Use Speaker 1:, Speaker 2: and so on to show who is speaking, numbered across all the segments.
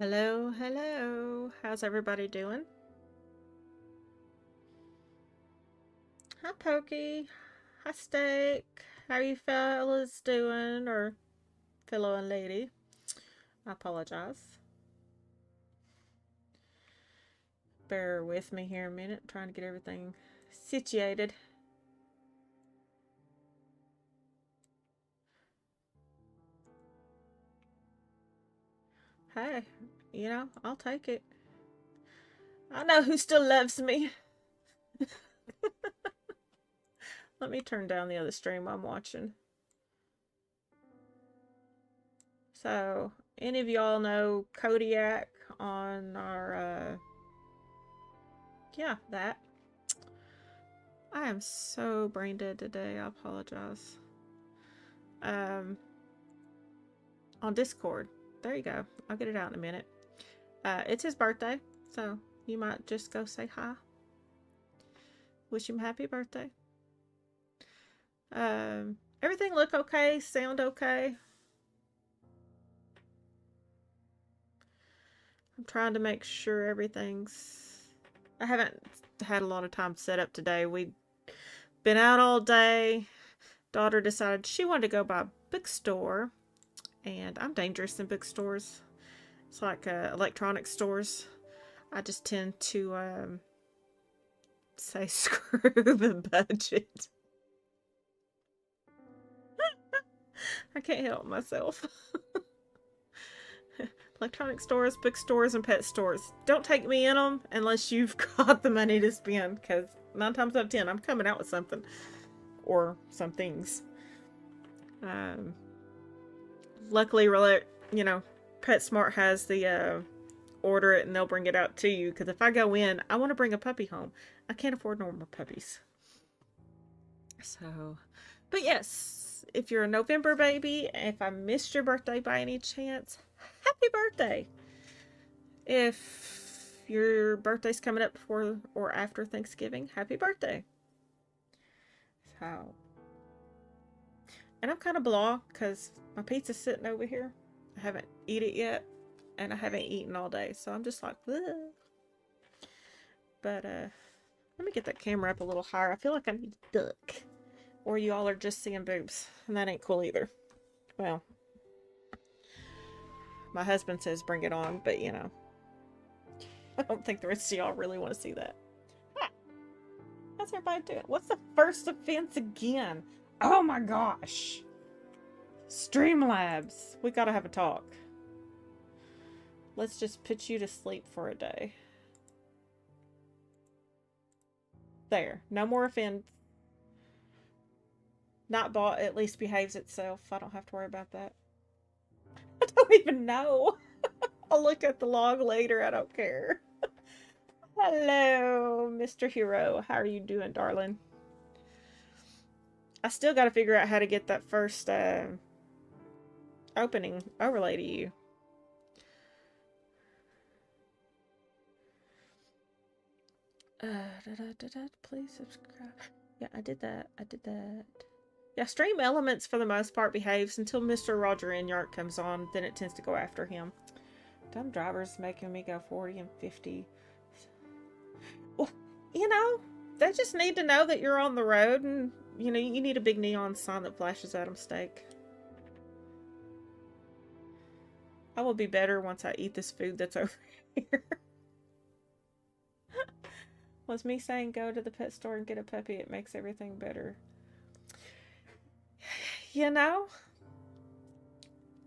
Speaker 1: Hello, hello. How's everybody doing? Hi, Pokey. Hi, Steak. How you fellas doing? Or fellow and lady? I apologize. Bear with me here a minute. I'm trying to get everything situated. Hey, I'll take it. I know who still loves me. Let me turn down the other stream I'm watching. So, any of y'all know Kodiak on our, yeah, that. I am so brain dead today. I apologize. Um, on Discord. There you go. I'll get it out in a minute. It's his birthday, so you might just go say hi. Wish him happy birthday. Everything look okay? Sound okay? I'm trying to make sure everything's... I haven't had a lot of time set up today. We've been out all day. Daughter decided she wanted to go by a bookstore, and I'm dangerous in bookstores. It's like electronic stores. I just tend to say screw the budget. I can't help myself. Electronic stores, bookstores, and pet stores. Don't take me in them unless you've got the money to spend, because 9 times out of 10, I'm coming out with something. Or some things. Luckily, PetSmart has the order it and they'll bring it out to you, because if I go in, I want to bring a puppy home. I can't afford no more puppies. So, but yes, if you're a November baby, if I missed your birthday by any chance, happy birthday. If your birthday's coming up before or after Thanksgiving, happy birthday. So, and I'm kind of blah because my pizza's sitting over here. I haven't eaten it yet, and I haven't eaten all day, so I'm just like, ugh. But let me get that camera up a little higher. I feel like I need to duck, or you all are just seeing boobs, and that ain't cool either. Well, my husband says bring it on, but I don't think the rest of y'all really want to see that. Ah, how's everybody doing? What's the first offense again? Oh my gosh. Streamlabs. We gotta have a talk. Let's just put you to sleep for a day. There. No more offense. Not bought at least behaves itself. I don't have to worry about that. I don't even know. I'll look at the log later. I don't care. Hello, Mr. Hero. How are you doing, darling? I still got to figure out how to get that first opening overlay to you. Please subscribe. Yeah, I did that. Yeah, Stream Elements for the most part behaves until Mr. Roger Inyart comes on. Then it tends to go after him. Dumb drivers making me go 40 and 50. Well, they just need to know that you're on the road, and you need a big neon sign that flashes at them. Steak. I will be better once I eat this food that's over here. Was me saying go to the pet store and get a puppy, it makes everything better.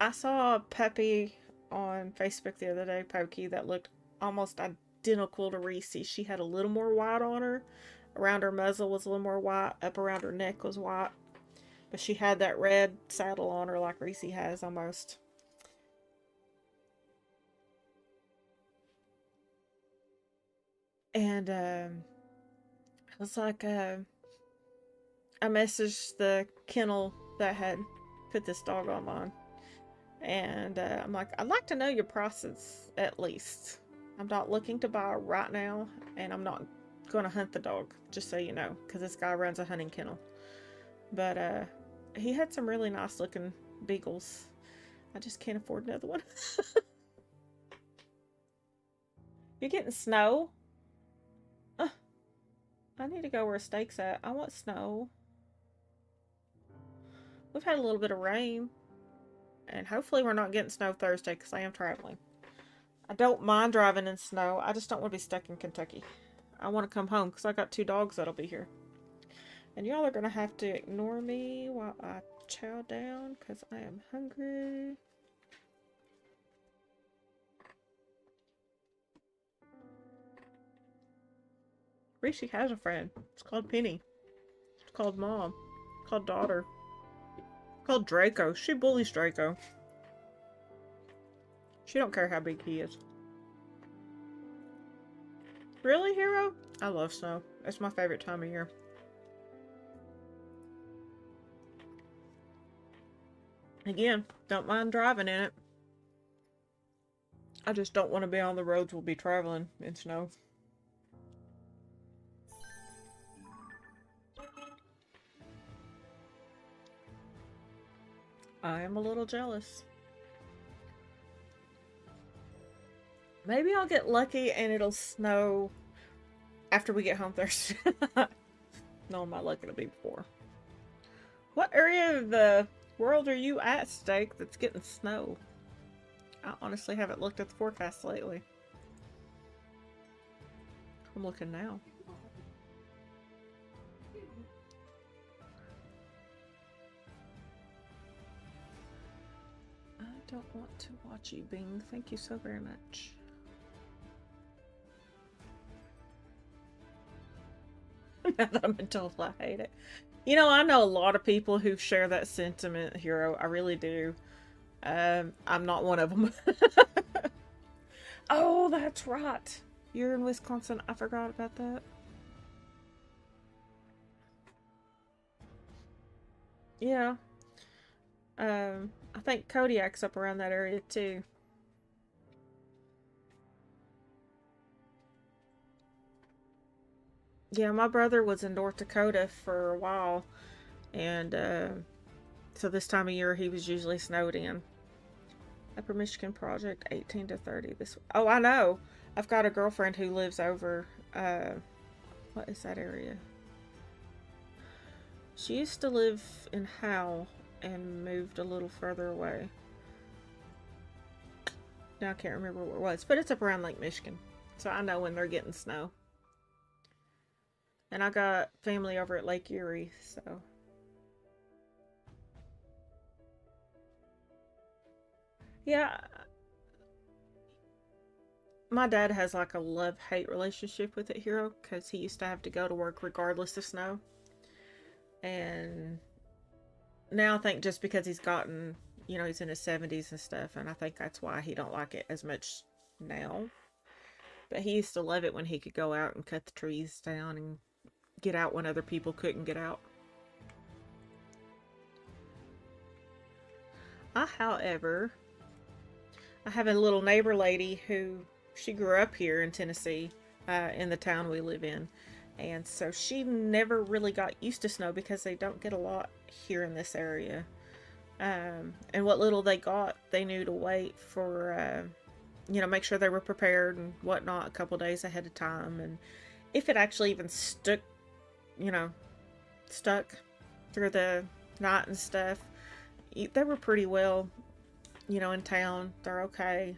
Speaker 1: I saw a puppy on Facebook the other day, Pokey, that looked almost identical to Reese. She had a little more white on her. Around her muzzle was a little more white. Up around her neck was white. But she had that red saddle on her like Reese has almost. And I was like, I messaged the kennel that had put this dog online. And I'm like, I'd like to know your prices at least. I'm not looking to buy right now, and I'm not going to hunt the dog, just so you know, because this guy runs a hunting kennel. But he had some really nice looking beagles. I just can't afford another one. You're getting snow? Uh, I need to go where Steak's at. I want snow. We've had a little bit of rain. And hopefully we're not getting snow Thursday because I am traveling. I don't mind driving in snow. I just don't want to be stuck in Kentucky. I want to come home because I got 2 dogs that'll be here. And y'all are going to have to ignore me while I chow down because I am hungry. Rishi has a friend. It's called Penny. It's called Mom. It's called Daughter. It's called Draco. She bullies Draco. She don't care how big he is. Really, Hero? I love snow. It's my favorite time of year. Again, don't mind driving in it. I just don't want to be on the roads we'll be traveling in snow. I am a little jealous. Maybe I'll get lucky and it'll snow after we get home Thursday. Knowing my luck, it'll be before. What area of the world are you at, Steak, that's getting snow? I honestly haven't looked at the forecast lately. I'm looking now. I don't want to watch you, Bing. Thank you so very much. Now that I'm told I hate it. You know, I know a lot of people who share that sentiment, Hero. I really do. I'm not one of them. Oh, that's right. You're in Wisconsin. I forgot about that. Yeah. I think Kodiak's up around that area too. Yeah, my brother was in North Dakota for a while, and so this time of year he was usually snowed in. Upper Michigan Project, 18 to 30. Oh, I know. I've got a girlfriend who lives over. What is that area? She used to live in Howell and moved a little further away. Now I can't remember where it was, but it's up around Lake Michigan, so I know when they're getting snow. And I got family over at Lake Erie, so. Yeah, my dad has like a love-hate relationship with it, Hero, because he used to have to go to work regardless of snow. And now I think just because he's gotten, he's in his 70s and stuff, and I think that's why he don't like it as much now. But he used to love it when he could go out and cut the trees down and get out when other people couldn't get out. However, I have a little neighbor lady who she grew up here in Tennessee, in the town we live in. And so she never really got used to snow because they don't get a lot here in this area. And what little they got, they knew to wait for, make sure they were prepared and whatnot a couple days ahead of time. And if it actually even stuck through the night and stuff, they were pretty well, in town. They're okay.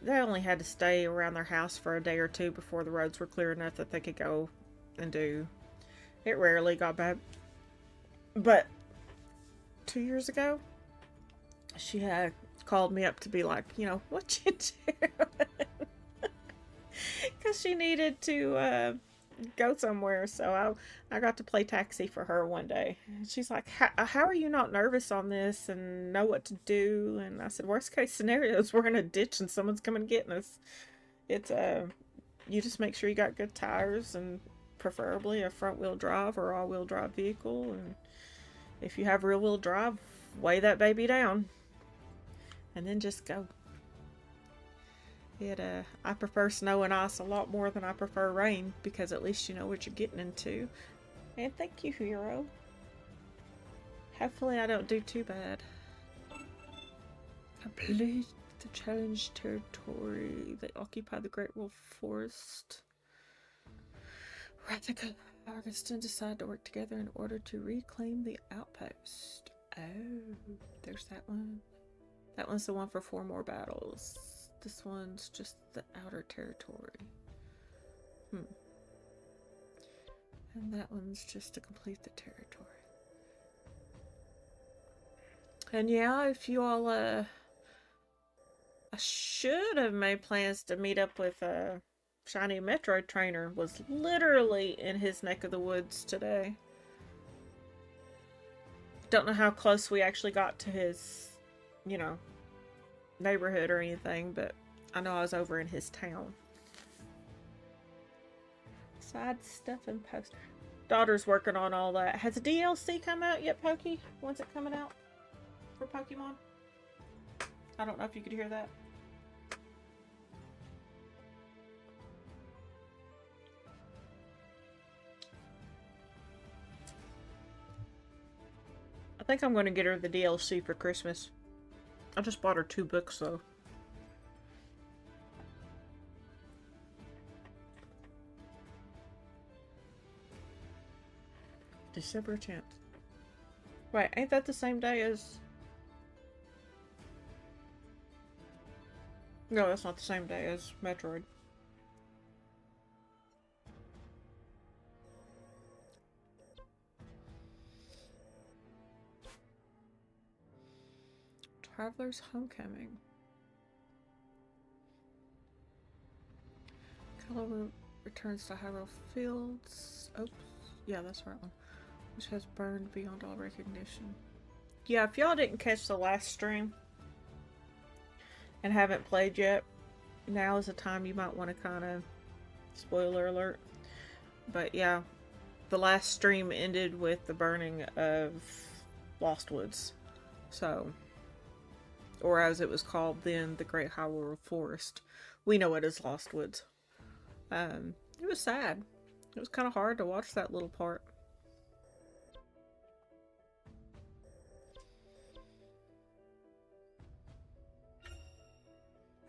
Speaker 1: They only had to stay around their house for a day or two before the roads were clear enough that they could go and do. It rarely got bad. But 2 years ago, she had called me up to be like, what you do? Because she needed to go somewhere. So I got to play taxi for her one day. She's like, how are you not nervous on this and know what to do? And I said, worst case scenario is we're in a ditch and someone's coming getting us. It's you just make sure you got good tires and preferably a front wheel drive or all wheel drive vehicle. And if you have rear wheel drive, weigh that baby down and then just go. I prefer snow and ice a lot more than I prefer rain because at least you know what you're getting into. And thank you, Hero. Hopefully I don't do too bad. Complete. The challenged territory. They occupy the Great Wolf Forest. Rathika and Argiston decide to work together in order to reclaim the outpost. Oh, there's that one. That one's the one for 4 more battles. This one's just the outer territory. And that one's just to complete the territory. And yeah, if you all, I should have made plans to meet up with, Shiny Metroid Trainer. Was literally in his neck of the woods today. Don't know how close we actually got to his, you know, neighborhood or anything, but I know I was over in his town. Side stuff and post. Daughter's working on all that. Has the DLC come out yet, Pokey? When's it coming out for Pokemon? I don't know if you could hear that. I think I'm going to get her the DLC for Christmas. I just bought her 2 books though. December 10th. Wait, ain't that the same day as... No, that's not the same day as Metroid. Traveler's Homecoming. Kylo returns to Hyrule Fields. Oops. Yeah, that's the right one. Which has burned beyond all recognition. Yeah, if y'all didn't catch the last stream and haven't played yet, now is the time you might want to kind of... Spoiler alert. But yeah, the last stream ended with the burning of Lost Woods. So... or as it was called then, the Great Hyrule Forest. We know it as Lost Woods. It was sad. It was kind of hard to watch that little part.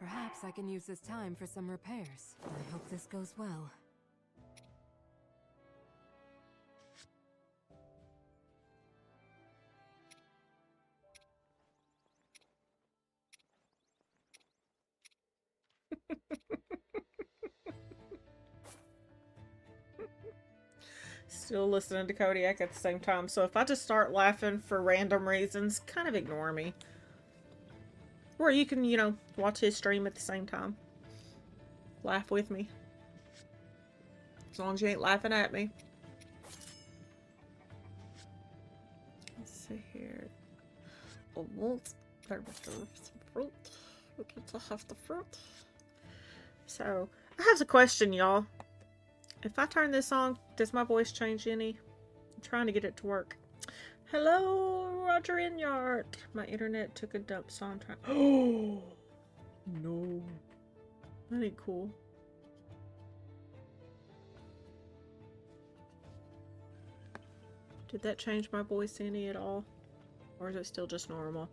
Speaker 2: Perhaps I can use this time for some repairs. I hope this goes well.
Speaker 1: Still listening to Kodiak at the same time, so if I just start laughing for random reasons, kind of ignore me. Or you can, you know, watch his stream at the same time. Laugh with me. As long as you ain't laughing at me. Let's see here. A wolf. There was some fruit. We get to have the fruit. So, I have a question, y'all. If I turn this on, does my voice change any? I'm trying to get it to work. Hello, Roger Inyart. My internet took a dump, so I'm trying. Oh no, that ain't cool. Did that change my voice any at all, or is it still just normal?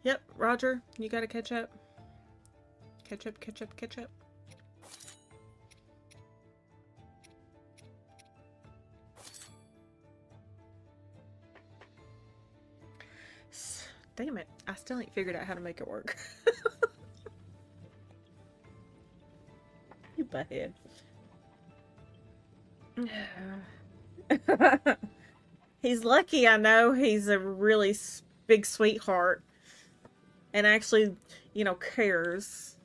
Speaker 1: Yep, Roger, you gotta catch up. Catch up, catch up, catch up. Damn it, I still ain't figured out how to make it work. You butthead. He's lucky, I know. He's a really big sweetheart. And actually, you know, cares.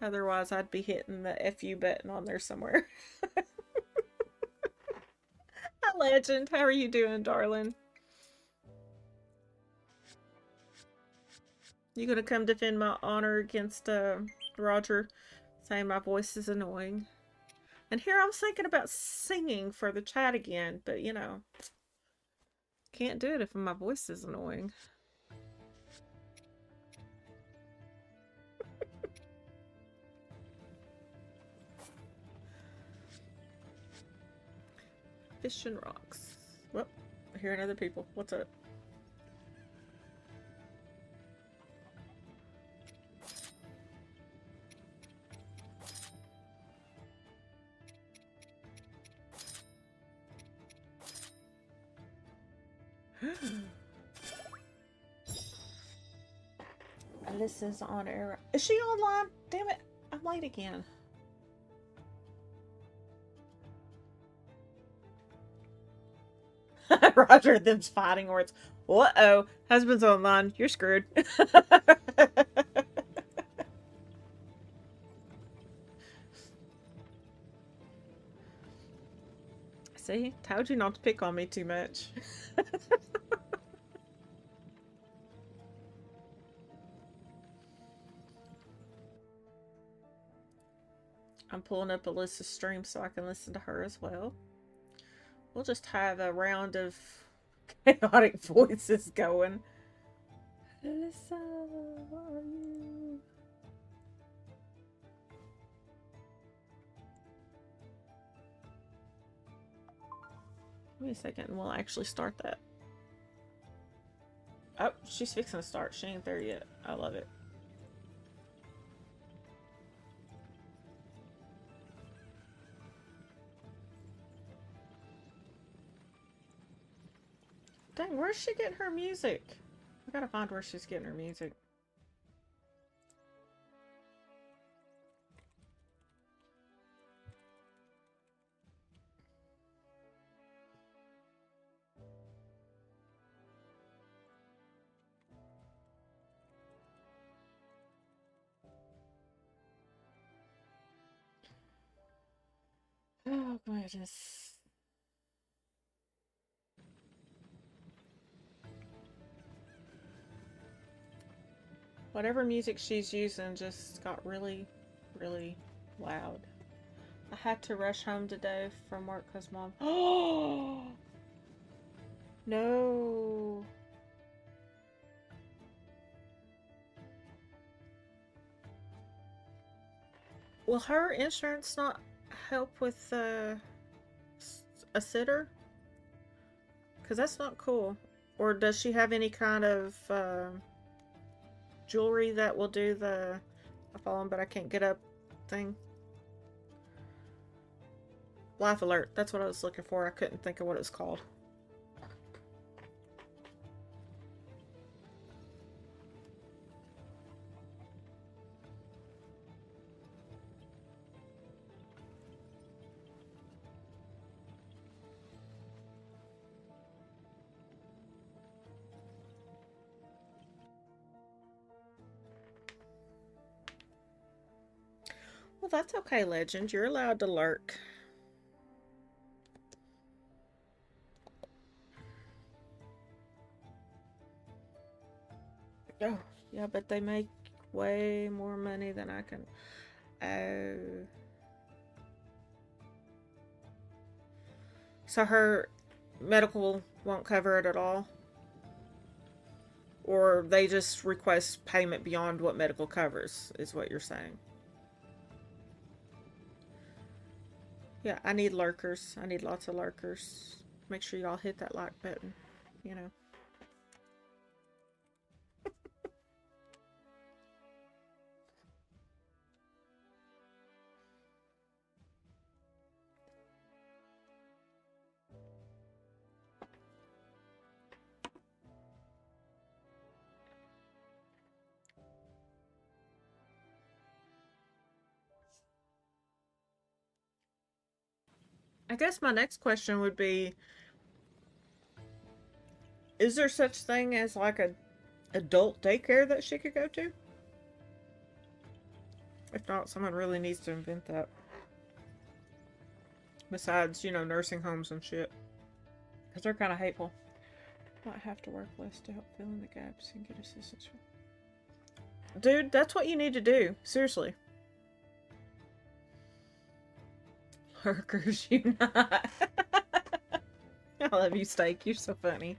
Speaker 1: Otherwise, I'd be hitting the FU button on there somewhere. Hi, Legend. How are you doing, darling? You gonna come defend my honor against Roger, saying my voice is annoying? And here I was thinking about singing for the chat again, but you know, Can't do it if my voice is annoying. Fish and rocks. Well, I hear other people. What's up? Alyssa's on air. Is she online? Damn it. I'm late again. Roger, them's fighting words. Uh-oh. Husband's online. You're screwed. See? Told you not to pick on me too much. I'm pulling up Alyssa's stream so I can listen to her as well. We'll just have a round of chaotic voices going. Alyssa, where are you? Wait a second, and we'll actually start that. Oh, she's fixing to start. She ain't there yet. I love it. Dang, where's she getting her music? I gotta find where she's getting her music. Oh, goodness. Whatever music she's using just got really, really loud. I had to rush home today from work because Mom... Oh! No! Will her insurance not help with a sitter? Because that's not cool. Or does she have any kind of jewelry that will do the "I've fallen but I can't get up" thing? Life alert. That's what I was looking for. I couldn't think of what it was called. Well, that's okay, Legend. You're allowed to lurk. Oh, yeah, but they make way more money than I can. Oh. So her medical won't cover it at all? Or they just request payment beyond what medical covers, is what you're saying? Yeah, I need lurkers. I need lots of lurkers. Make sure y'all hit that like button, you know. I guess my next question would be, is there such thing as like a adult daycare that she could go to? If not, someone really needs to invent that. Besides, you know, nursing homes and shit. Because they're kind of hateful. Might have to work less to help fill in the gaps and get assistance. Dude, that's what you need to do. Seriously. Lurkers unite. I love you, Steak. You're so funny.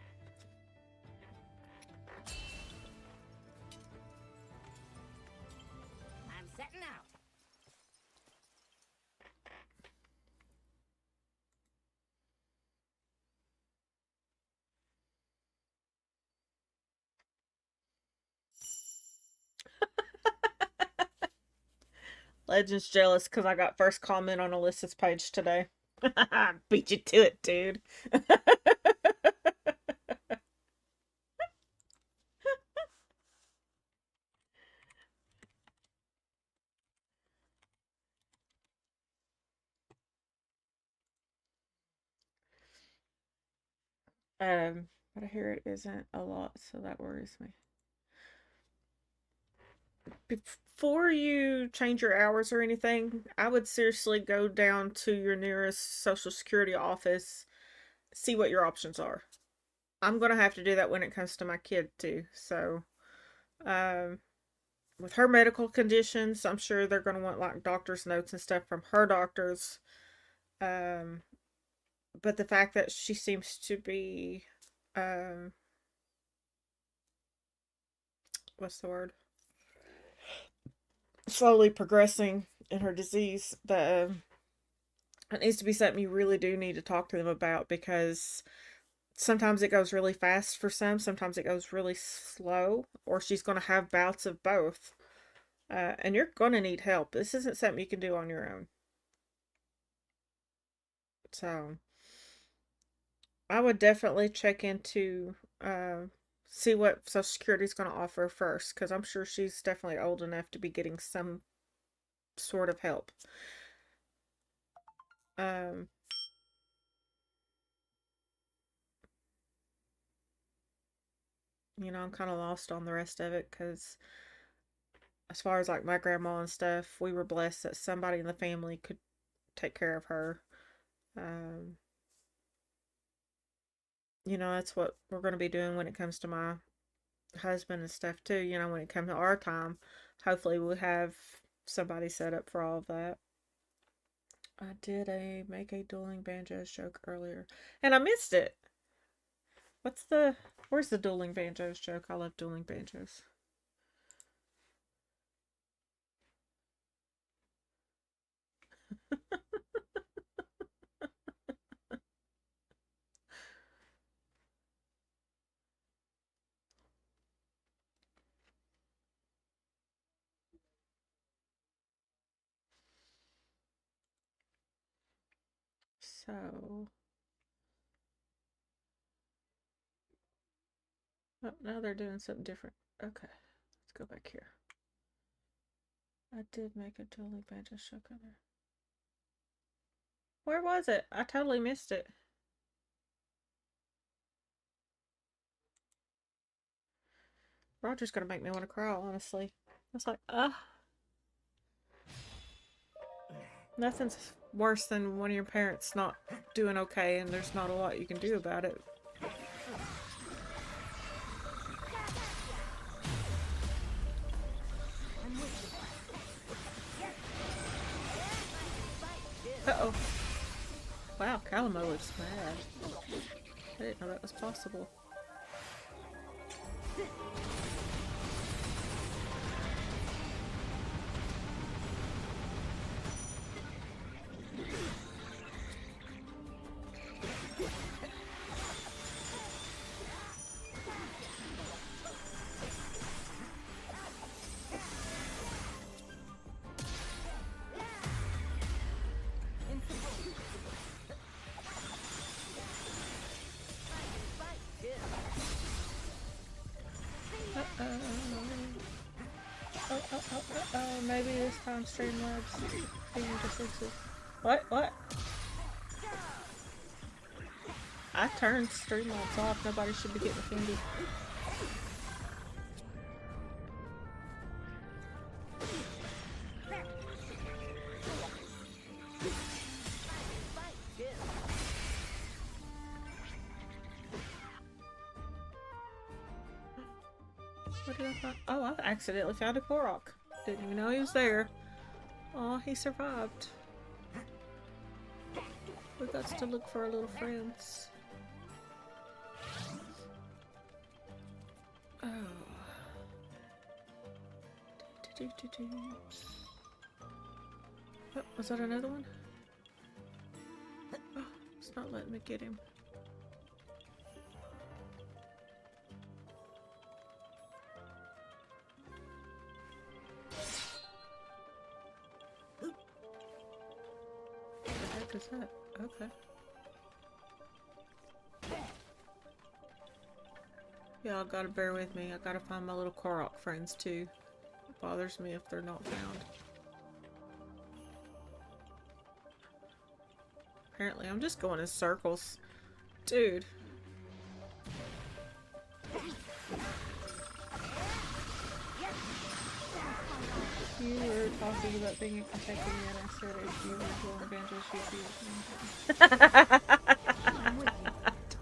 Speaker 1: Legends jealous because I got first comment on Alyssa's page today. Beat you to it, dude. But I hear it isn't a lot, so that worries me. Before you change your hours or anything, I would seriously go down to your nearest Social Security office, see what your options are. I'm gonna have to do that when it comes to my kid too. So, um, with her medical conditions, I'm sure they're gonna want like doctor's notes and stuff from her doctors. Um, but the fact that she seems to be, um, what's the word? Slowly progressing in her disease, it needs to be something you really do need to talk to them about because sometimes it goes really fast for some, sometimes it goes really slow, or she's going to have bouts of both. And you're going to need help. This isn't something you can do on your own. So, I would definitely check into see what Social Security is going to offer first, because I'm sure she's definitely old enough to be getting some sort of help. Um, I'm kind of lost on the rest of it because as far as like my grandma and stuff, we were blessed that somebody in the family could take care of her. Um, that's what we're going to be doing when it comes to my husband and stuff too. When it comes to our time, hopefully we'll have somebody set up for all of that. I did make a dueling banjos joke earlier, and I missed it. Where's the dueling banjos joke? I love dueling banjos. So, oh, now they're doing something different. Okay, let's go back here. I did make a dueling banjos joke on there. Where was it? I totally missed it. Roger's gonna make me want to cry, honestly. It's like, nothing's worse than one of your parents not doing okay and there's not a lot you can do about it. Uh-oh. Wow, Calamo looks mad. I didn't know that was possible. Maybe this time Streamlabs being defensive. What? I turned Streamlabs off. Nobody should be getting offended. What did I find? Oh, I accidentally found a Korok. Didn't even know he was there. Oh, he survived. We got to look for our little friends. Oh. Oh, was that another one? Oh, it's not letting me get him. is that? Okay. Y'all gotta bear with me. I gotta find my little Korok friends too. It bothers me if they're not found. Apparently, I'm just going in circles. Dude. You were talking about being a Kentucky and I said if you were doing evangelist, you'd be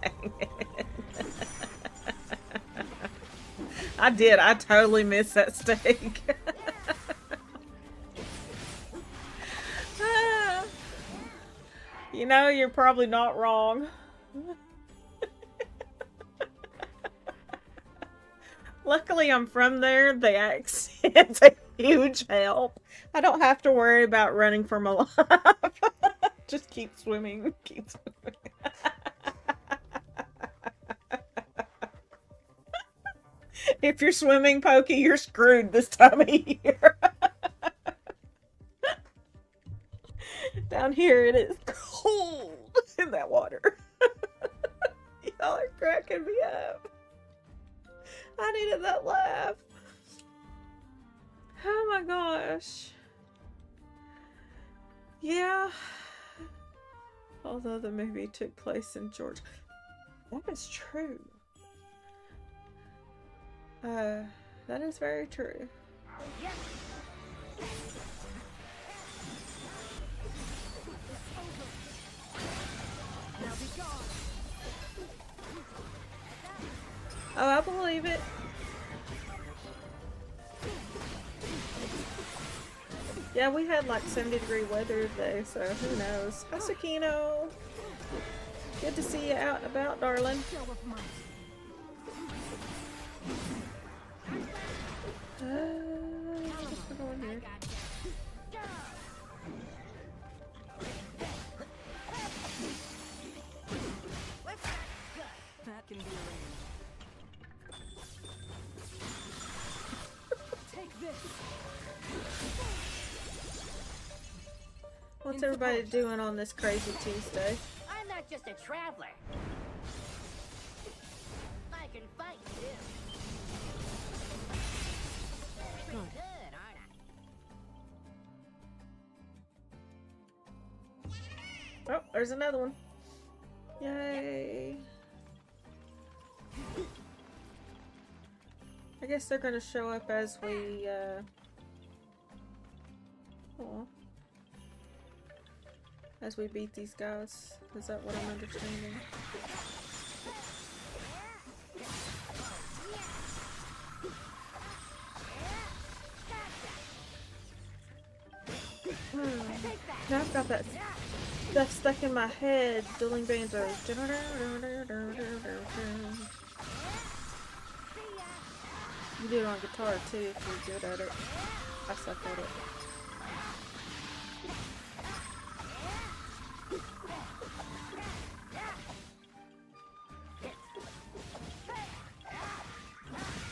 Speaker 1: Dang it. I did. I totally missed that steak. You know, you're probably not wrong. Luckily, I'm from there. The accent's a huge help. I don't have to worry about running for my life. Just keep swimming. Keep swimming. If you're swimming, Pokey, you're screwed this time of year. Down here, it is cold in that water. Y'all are cracking me up. I needed that laugh. Oh my gosh. Yeah. Although the movie took place in Georgia. That is true. That is very true. Oh, I believe it. Yeah, we had like 70-degree weather today, so who knows. Hi, Sakino. Good to see you out and about, darling. What's going on here?
Speaker 2: That can be arranged. Take this.
Speaker 1: What's everybody doing on this crazy Tuesday?
Speaker 3: I'm not just a traveler. I can fight too. Pretty good, aren't I?
Speaker 1: Oh, there's another one. Yay. I guess they're gonna show up as we, as we beat these guys. Is that what I'm understanding? Now I've got that stuff stuck in my head. Dueling banjos. You do it on guitar too if you're good at it. I suck at it.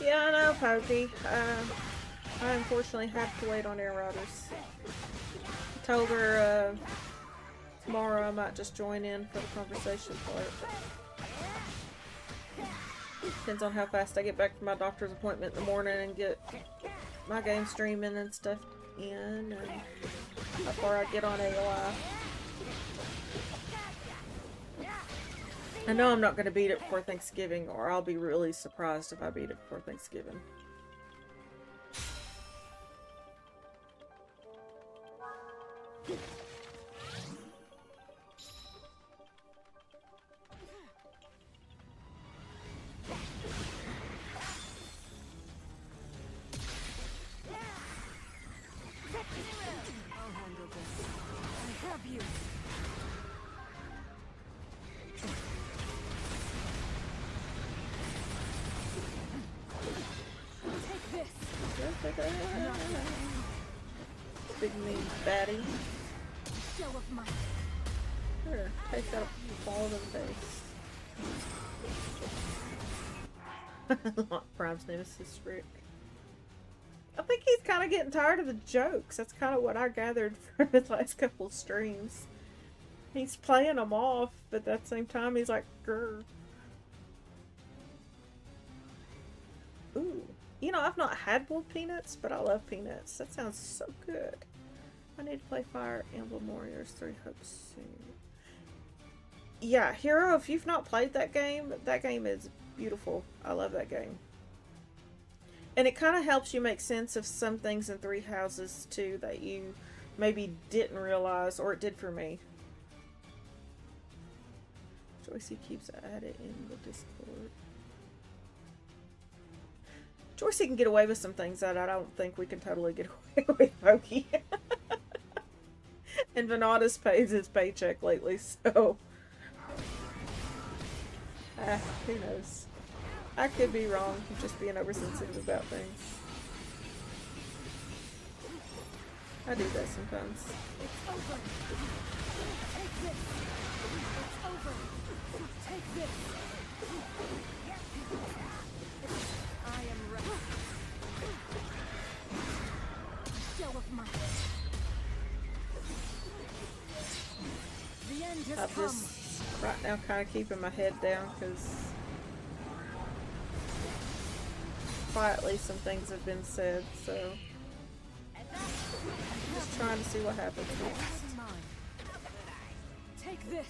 Speaker 1: Yeah, I know, Pokey. I unfortunately have to wait on Air Riders. I told her tomorrow I might just join in for the conversation part. Depends on how fast I get back from my doctor's appointment in the morning and get my game streaming and stuff in, and how far I get on AOI. I know I'm not going to beat it before Thanksgiving, or I'll be really surprised if I beat it before Thanksgiving.
Speaker 2: I'll handle this. I have you. Take this.
Speaker 1: Big mean baddie.
Speaker 2: Show of might.
Speaker 1: Here, take that ball to the face. Prime's nemesis, Rick. I think he's kind of getting tired of the jokes. That's kind of what I gathered from his last couple of streams. He's playing them off, but at the same time, he's like, grr. Ooh. You know, I've not had boiled peanuts, but I love peanuts. That sounds so good. I need to play Fire Emblem Warriors 3 Hopes soon. Yeah, Hero, if you've not played that game is beautiful. I love that game. And it kind of helps you make sense of some things in Three Houses, too, that you maybe didn't realize, or it did for me. Joycey keeps at it in the Discord. Joycey can get away with some things that I don't think we can totally get away with, Pokey. And Venada's pays his paycheck lately, so... who knows? I could be wrong, just being oversensitive about things. I do that sometimes.
Speaker 2: It's over. Take this. It's over. Take this. I am ready. Show of might. The end has
Speaker 1: I'm
Speaker 2: come.
Speaker 1: just right now kind of keeping my head down because quietly some things have been said, so just trying to see what happens next.
Speaker 2: Take this.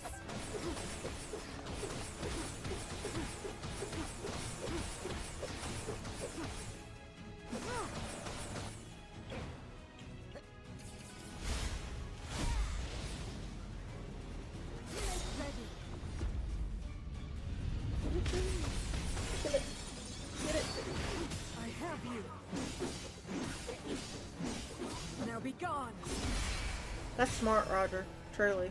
Speaker 2: I have you. Now be gone.
Speaker 1: That's smart, Roger. Truly.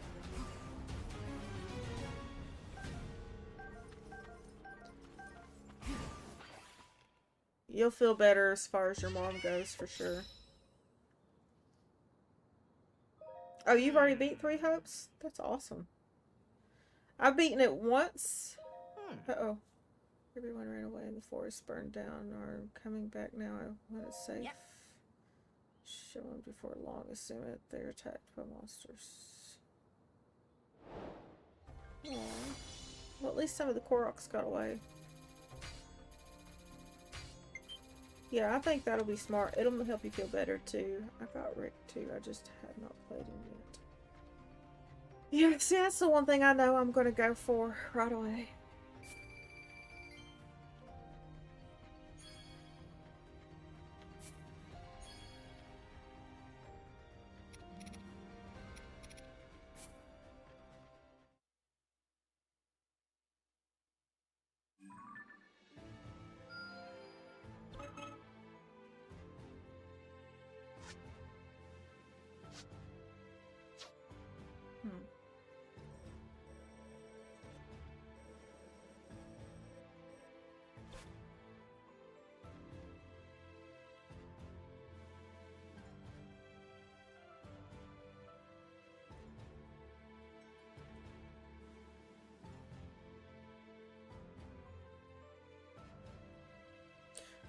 Speaker 1: You'll feel better as far as your mom goes, for sure. Oh, you've already beat Three Hopes? That's awesome. I've beaten it once. Uh-oh. Everyone ran away and the forest burned down or coming back now. I want it safe.
Speaker 3: Yep.
Speaker 1: Show them before long. Assume it they're attacked by monsters. Aww. Well, at least some of the Koroks got away. Yeah, I think that'll be smart. It'll help you feel better too. I got Rick too. I just have not played him yet. Yeah, see, that's the one thing I know I'm going to go for right away.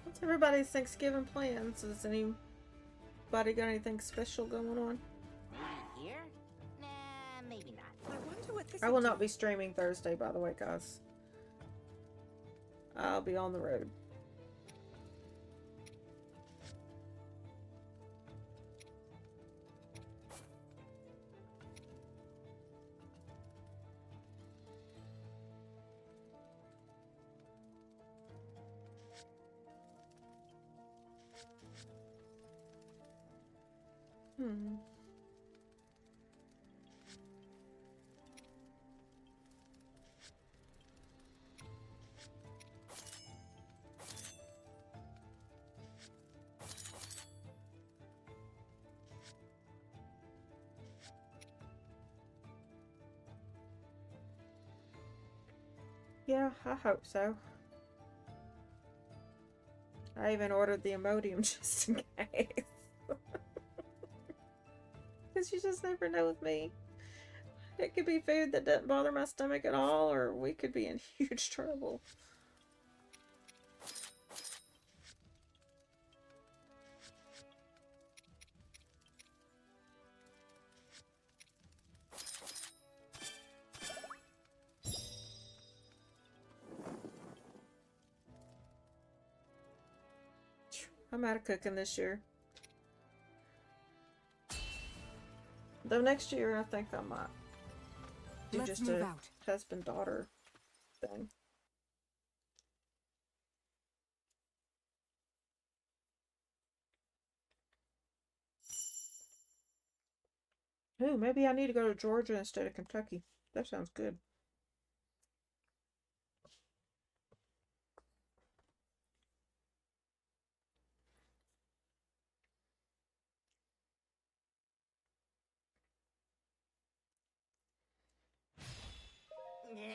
Speaker 1: What's everybody's Thanksgiving plans? Has anybody got anything special going on?
Speaker 3: Maybe here? Nah, maybe not.
Speaker 2: I wonder what this
Speaker 1: I will not be streaming Thursday, by the way, guys. I'll be on the road. Yeah, I hope so. I even ordered the Imodium just in case. Because you just never know with me. It could be food that doesn't bother my stomach at all, or we could be in huge trouble. I'm out of cooking this year. Though next year, I think I might do
Speaker 2: Let's
Speaker 1: just
Speaker 2: move
Speaker 1: a
Speaker 2: out.
Speaker 1: husband-daughter thing. Ooh, maybe I need to go to Georgia instead of Kentucky. That sounds good.
Speaker 3: Yeah.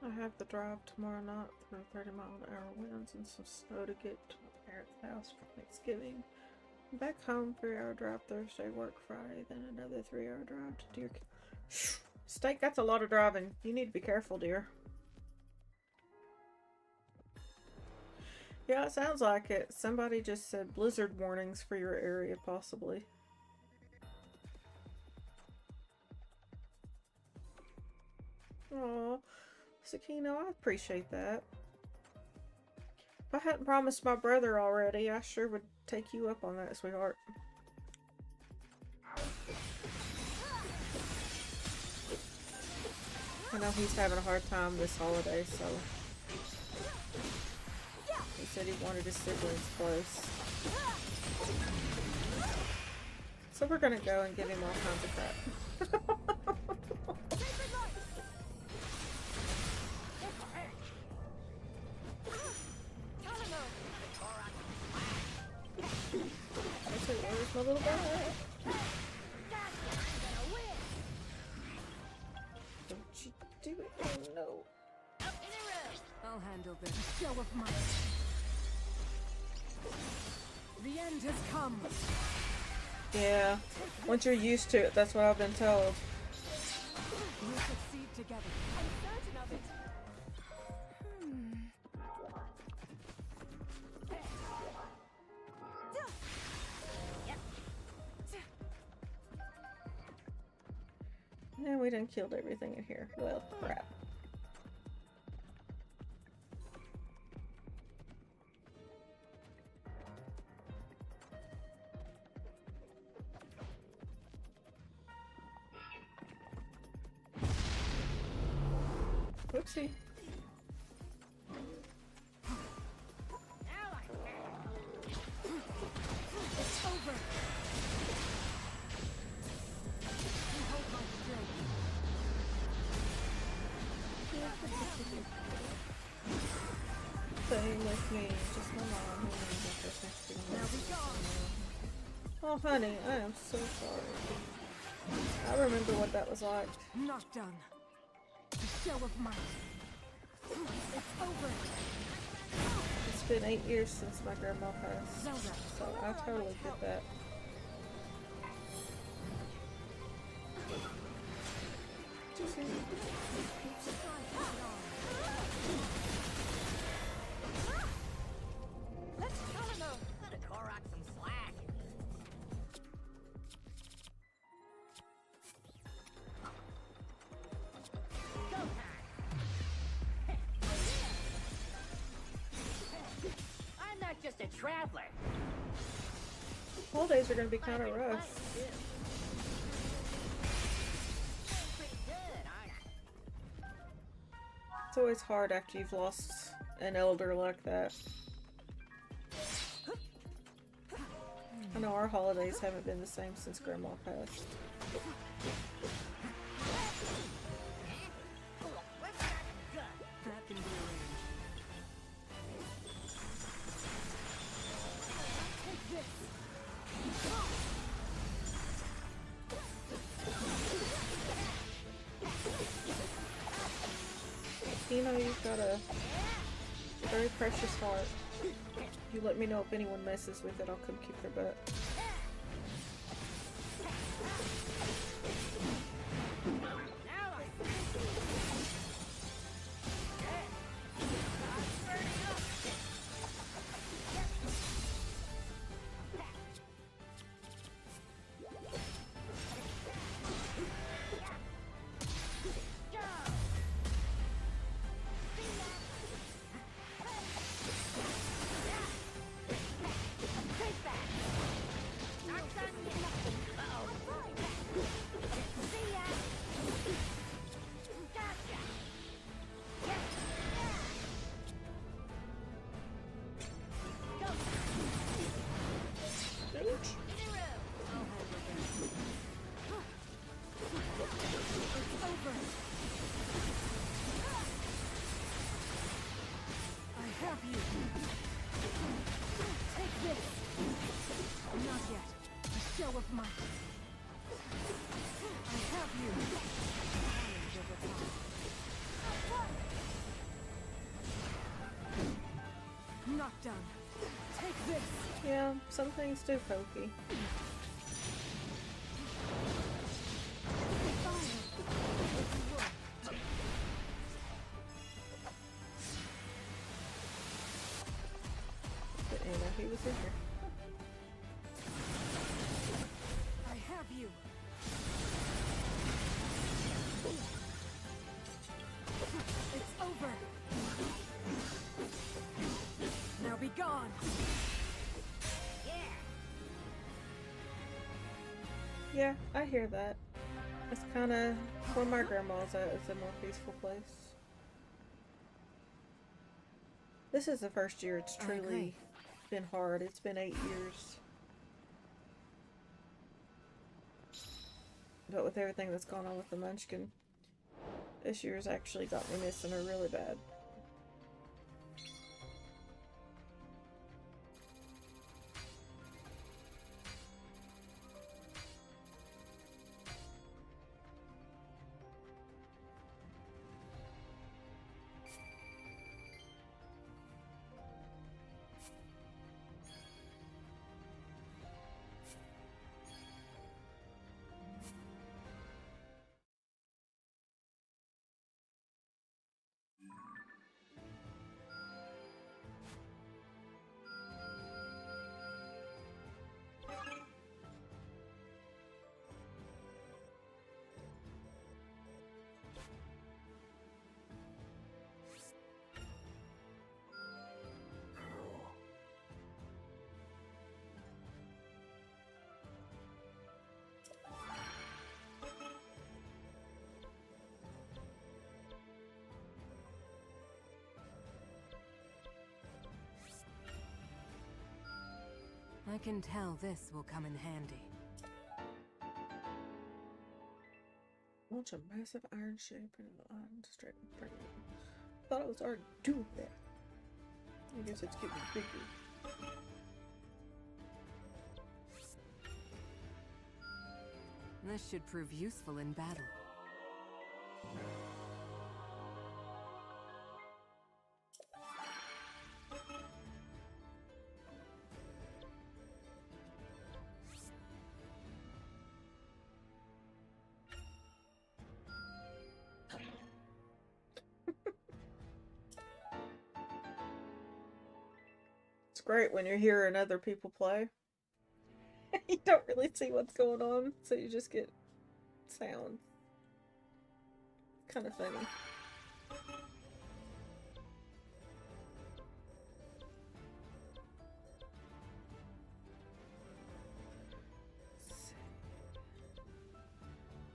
Speaker 1: I have the drive tomorrow night through 30-mile-an-hour winds and some snow to get to my parents' house for Thanksgiving. Back home, 3-hour drive Thursday, work Friday, then another 3-hour drive to Deer. Steak, that's a lot of driving. You need to be careful, dear. Yeah, it sounds like it. Somebody just said blizzard warnings for your area, possibly. Aw, Sakino, I appreciate that. If I hadn't promised my brother already, I sure would take you up on that, sweetheart. I know he's having a hard time this holiday, so he said he wanted his siblings close. So we're gonna go and give him all kinds of crap. I said, where's my little guy? Don't you do it? Oh no.
Speaker 2: I'll handle this. Show of might. The end has come.
Speaker 1: Yeah. Once you're used to it, that's what I've been told.
Speaker 2: We'll succeed together. I'm certain of it.
Speaker 1: Yeah, we done killed everything in here. Well, crap. Whoopsie.
Speaker 2: It's over. You hold my strength.
Speaker 1: Same with me. Just my mom who named me for Thanksgiving.
Speaker 2: Now be gone.
Speaker 1: Oh, honey, I am so sorry. I remember what that was like.
Speaker 2: Not done. The show of might. It's over.
Speaker 1: It's been 8 years since my grandma passed,
Speaker 2: Zelda.
Speaker 1: so I totally get that.
Speaker 3: Let's cut a Korok some slack. Go time. I'm not just a traveler.
Speaker 1: Holidays are going to be kind of rough.
Speaker 3: Pretty good, aren't I?
Speaker 1: It's always hard after you've lost an elder like that. I know our holidays haven't been the same since Grandma passed.
Speaker 2: That can be arranged. Take this.
Speaker 1: You know, you've got a very precious heart. You let me know if anyone messes with it, I'll come kick their butt.
Speaker 2: of might. I have you. Challenge over time. Not done. Take this.
Speaker 1: Yeah, some things do pokey. Didn't know he was in here.
Speaker 2: I have you. It's over. Now be gone.
Speaker 1: Yeah, I hear that. It's kind of where my grandma's at. It's a more peaceful place. This is the first year it's
Speaker 2: I
Speaker 1: truly
Speaker 2: agree.
Speaker 1: been hard. It's been 8 years. But with everything that's gone on with the Munchkin, this year's actually got me missing her really bad.
Speaker 2: I can tell this will come in handy.
Speaker 1: Launch a massive iron ship and iron straight in front of it. Thought I was already doing that. I guess it's getting bigger.
Speaker 2: This should prove useful in battle.
Speaker 1: It's great when you're hearing other people play. You don't really see what's going on, so you just get sound. Kind of funny.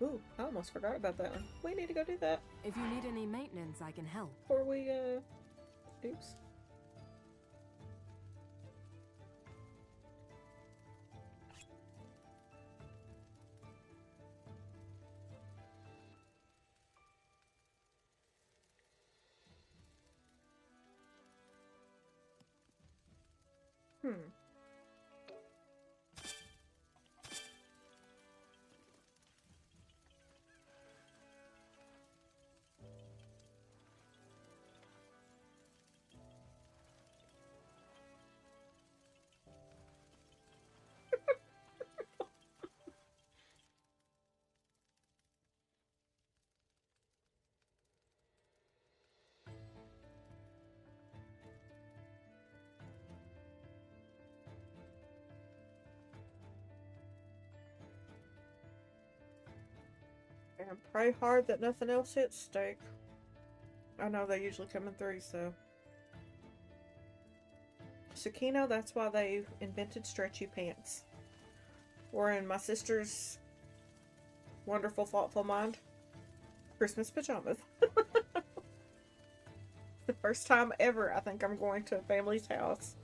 Speaker 1: Ooh, I almost forgot about that one. We need to go do that
Speaker 2: If you need any maintenance, I can help.
Speaker 1: before we, oops. Hmm. And pray hard that nothing else hits steak. I know they usually come in threes, so. Sakino, that's why they invented stretchy pants. Or in my sister's wonderful, thoughtful mind, Christmas pajamas. The first time ever I think I'm going to a family's house.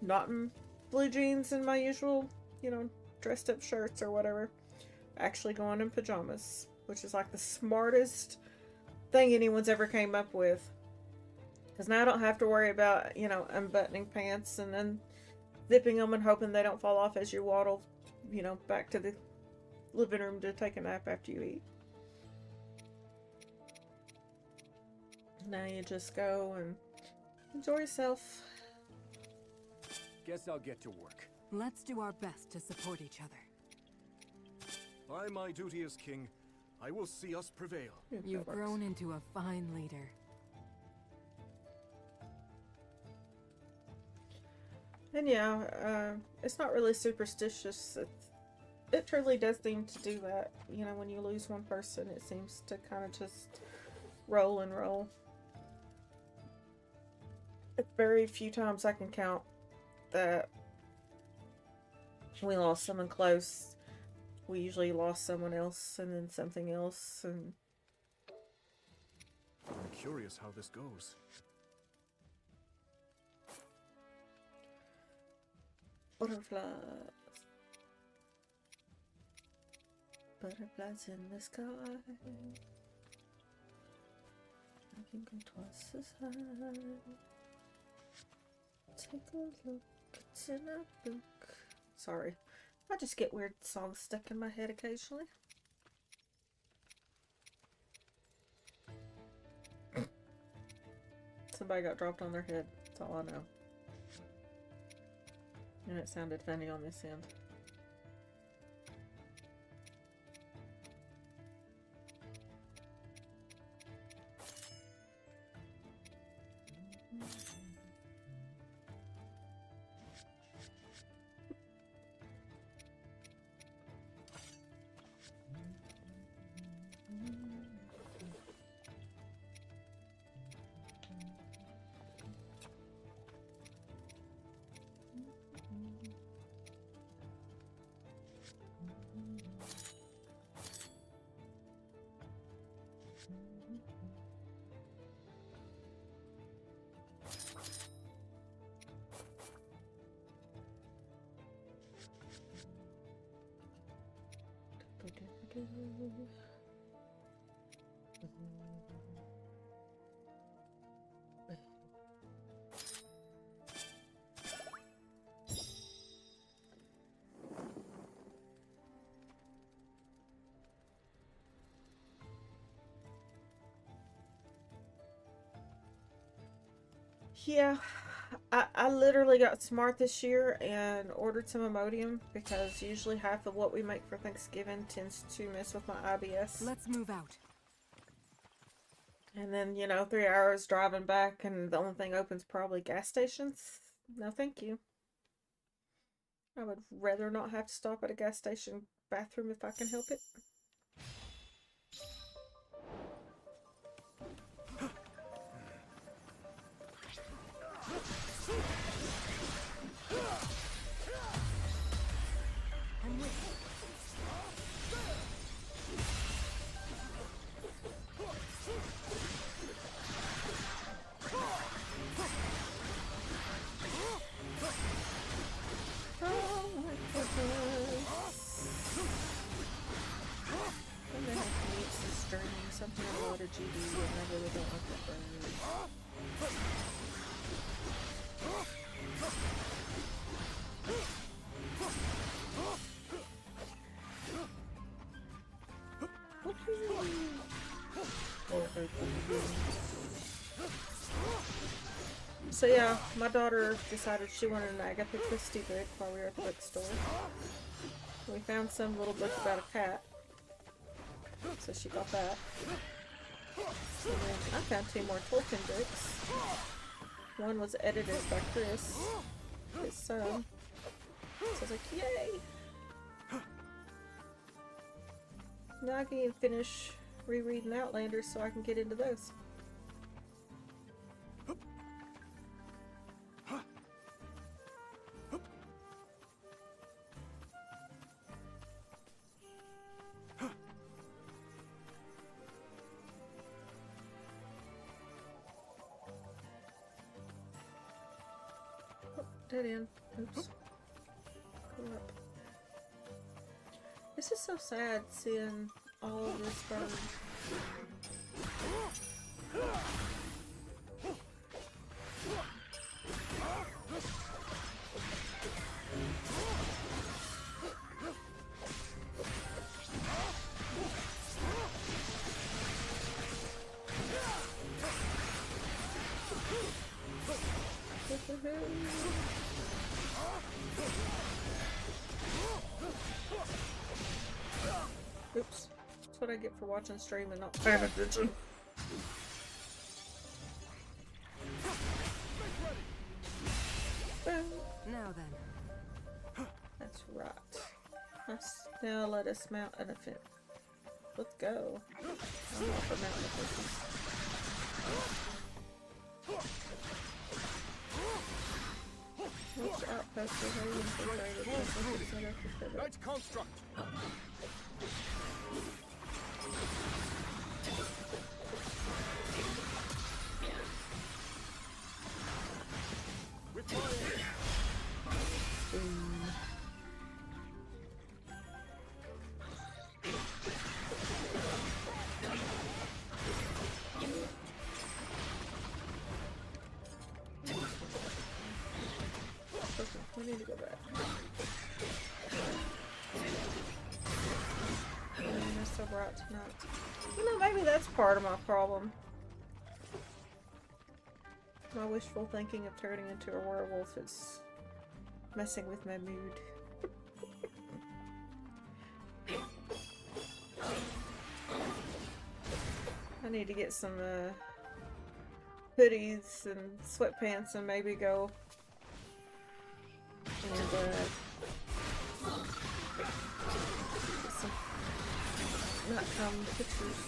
Speaker 1: Not in blue jeans and my usual, dressed up shirts or whatever. Actually going in pajamas, which is like the smartest thing anyone's ever came up with. Because now I don't have to worry about, unbuttoning pants and then zipping them and hoping they don't fall off as you waddle you know, back to the living room to take a nap after you eat. Now you just go and enjoy yourself.
Speaker 4: Guess I'll get to work.
Speaker 2: Let's do our best to support each other.
Speaker 4: By my duty as king, I will see us prevail.
Speaker 1: Yeah, that
Speaker 2: You've
Speaker 1: works.
Speaker 2: grown into a fine leader.
Speaker 1: And yeah, it's not really superstitious. It truly does seem to do that. You know, when you lose one person, it seems to kind of just roll and roll. It's very few times I can count that we lost someone close. We usually lost someone else and then something else, and
Speaker 4: I'm curious how this goes.
Speaker 1: butterflies. Butterflies in the sky. I can go twice as high. Take a look, it's in a book. Sorry, I just get weird songs stuck in my head occasionally. Somebody got dropped on their head, that's all I know. And it sounded funny on this end. Yeah, I literally got smart this year and ordered some Imodium because usually half of what we make for Thanksgiving tends to mess with my IBS.
Speaker 2: Let's move out.
Speaker 1: And then, you know, 3 hours driving back and the only thing open's probably gas stations. No, thank you. I would rather not have to stop at a gas station bathroom if I can help it.
Speaker 2: I'm with you.
Speaker 1: Oh my goodness. I'm gonna have to mute some streaming, something a lot of GD, and I really don't want that burn. So yeah, my daughter decided she wanted an Agatha Christie book while we were at the bookstore. We found some little book about a cat, so she got that. And then I found 2 more Tolkien books. One was edited by Chris, his son. So I was like, yay! Now I can even finish rereading Outlander so I can get into those. Dead end. Oops. Crap. This is so sad seeing all of this burn. Oops. That's what I get for watching stream and not paying attention. Boom.
Speaker 2: Now then.
Speaker 1: That's right. Now let us mount an offense. Let's go. I'm all for mounting offenses. Which outpost are they infiltrated?
Speaker 4: Knight construct. With my
Speaker 1: We need to go back. I messed up right tonight. You know, maybe that's part of my problem. My wishful thinking of turning into a werewolf is messing with my mood. I need to get some hoodies and sweatpants and maybe go and get some nighttime pictures.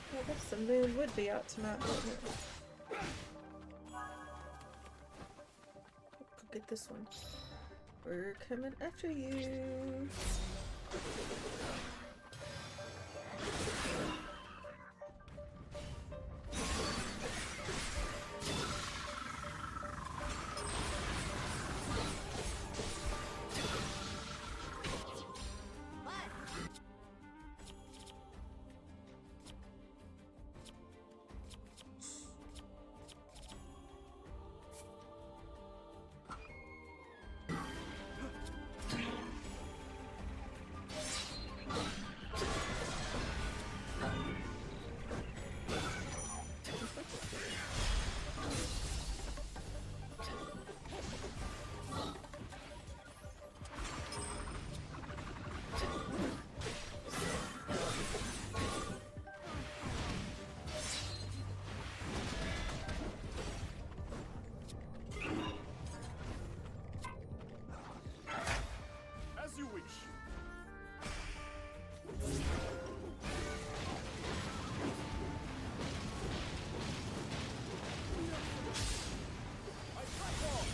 Speaker 1: I guess the moon would be out tonight, wouldn't it? Go get this one. We're coming after you.
Speaker 4: as you wish. I crack on.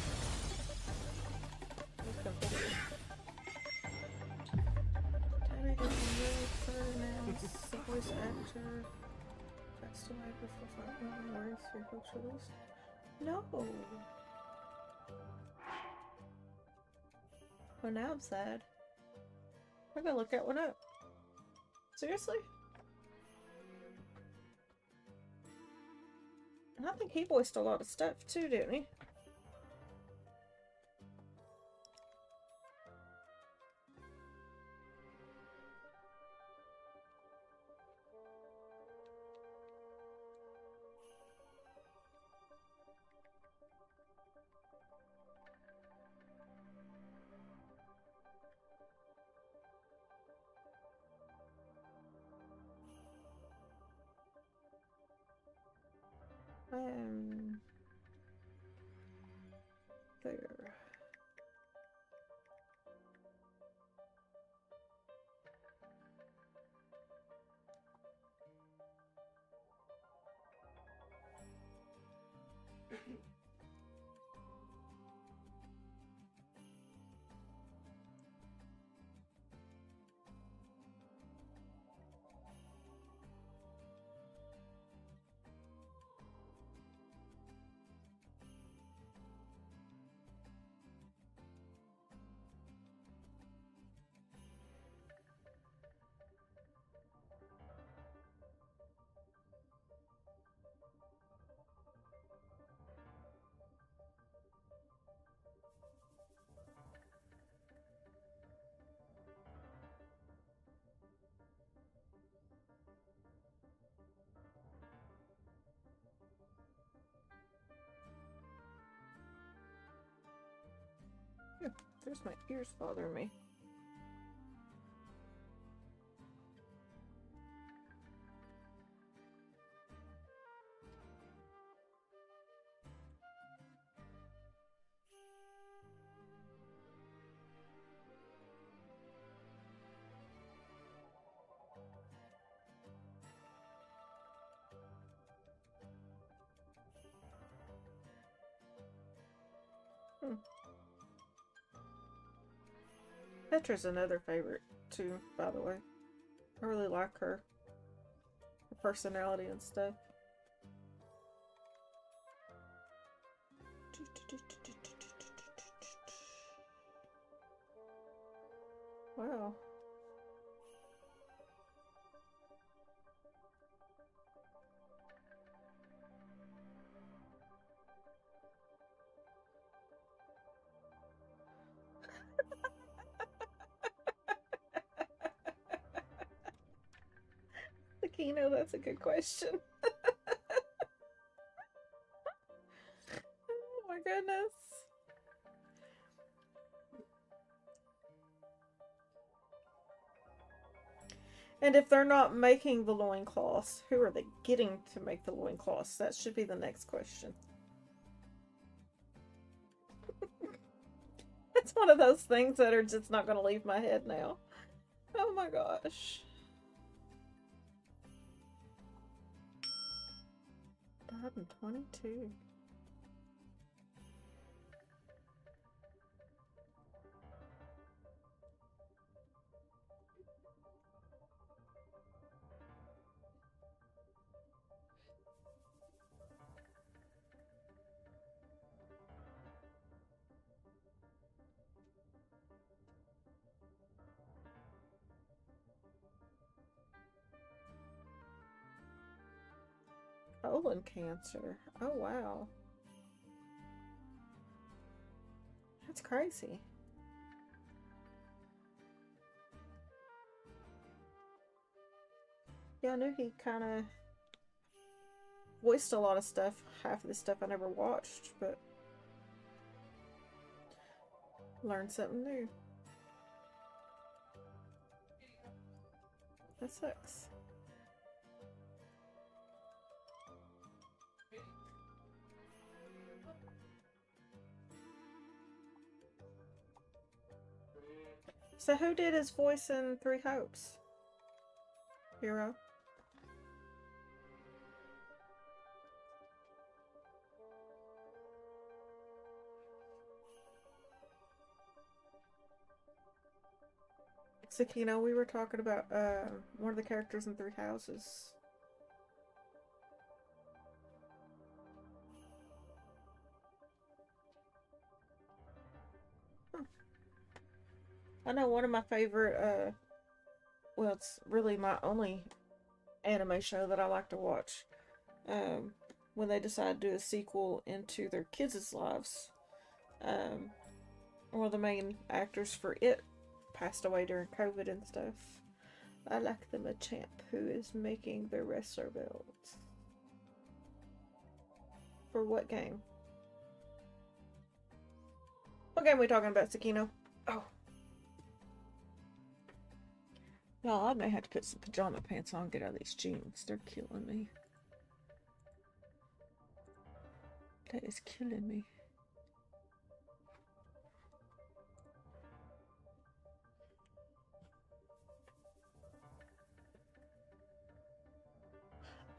Speaker 1: Tammy is really Ferdinand's the voice actor. That's the way before 5 million words, 3 books released. No! Oh, now I'm sad. I'm gonna look that one up. Seriously? And I think he voiced a lot of stuff too, didn't he? There. Ew, there's my ears bothering me. Petra's another favorite too, by the way. I really like her personality and stuff. Wow. Aquino, that's a good question. Oh my goodness. And if they're not making the loincloths, who are they getting to make the loincloths? That should be the next question. It's one of those things that are just not going to leave my head now. Oh my gosh. Died in 22. Colon cancer. Oh wow. That's crazy. Yeah, I knew he kind of voiced a lot of stuff. Half of the stuff I never watched, but learned something new. That sucks. So who did his voice in Three Hopes? Hero? Sakino, we were talking about one of the characters in Three Houses. I know one of my favorite, well, it's really my only anime show that I like to watch. When they decide to do a sequel into their kids' lives, one of the main actors for it passed away during COVID and stuff. I like the Machamp who is making the wrestler belts. For what game? What game are we talking about, Sakino? Oh. Y'all, I may have to put some pajama pants on and get out of these jeans. They're killing me. That is killing me.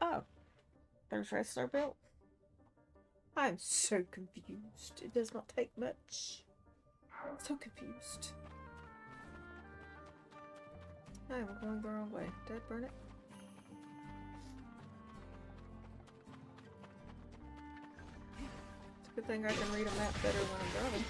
Speaker 1: Oh. There's wrestler belt. I'm so confused. It does not take much. So confused. I am going the wrong way. Did I burn it? It's a good thing I can read a map better when I'm driving.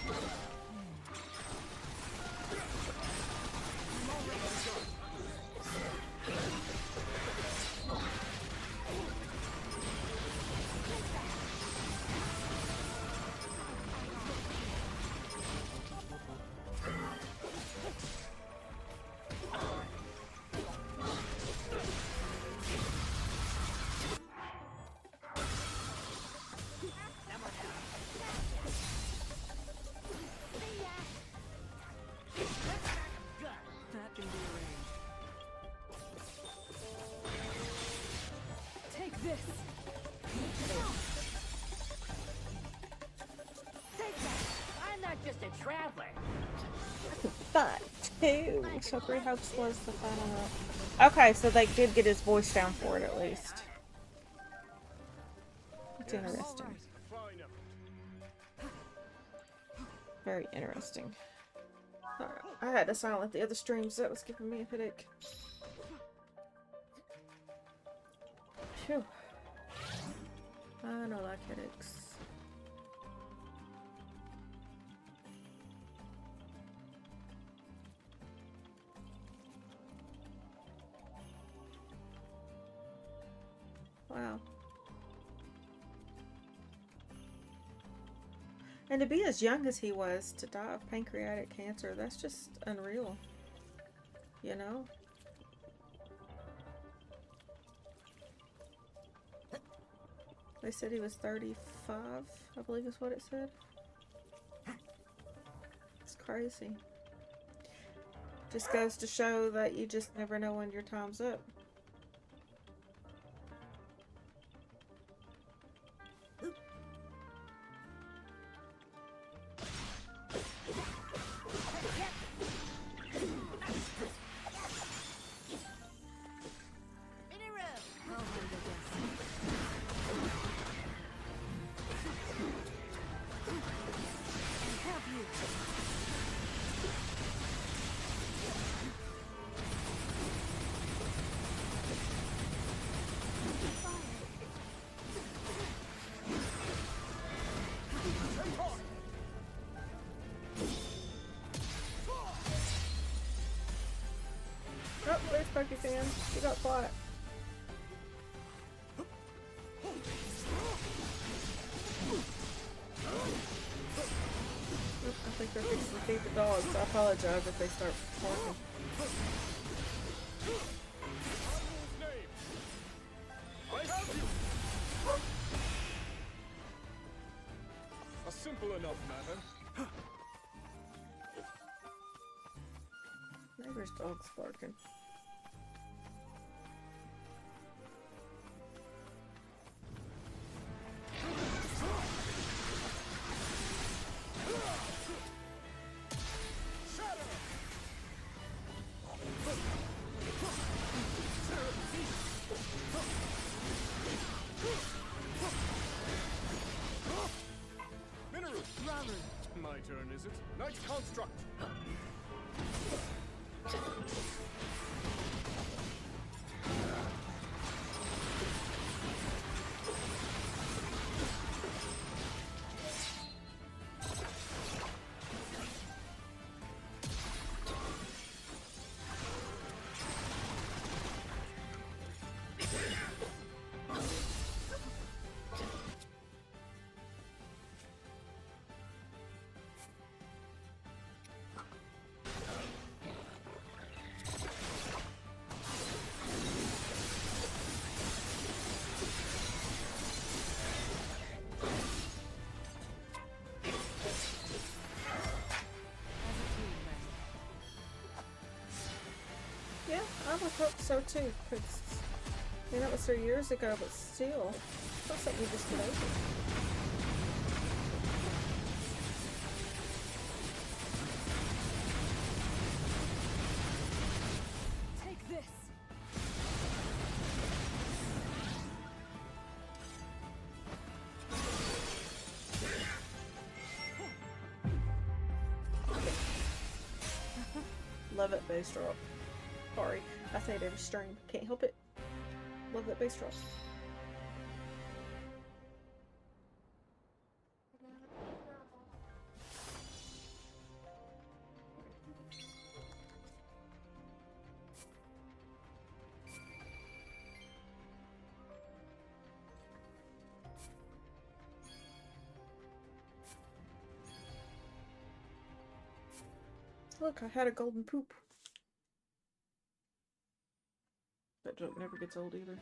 Speaker 3: a traveler.
Speaker 1: But two. So Three Hopes was the final one. Okay, so they did get his voice down for it at least. That's
Speaker 4: Yes.
Speaker 1: interesting.
Speaker 4: Fine effort.
Speaker 1: Very interesting. Alright, I had to silence the other streams. That was giving me a headache. Phew. I don't like headaches. Wow. And to be as young as he was, to die of pancreatic cancer, that's just unreal. You know? They said he was 35, I believe is what it said. It's crazy. Just goes to show that you just never know when your time's up.
Speaker 2: I'll handle this. And have you.
Speaker 1: Oh, there's Pokey Fan. She got quiet. I think they're fixing to feed the dogs. I apologize if they start barking.
Speaker 4: Admiral's name. I have you. A simple enough matter.
Speaker 1: Neighbor's dog's barking.
Speaker 4: Mineru.
Speaker 2: Raru.
Speaker 4: My turn, is it? Night construct.
Speaker 1: Yeah, I would hope so too, because I mean, that was 3 years ago, but still, that's something you just get over.
Speaker 2: Take this.
Speaker 1: Love it, bass drop. Sorry, I say it every stream. Can't help it. Love that bass drop. Look, I had a golden poop. That joke never gets old either.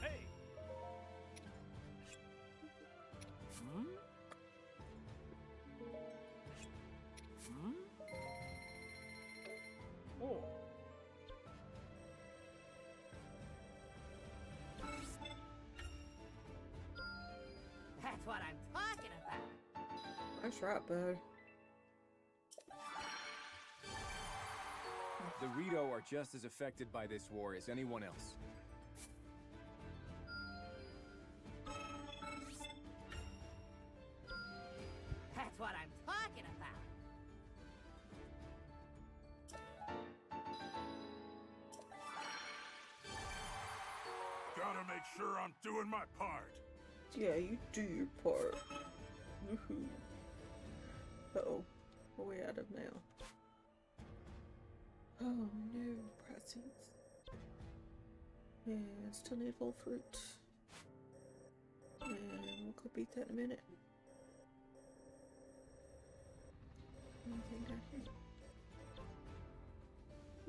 Speaker 4: Hey.
Speaker 3: That's what I'm talking about.
Speaker 1: That's right, bud.
Speaker 5: The Rito are just as affected by this war as anyone else.
Speaker 3: That's what I'm talking about.
Speaker 4: Gotta make sure I'm doing my part.
Speaker 1: Yeah, you do your part. Woohoo. Uh-oh. What are we out of now? Oh no, presents. Yeah, still need full fruit. And we'll go beat that in a minute. Anything down here?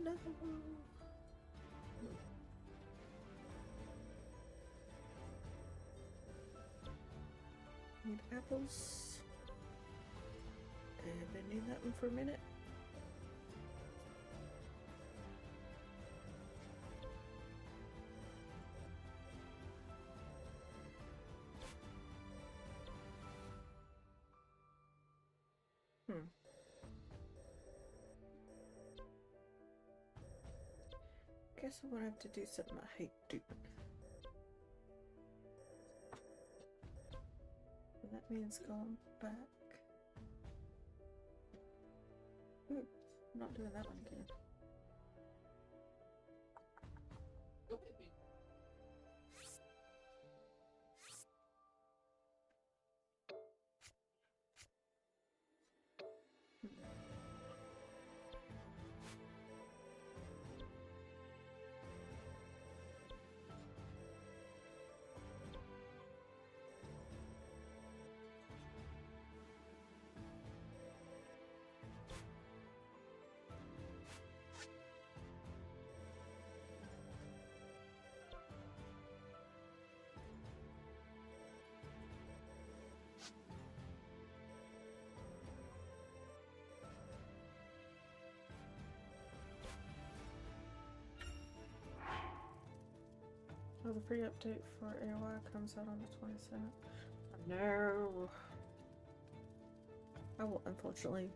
Speaker 1: No. Need apples. I've been needing that one for a minute. Guess I'm gonna have to do something I hate doing. And that means going back. Ooh, I'm not doing that one again. Oh, the free update for AOI comes out on the 27th. No. I will unfortunately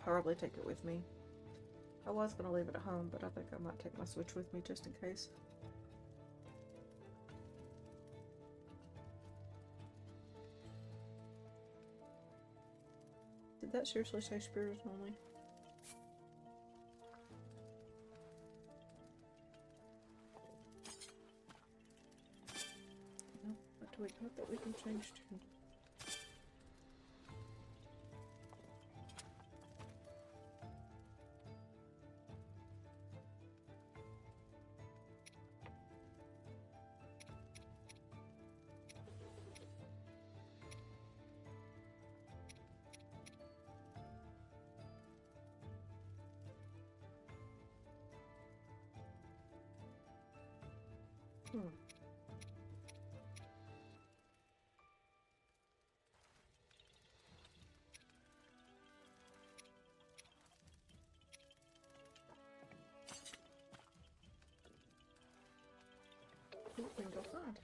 Speaker 1: probably take it with me. I was gonna leave it at home, but I think I might take my Switch with me just in case. Did that seriously say Spears only? No, what do we got that we can change to? Ooh, we can go find.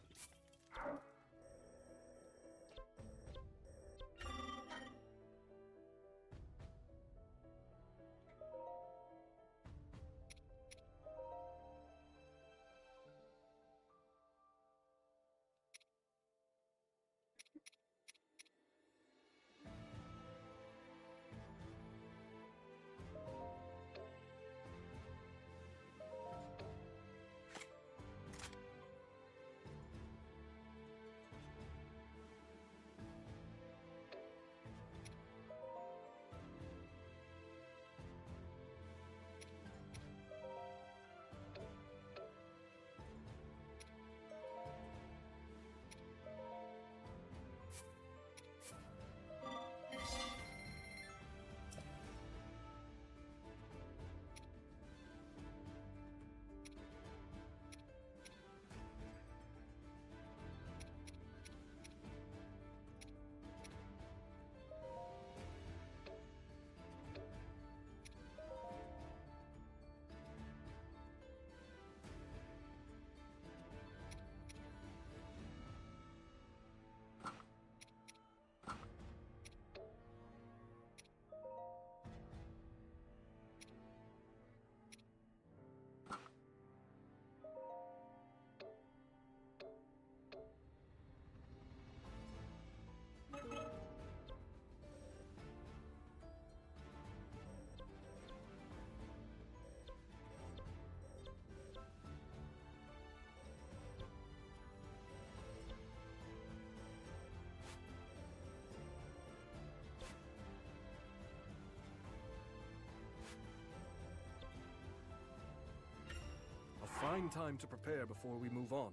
Speaker 4: fine time to prepare before we move on.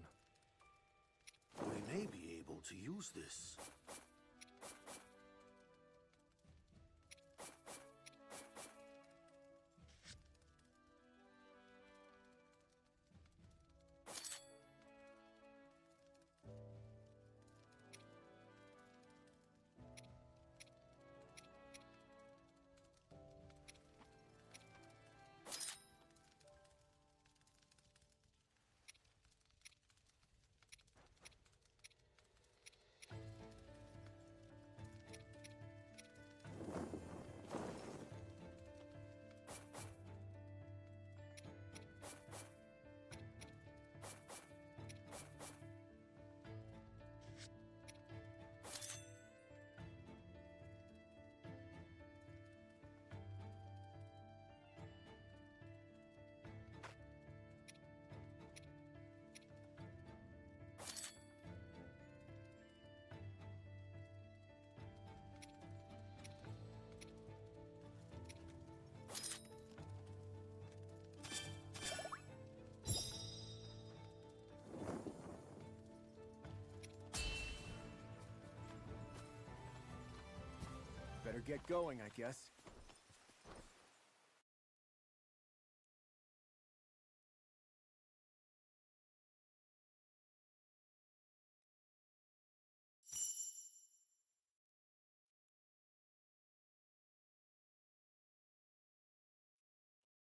Speaker 6: We may be able to use this.
Speaker 5: Better get going, I guess.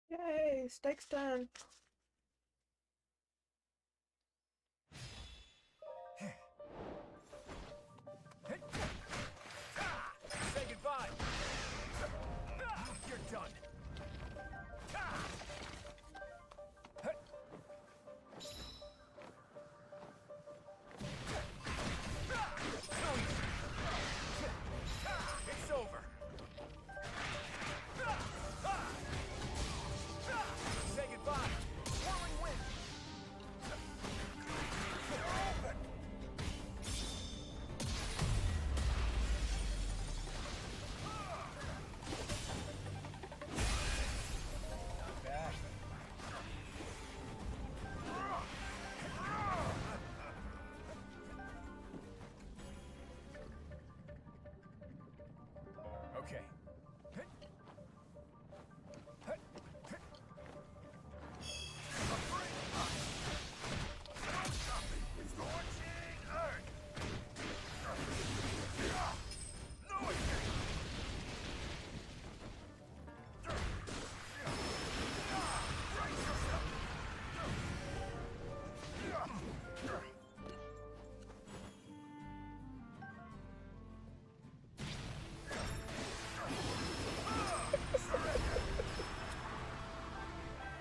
Speaker 1: Yay, steak's done.
Speaker 5: Say goodbye! You're done! It's over! Say goodbye! Whirling wind! Not bad. Okay.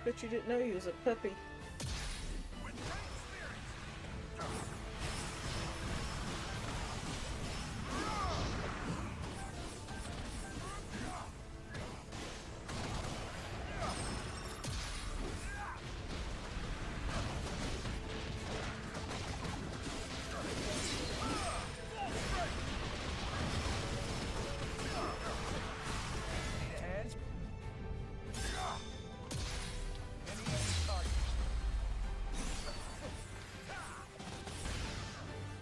Speaker 1: Bet you didn't know he was a puppy.
Speaker 5: Hands.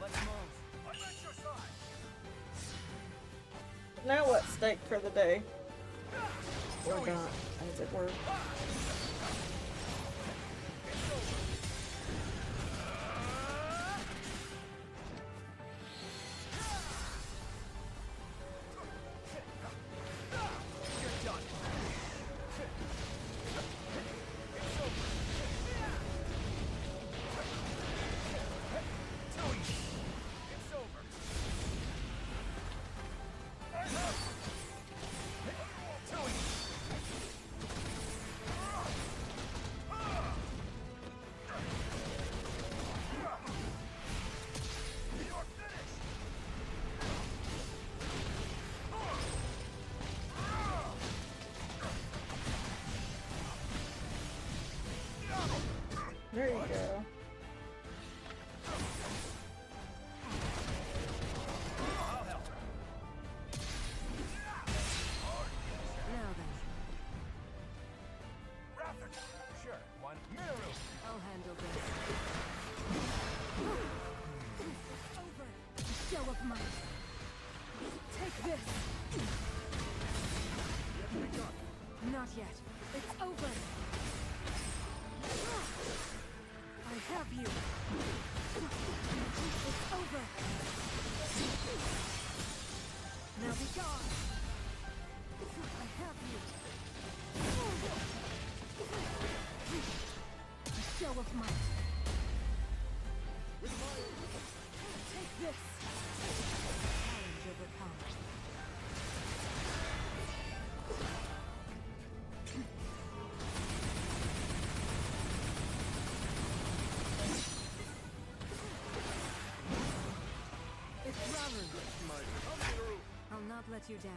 Speaker 5: Let's move. I'm at your side.
Speaker 1: Now what steak for the day? Or not, as it were.
Speaker 5: You're done. Too easy. It's over. Too easy.
Speaker 2: might. Take this. Challenge overcome. It's Raven. I'll not let you down.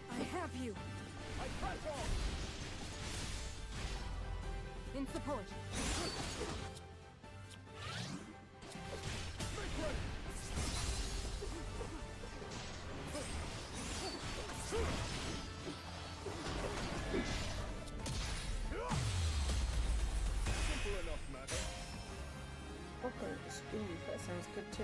Speaker 2: I have you. In support.
Speaker 4: Simple enough matter.
Speaker 1: Okay, ooh, that sounds good too.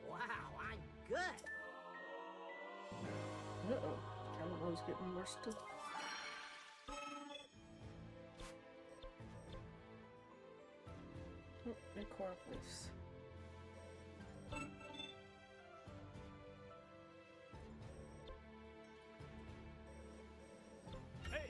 Speaker 3: Wow, I'm good.
Speaker 1: Uh-oh. Calibo's getting more stuff. Oh, and coral leaves.
Speaker 4: Hey!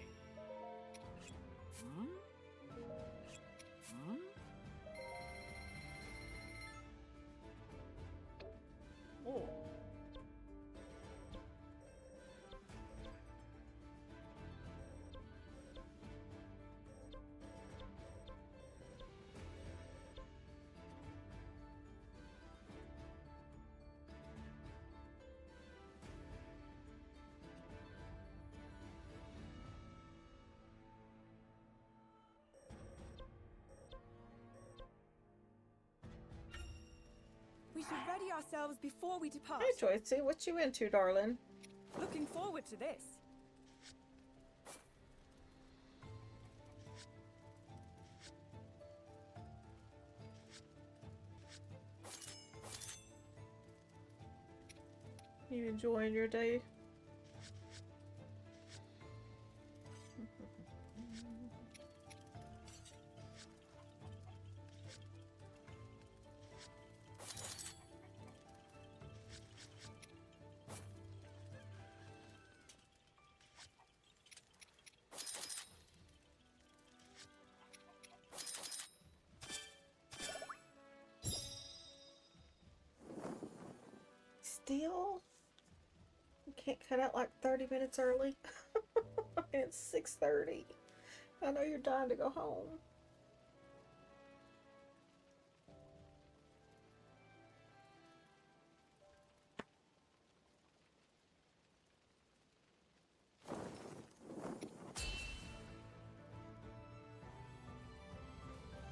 Speaker 1: Oh.
Speaker 7: We should ready ourselves before we depart.
Speaker 1: Hey, Joycey, what you into, darling?
Speaker 7: Looking forward to this.
Speaker 1: You enjoying your day? Still? You can't cut out like 30 minutes early? It's 6:30. I know you're dying to go home.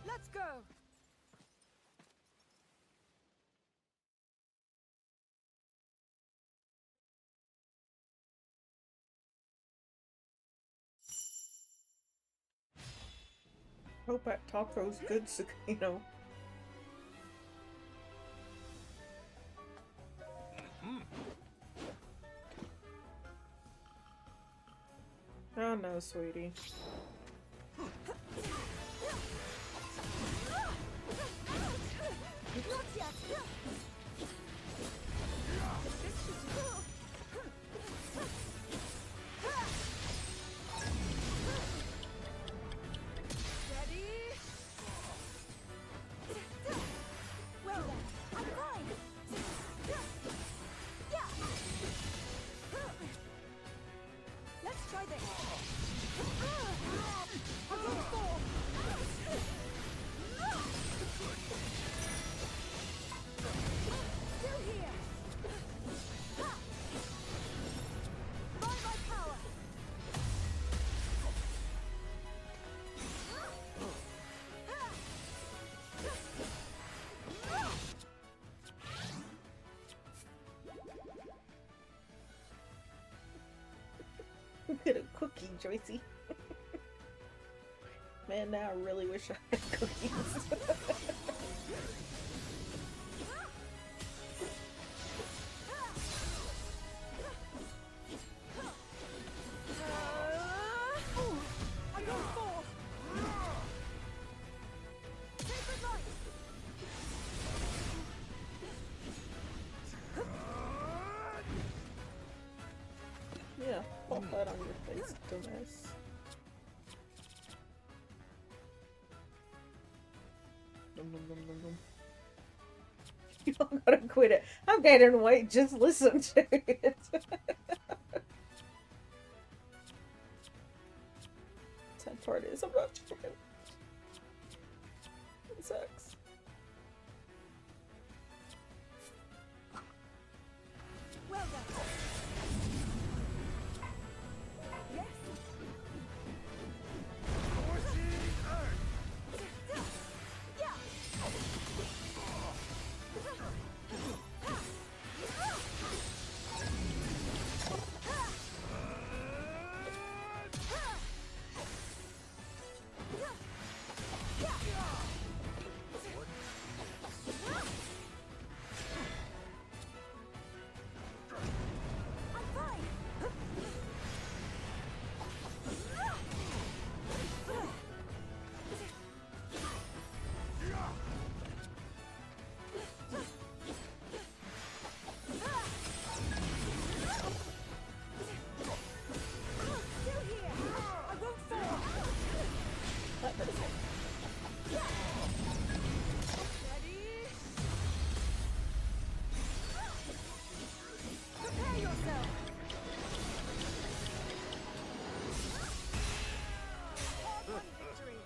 Speaker 7: Let's go.
Speaker 1: Hope that taco's good, Sakino. Oh no, sweetie.
Speaker 7: Not yet. This should go. Ready? Well then, I'm
Speaker 1: Get a cookie, Joycey. Man, now I really wish I had cookies.
Speaker 7: I'm going for. Sacred light.
Speaker 1: Yeah, pop that on your face, dumbass. Dum, dum, dum, dum, dum. You don't gotta quit it. I'm gaining weight, just listen to it. Sad part is I'm not joking. It sucks.
Speaker 7: Well done. Yes. Yeah. I'm fine. Still here. I won't fall.
Speaker 1: That hurt.
Speaker 7: Ready? Prepare yourself. Hard-won victory.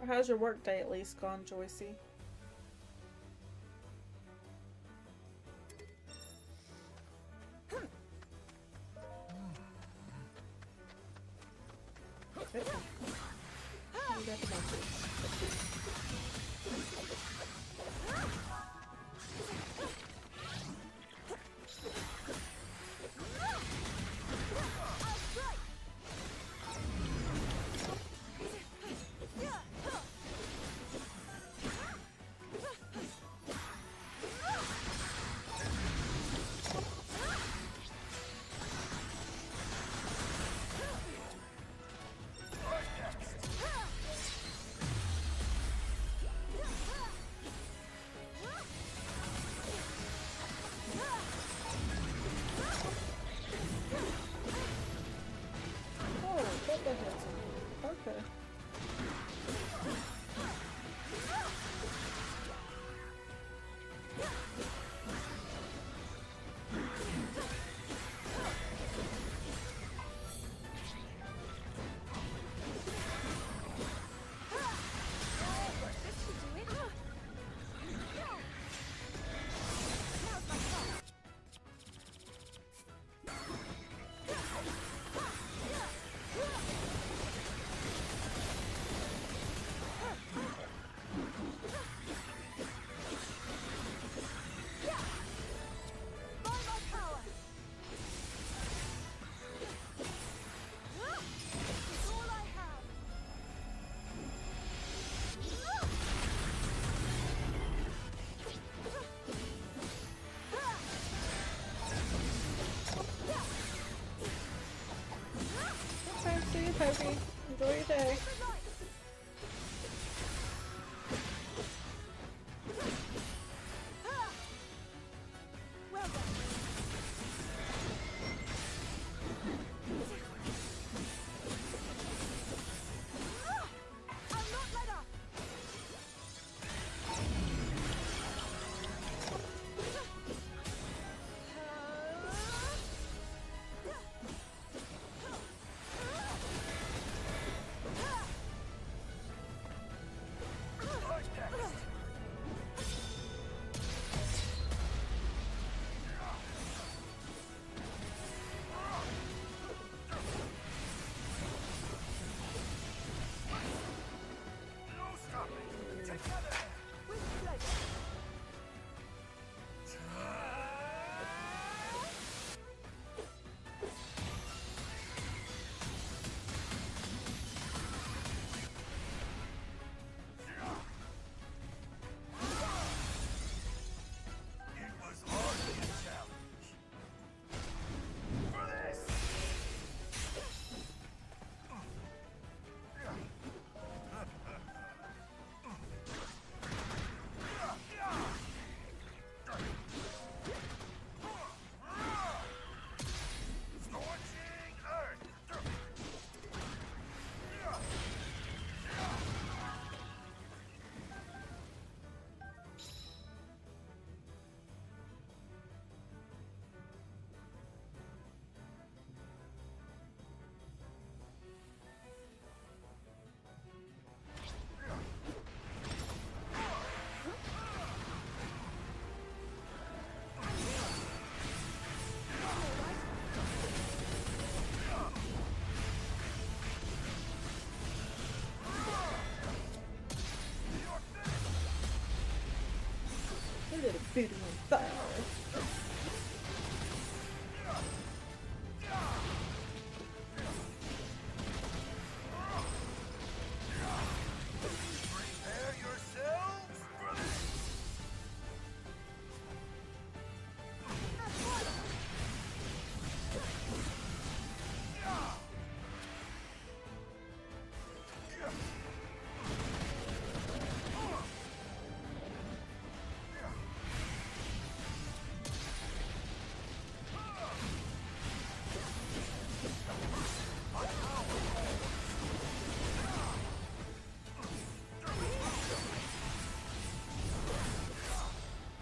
Speaker 1: How's your work day at least gone, Joycey? Okay. You got the bunches. Oh, that hit some. Okay.
Speaker 7: This should do it. Now's my chance. By my power. It's all I have.
Speaker 1: Okay, see you, Poppy. Enjoy your day.
Speaker 7: Well done. I'll not let up.
Speaker 1: Booty on fire.
Speaker 6: Prepare yourselves for this!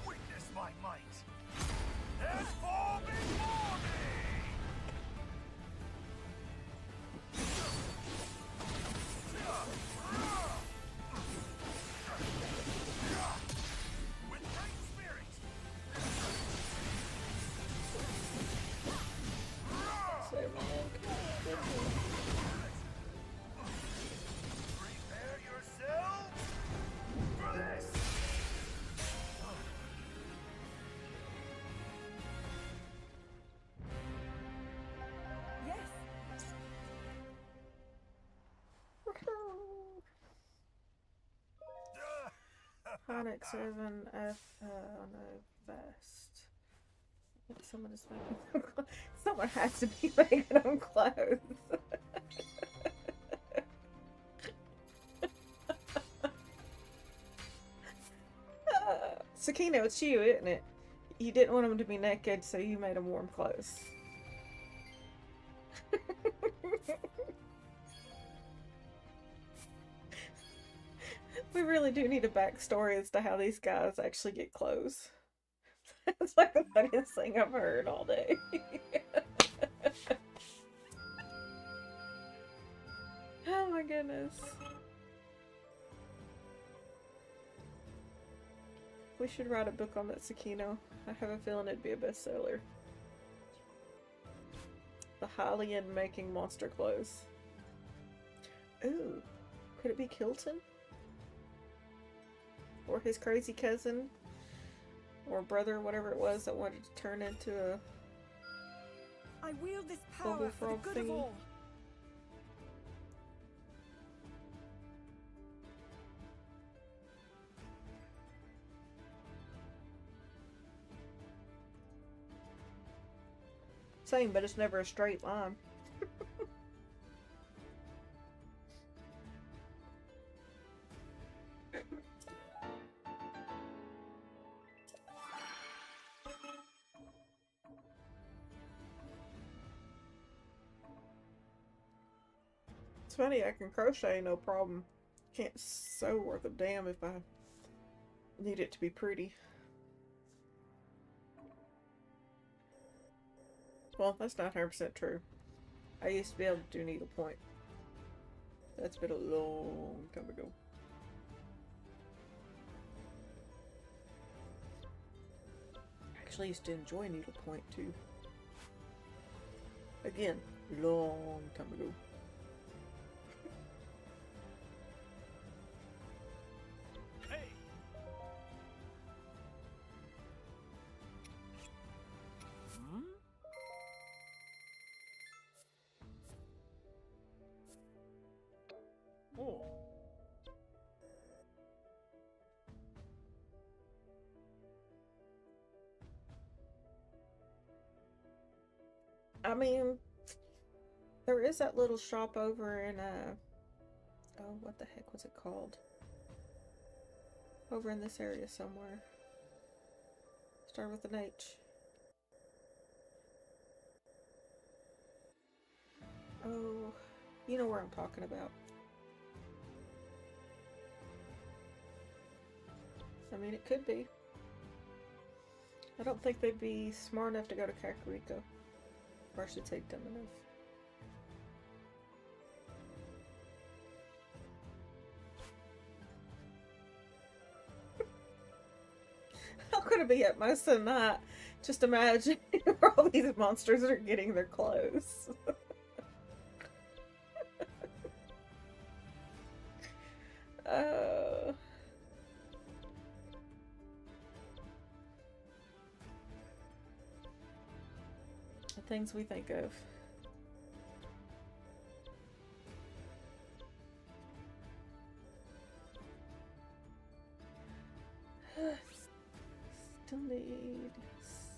Speaker 6: Witness my might! And fall before me! With great spirit! Prepare yourselves for this!
Speaker 7: Yes.
Speaker 1: Onyx 7F on a vest. I think someone is making them clothes. Someone has to be making them clothes. Sakina, it's you, isn't it? You didn't want them to be naked, so you made them warm clothes. We really do need a backstory as to how these guys actually get clothes. That's like the funniest thing I've heard all day. Oh my goodness. We should write a book on that Tsukino. I have a feeling it'd be a bestseller. The Hylian making monster clothes. Ooh, could it be Kilton? Or his crazy cousin? Or brother, whatever it was, that wanted to turn into a...
Speaker 7: I wield this
Speaker 1: Bubble
Speaker 7: power for the
Speaker 1: frog
Speaker 7: good of
Speaker 1: thingy.
Speaker 7: all.
Speaker 1: Same, but it's never a straight line. It's funny, I can crochet no problem. Can't sew worth a damn if I need it to be pretty. Well, that's not 100% true. I used to be able to do needlepoint. That's been a long time ago. Actually, used to enjoy needlepoint too. Again, long time ago.
Speaker 6: Hey! Hmm? Oh.
Speaker 1: I mean, there is that little shop over in, oh, what the heck was it called? Over in this area somewhere. Start with an H. Oh, you know where I'm talking about. I mean, it could be. I don't think they'd be smart enough to go to Kakariko. Or I should say dumb enough. How could it be at most of the night? Just imagine where all these monsters are getting their clothes. things we think of. Still need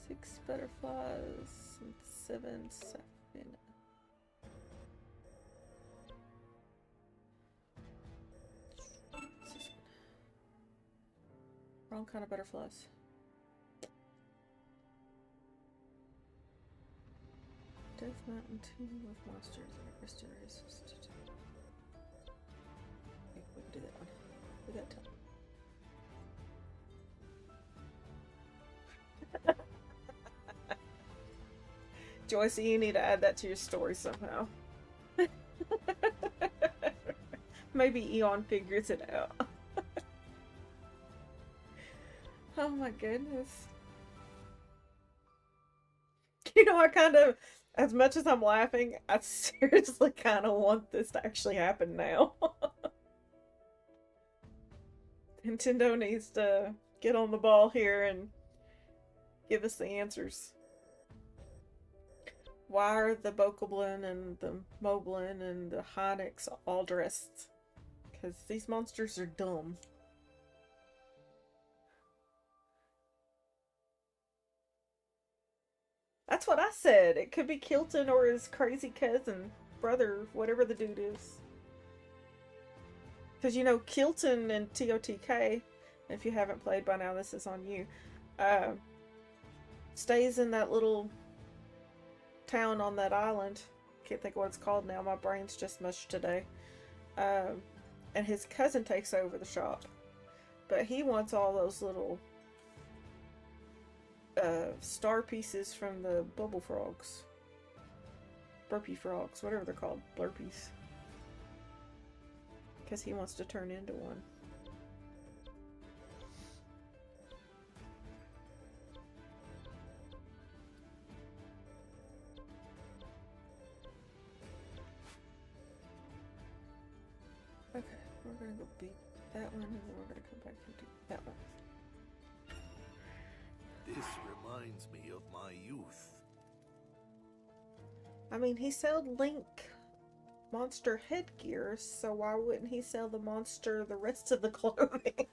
Speaker 1: 6 butterflies and 7 sapphire. What's this one? Wrong kind of butterflies. Death Mountain Tomb with monsters and mysteries. Okay, we can do that one. We got time. Joyce, you need to add that to your story somehow. Maybe Eon figures it out. Oh my goodness. You know, I kind of, as much as I'm laughing, I seriously kind of want this to actually happen now. Nintendo needs to get on the ball here and give us the answers. Why are the Bokoblin and the Moblin and the Hynix all dressed? Because these monsters are dumb. That's what I said. It could be Kilton or his crazy cousin, brother, whatever the dude is. Because, you know, Kilton and TOTK, if you haven't played by now, this is on you, stays in that little town on that island. Can't think of what it's called now. My brain's just mush today. And his cousin takes over the shop. But he wants all those little star pieces from the bubble frogs. Burpee frogs, whatever they're called. Blurpees. Because he wants to turn into one. Okay, we're gonna go beat that one and then we're gonna come back and do that one.
Speaker 6: This reminds me of my youth.
Speaker 1: I mean, he sold Link monster headgear, so why wouldn't he sell the monster the rest of the clothing?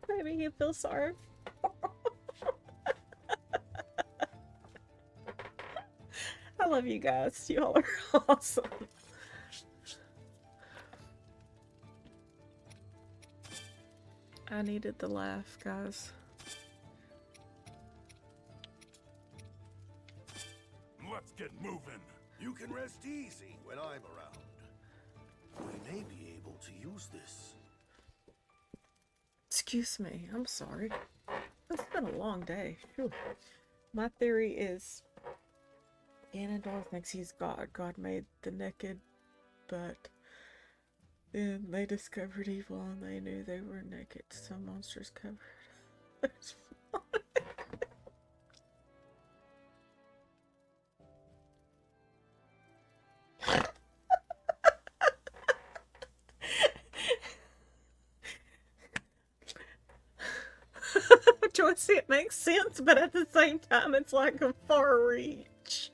Speaker 1: Maybe he feels sorry. I love you guys. Y'all are awesome. I needed the laugh, guys.
Speaker 6: Let's get moving. You can rest easy when I'm around. We may be able to use this.
Speaker 1: Excuse me, I'm sorry. It's been a long day. Phew. My theory is Ganondorf thinks he's God. God made the naked, but then they discovered evil and they knew they were naked. Some monsters covered. It's fun. Joyce, it makes sense, but at the same time, it's like a far reach.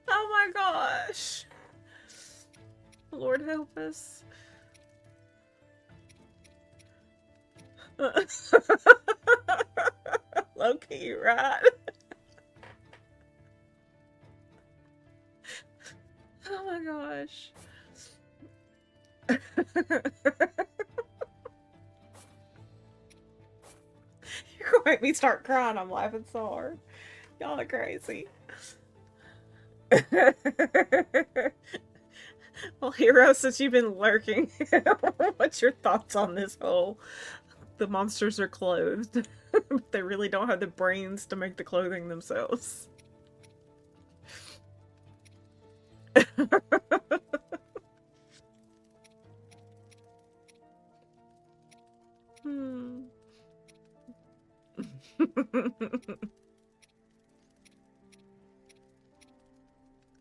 Speaker 1: Oh my gosh. Lord help us. Low key, right? Oh my gosh. You're gonna make me start crying. I'm laughing so hard. Y'all are crazy. Well, Hero, since you've been lurking, what's your thoughts on this whole the monsters are clothed? They really don't have the brains to make the clothing themselves.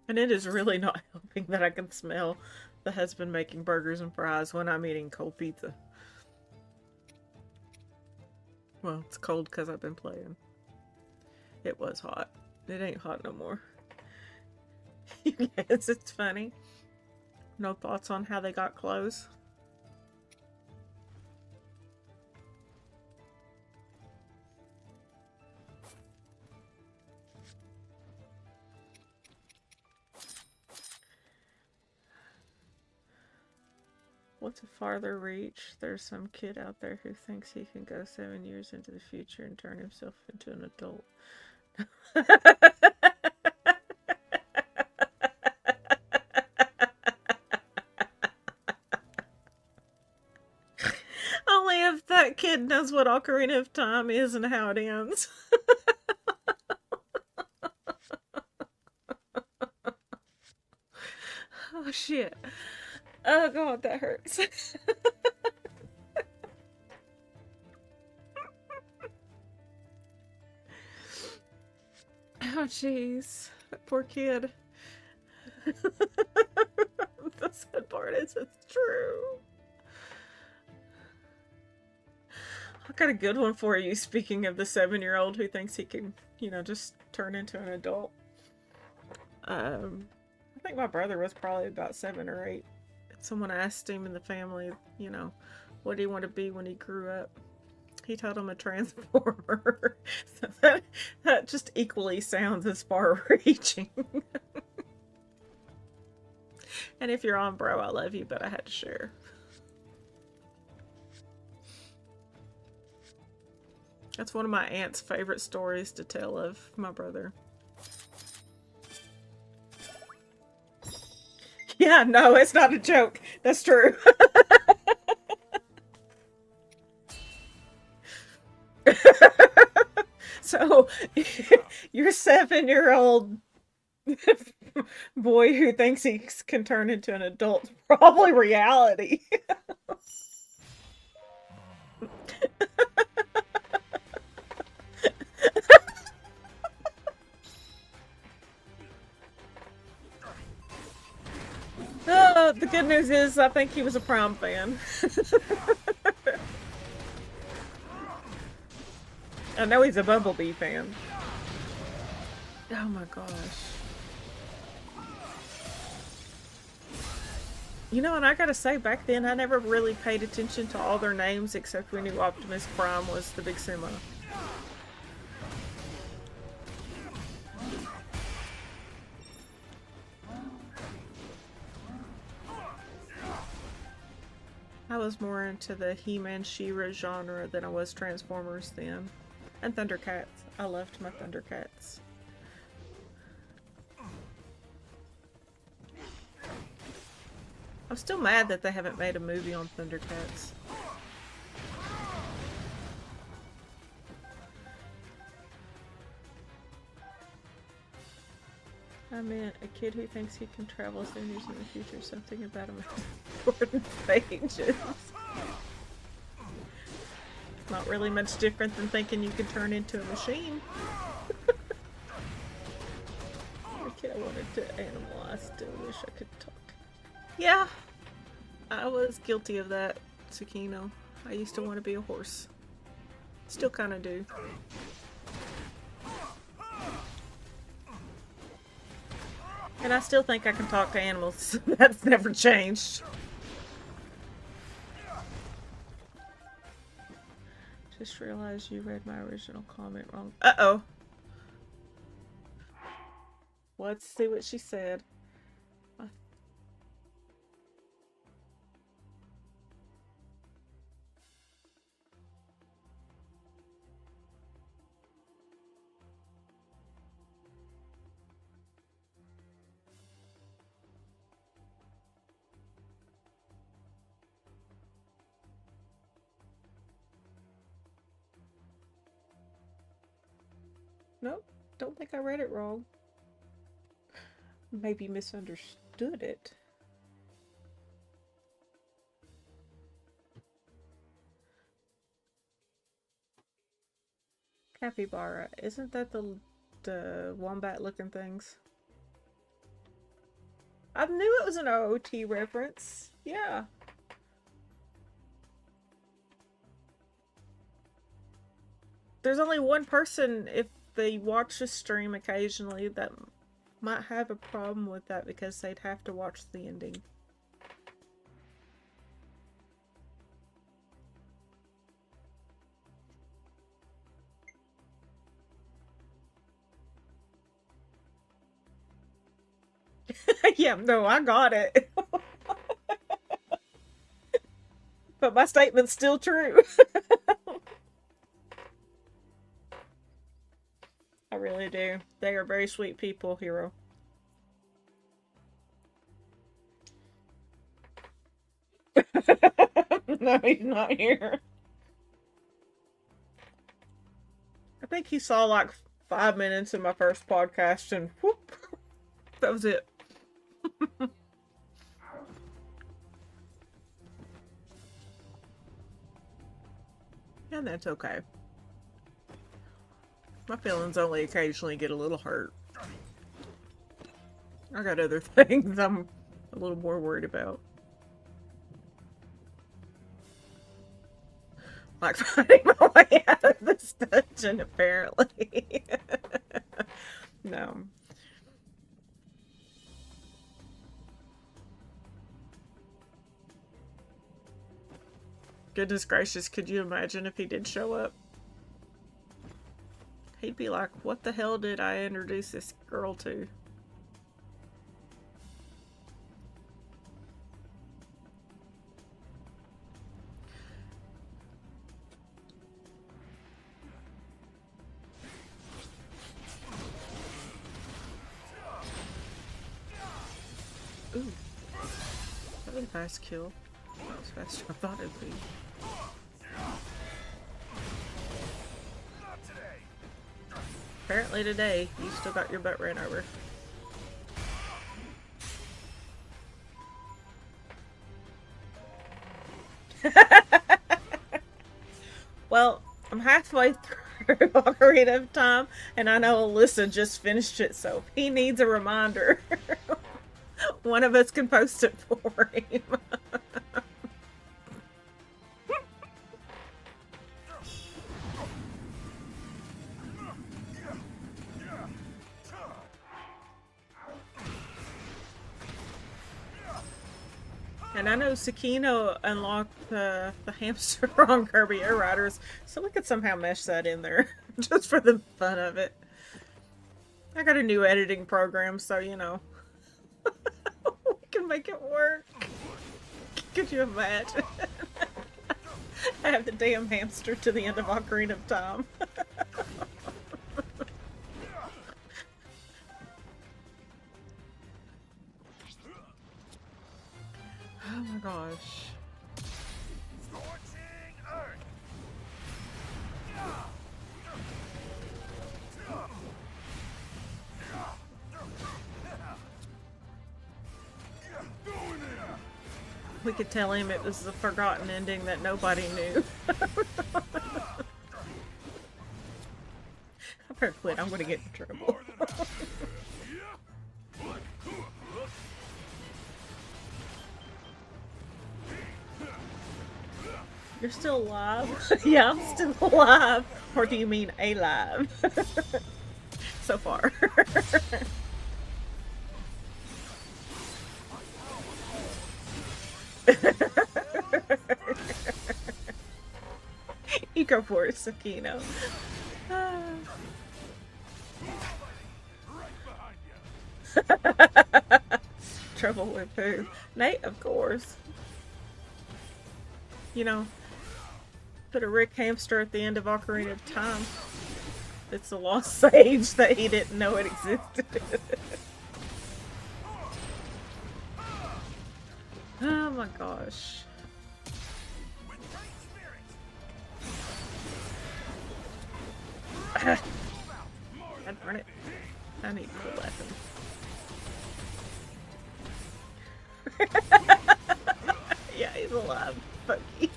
Speaker 1: And it is really not helping that I can smell the husband making burgers and fries when I'm eating cold pizza. Well, it's cold because I've been playing. It was hot. It ain't hot no more. Yes, it's funny. No thoughts on how they got clothes? What's a farther reach? There's some kid out there who thinks he can go 7 years into the future and turn himself into an adult. Only if that kid knows what Ocarina of Time is and how it ends. Oh shit. Oh god, that hurts. Oh jeez, that poor kid. The sad part is it's true. I got a good one for you, speaking of the 7-year-old who thinks he can, you know, just turn into an adult. I think my brother was probably about 7 or 8. Someone asked him in the family, you know, what did he want to be when he grew up? He told him a transformer. So that just equally sounds as far-reaching. And if you're on, bro, I love you, but I had to share. That's one of my aunt's favorite stories to tell of my brother. Yeah, no, it's not a joke. That's true. So, your 7-year-old boy who thinks he can turn into an adult, probably reality. The good news is I think he was a prom fan. I know he's a Bumblebee fan. Oh my gosh. You know, and I gotta say, back then I never really paid attention to all their names except we knew Optimus Prime was the big semi. I was more into the He-Man, She-Ra genre than I was Transformers then. And Thundercats. I loved my Thundercats. I'm still mad that they haven't made a movie on Thundercats. I meant a kid who thinks he can travel 7 years in the future. Something about him important pages. Not really much different than thinking you could turn into a machine. The kid I wanted to animal, I still wish I could talk. Yeah, I was guilty of that, Tsukino. I used to want to be a horse. Still kind of do. And I still think I can talk to animals. That's never changed. Just realized you read my original comment wrong. Uh-oh. Let's see what she said. Nope, don't think I read it wrong. Maybe misunderstood it. Capybara, isn't that the wombat looking things? I knew it was an OOT reference. Yeah. There's only one person, if they watch the stream occasionally, that might have a problem with that because they'd have to watch the ending. Yeah, no, I got it. But my statement's still true. I really do. They are very sweet people, Hero. No, he's not here. I think he saw like 5 minutes in my first podcast and whoop, that was it. And that's okay. My feelings only occasionally get a little hurt. I got other things I'm a little more worried about. Like finding my way out of this dungeon, apparently. No. Goodness gracious, could you imagine if he did show up? He'd be like, what the hell did I introduce this girl to? Ooh. That was a fast kill. That was faster than I thought it'd be. Apparently today, you still got your butt ran over. Well, I'm halfway through Ocarina of Time, and I know Alyssa just finished it, so if he needs a reminder, one of us can post it for him. And I know Sakino unlocked the hamster on Kirby Air Riders, so we could somehow mesh that in there, just for the fun of it. I got a new editing program, so you know, we can make it work. Could you imagine? I have the damn hamster to the end of Ocarina of Time. Oh my gosh. We could tell him it was the forgotten ending that nobody knew. I better quit. I'm gonna get in trouble. You're still alive? Yeah, I'm still alive. Or do you mean alive? So far. You go for it, Sakino. Trouble with who? Nate, of course. You know, put a Rick Hamster at the end of Ocarina of Time. It's a lost sage that he didn't know it existed. Oh my gosh. God darn it. I need more weapons. Yeah, he's alive. Funky.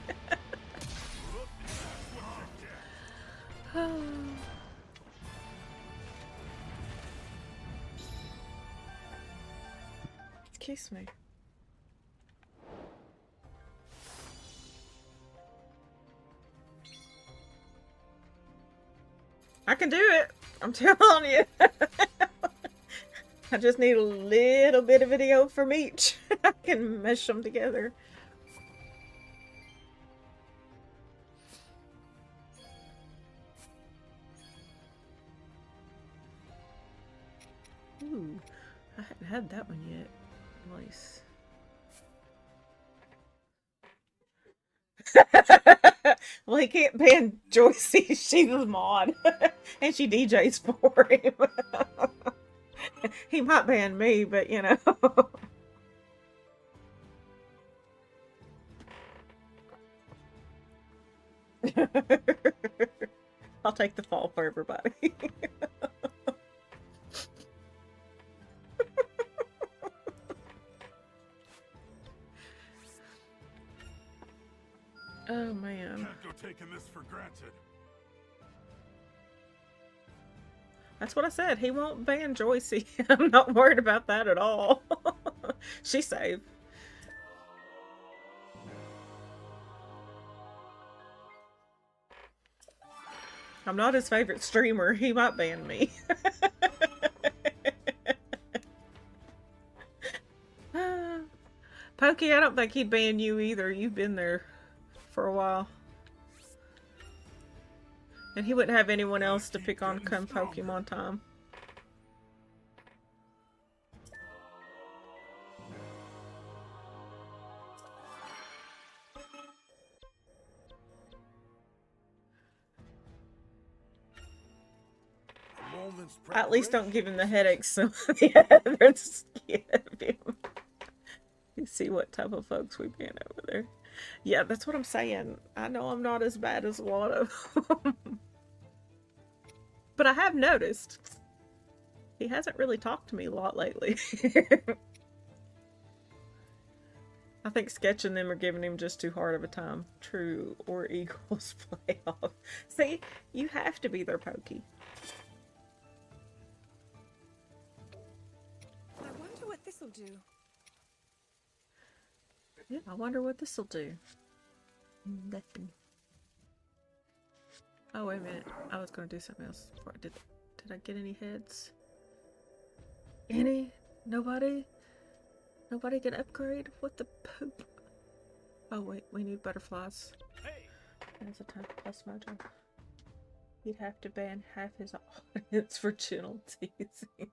Speaker 1: kiss me. I can do it. I'm telling you. I just need a little bit of video from each. I can mesh them together. Ooh, I hadn't had that one yet. Nice. Well, he can't ban Joycey. She's a mod. And she DJs for him. He might ban me, but you know. I'll take the fall for everybody. Oh man.
Speaker 6: Can't go taking this for granted.
Speaker 1: That's what I said. He won't ban Joycey. I'm not worried about that at all. She's safe. I'm not his favorite streamer. He might ban me. Pokey, I don't think he'd ban you either. You've been there for a while. And he wouldn't have anyone else to pick on come Pokemon time. At least don't give him the headaches so the others give him. You see what type of folks we ban over there. Yeah, that's what I'm saying. I know I'm not as bad as a lot of them. But I have noticed he hasn't really talked to me a lot lately. I think Sketch and them are giving him just too hard of a time. True, or Eagles playoff. See, you have to be their Pokey.
Speaker 7: I wonder what this'll do.
Speaker 1: Yeah, I wonder what this'll do. Nothing. Oh, wait a minute. I was going to do something else before I did. Did I get any heads? Any? Nobody? Nobody can upgrade? What the poop? Oh, wait. We need butterflies. There's a time plus mojo. You'd have to ban half his audience for gentle teasing.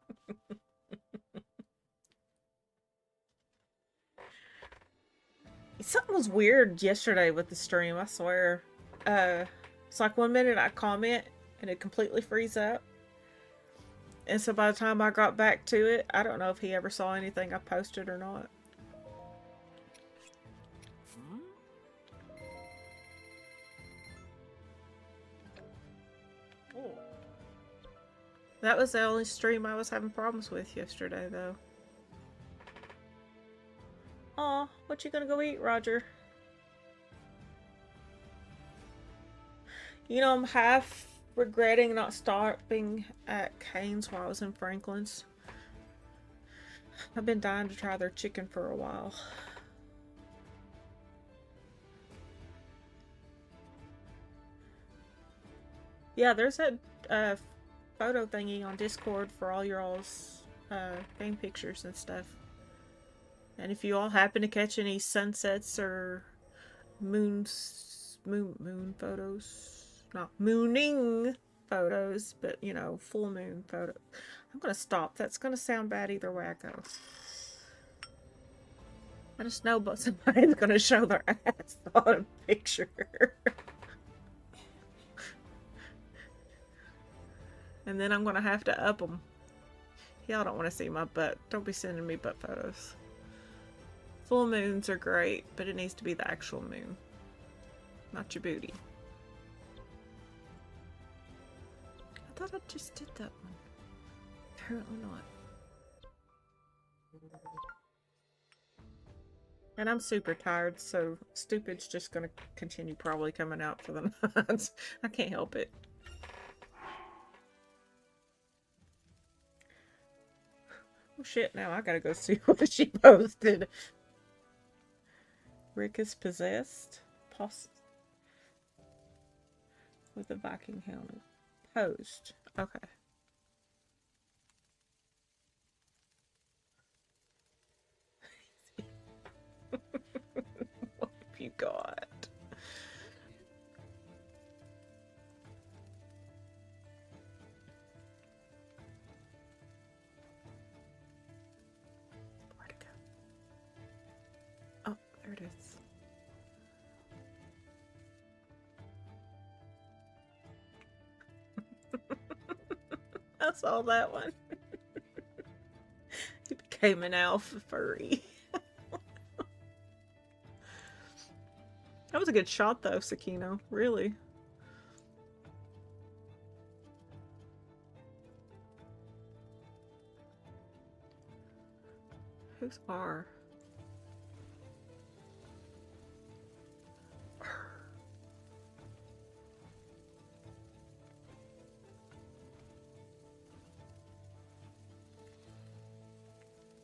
Speaker 1: Something was weird yesterday with the stream, I swear. It's like 1 minute I comment and it completely frees up. And so by the time I got back to it, I don't know if he ever saw anything I posted or not. That was the only stream I was having problems with yesterday, though. Aw, what you gonna go eat, Roger? You know, I'm half regretting not stopping at Cane's while I was in Franklin's. I've been dying to try their chicken for a while. Yeah, there's that photo thingy on Discord for all your all's game pictures and stuff. And if you all happen to catch any sunsets or moon photos, not mooning photos, but you know, full moon photos. I'm gonna stop. That's gonna sound bad either way I go. I just know but somebody's gonna show their ass on a picture. And then I'm gonna have to up them. Y'all don't want to see my butt. Don't be sending me butt photos. Full moons are great, but it needs to be the actual moon. Not your booty. I thought I just did that one. Apparently not. And I'm super tired, so stupid's just gonna continue probably coming out for the nights. I can't help it. Oh shit, now I gotta go see what she posted. Rick is possessed. With a Viking helmet. Post. Okay. What have you got? Where'd it go? Oh, there it is. I saw that one. He became an alpha furry. That was a good shot though, Sakino. Really. Who's R?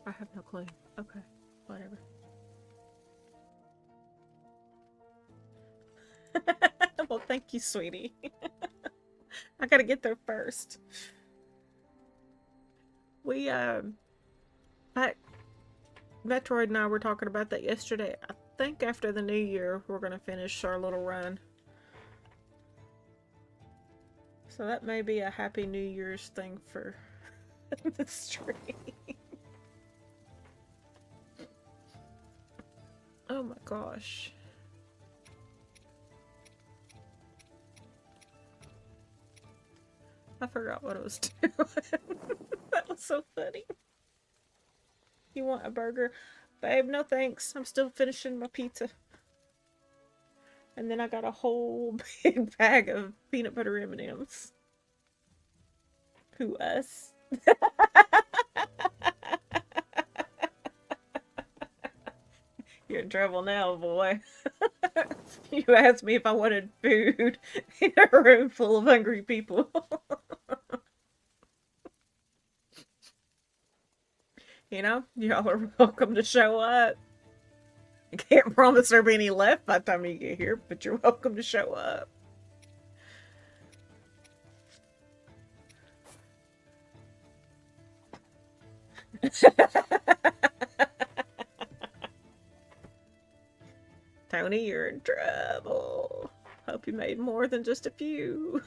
Speaker 1: I have no clue. Okay, whatever. Well, thank you, sweetie. I gotta get there first. We, Metroid and I were talking about that yesterday. I think after the new year, we're gonna finish our little run. So that may be a Happy New Year's thing for the stream. Oh my gosh. I forgot what I was doing. That was so funny. You want a burger? Babe, no thanks. I'm still finishing my pizza. And then I got a whole big bag of peanut butter M&Ms. Who, us? You're in trouble now, boy. You asked me if I wanted food in a room full of hungry people. You know, y'all are welcome to show up. I can't promise there'll be any left by the time you get here, but you're welcome to show up. Tony, you're in trouble. Hope you made more than just a few.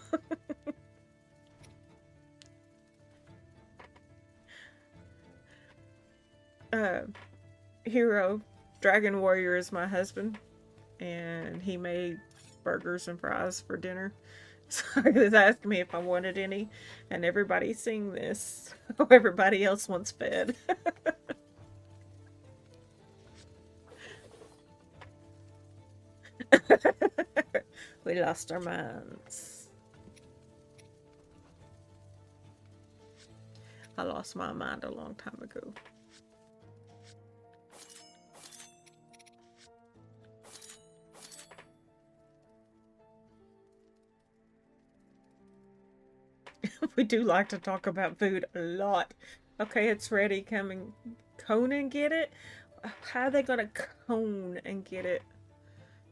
Speaker 1: Hero Dragon Warrior is my husband, and he made burgers and fries for dinner. So he was asking me if I wanted any, and everybody's seeing this. Everybody else wants fed. We lost our minds. I lost my mind a long time ago. We do like to talk about food a lot. Okay, it's ready. Come and cone and get it? How are they gonna cone and get it?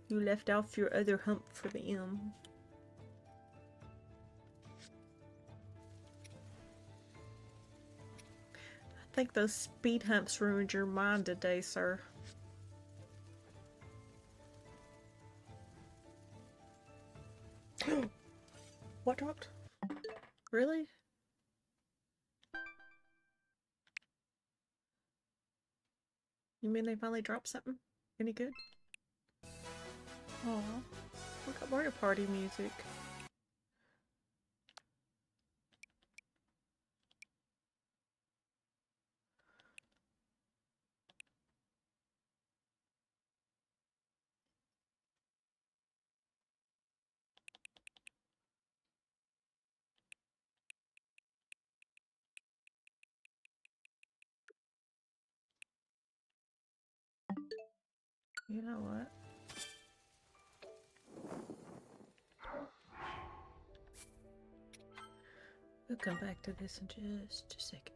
Speaker 1: You left off your other hump for the M. I think those speed humps ruined your mind today, sir. What dropped? Really? You mean they finally dropped something? Any good? Aw, we got Mario Party music. You know what? We'll come back to this in just a second.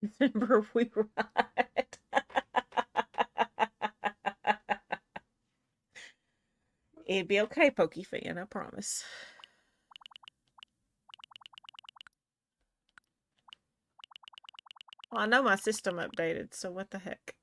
Speaker 1: December we ride. It'd be okay, Pokey fan, I promise. Well, I know my system updated, so what the heck.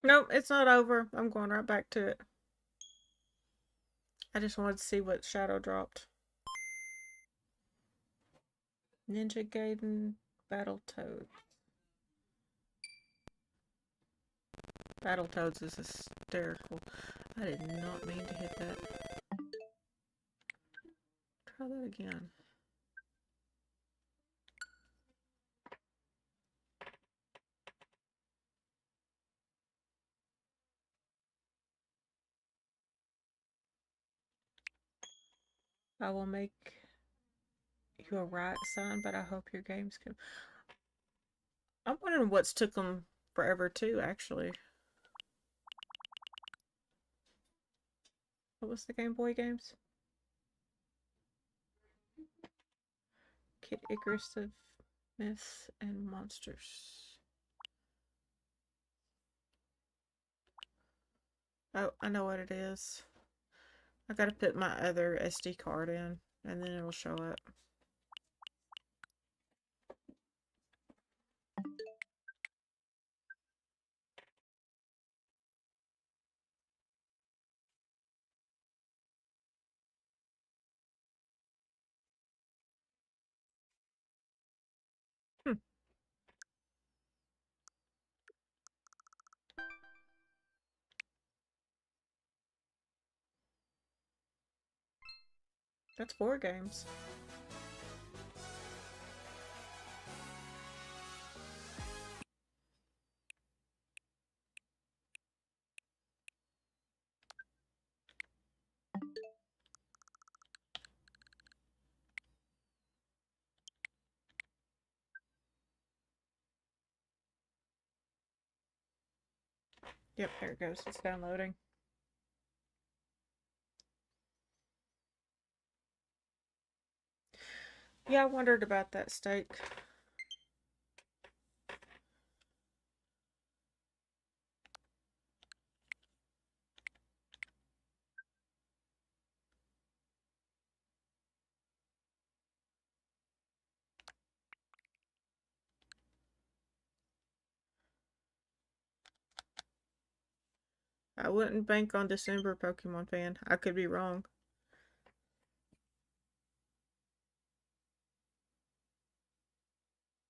Speaker 1: Nope, it's not over. I'm going right back to it. I just wanted to see what shadow dropped. Ninja Gaiden, Battletoads. Battletoads is hysterical. I did not mean to hit that. Try that again. I will make you a right sign, but I hope your games can. I'm wondering what's took them forever too, actually. What was the Game Boy games? Kid Icarus of Myths and Monsters. Oh, I know what it is. I gotta put my other SD card in, and then it'll show up. Hmm. That's 4 games. Yep, there it goes. It's downloading. Yeah, I wondered about that steak. I wouldn't bank on December, Pokemon fan. I could be wrong.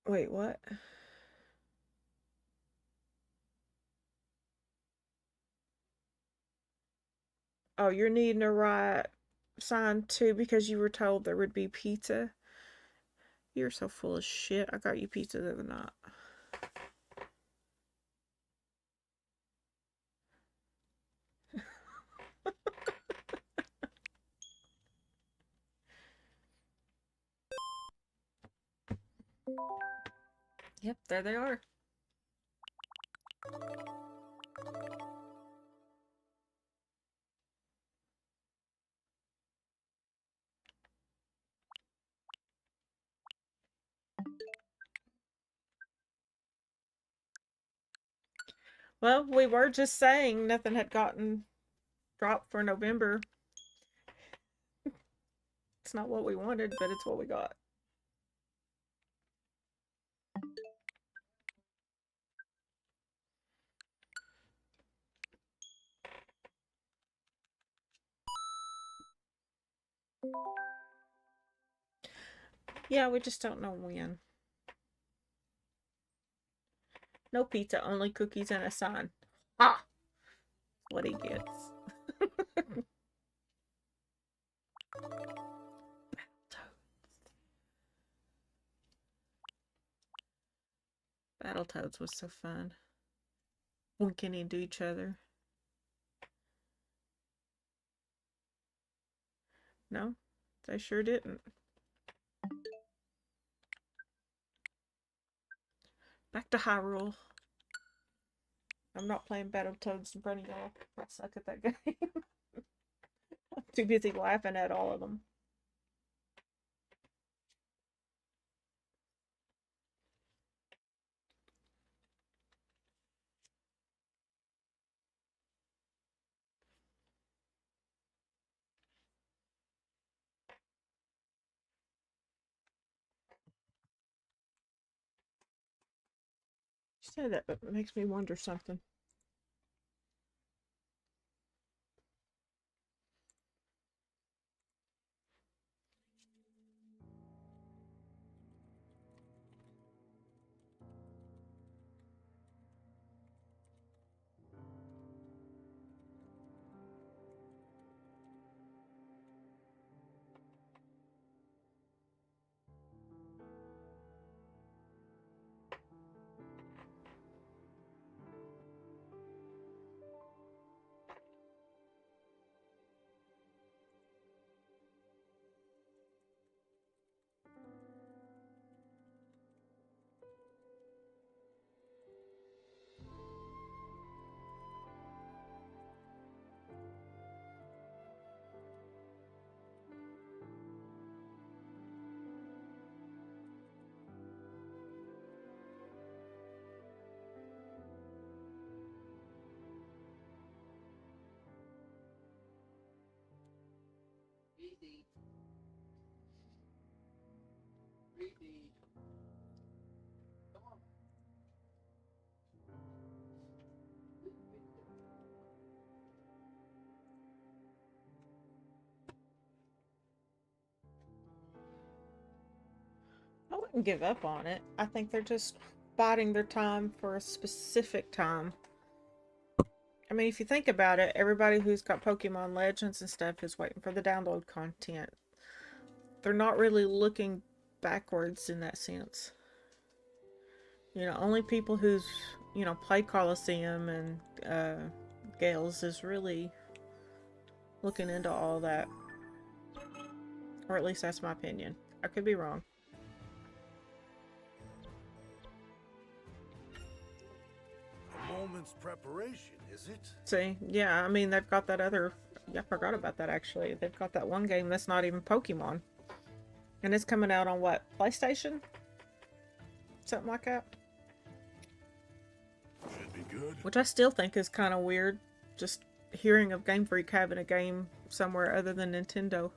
Speaker 1: Wait, what? Oh, you're needing a right sign too because you were told there would be pizza? You're so full of shit. I got you pizza the other night. Yep, there they are. Well, we were just saying nothing had gotten dropped for November. It's not what we wanted, but it's what we got. Yeah, we just don't know when. No pizza, only cookies and a sign. Ah! What he gets. Battletoads was so fun. Winking into each other. No, they sure didn't. Back to Hyrule. I'm not playing Battletoads in front of y'all. I suck at that game. I'm too busy laughing at all of them. You say that, but it makes me wonder something. I wouldn't give up on it. I think they're just biding their time for a specific time. I mean, if you think about it, everybody who's got Pokemon Legends and stuff is waiting for the download content. They're not really looking backwards in that sense. You know, only people who's, you know, play Coliseum and Gales is really looking into all that. Or at least that's my opinion. I could be wrong.
Speaker 6: A moment's preparation, is it?
Speaker 1: See, yeah, I mean, they've got that other... Yeah, I forgot about that, actually. They've got that one game that's not even Pokemon. And it's coming out on, what, PlayStation? Something like that?
Speaker 6: Should be good.
Speaker 1: Which I still think is kind of weird. Just hearing of Game Freak having a game somewhere other than Nintendo.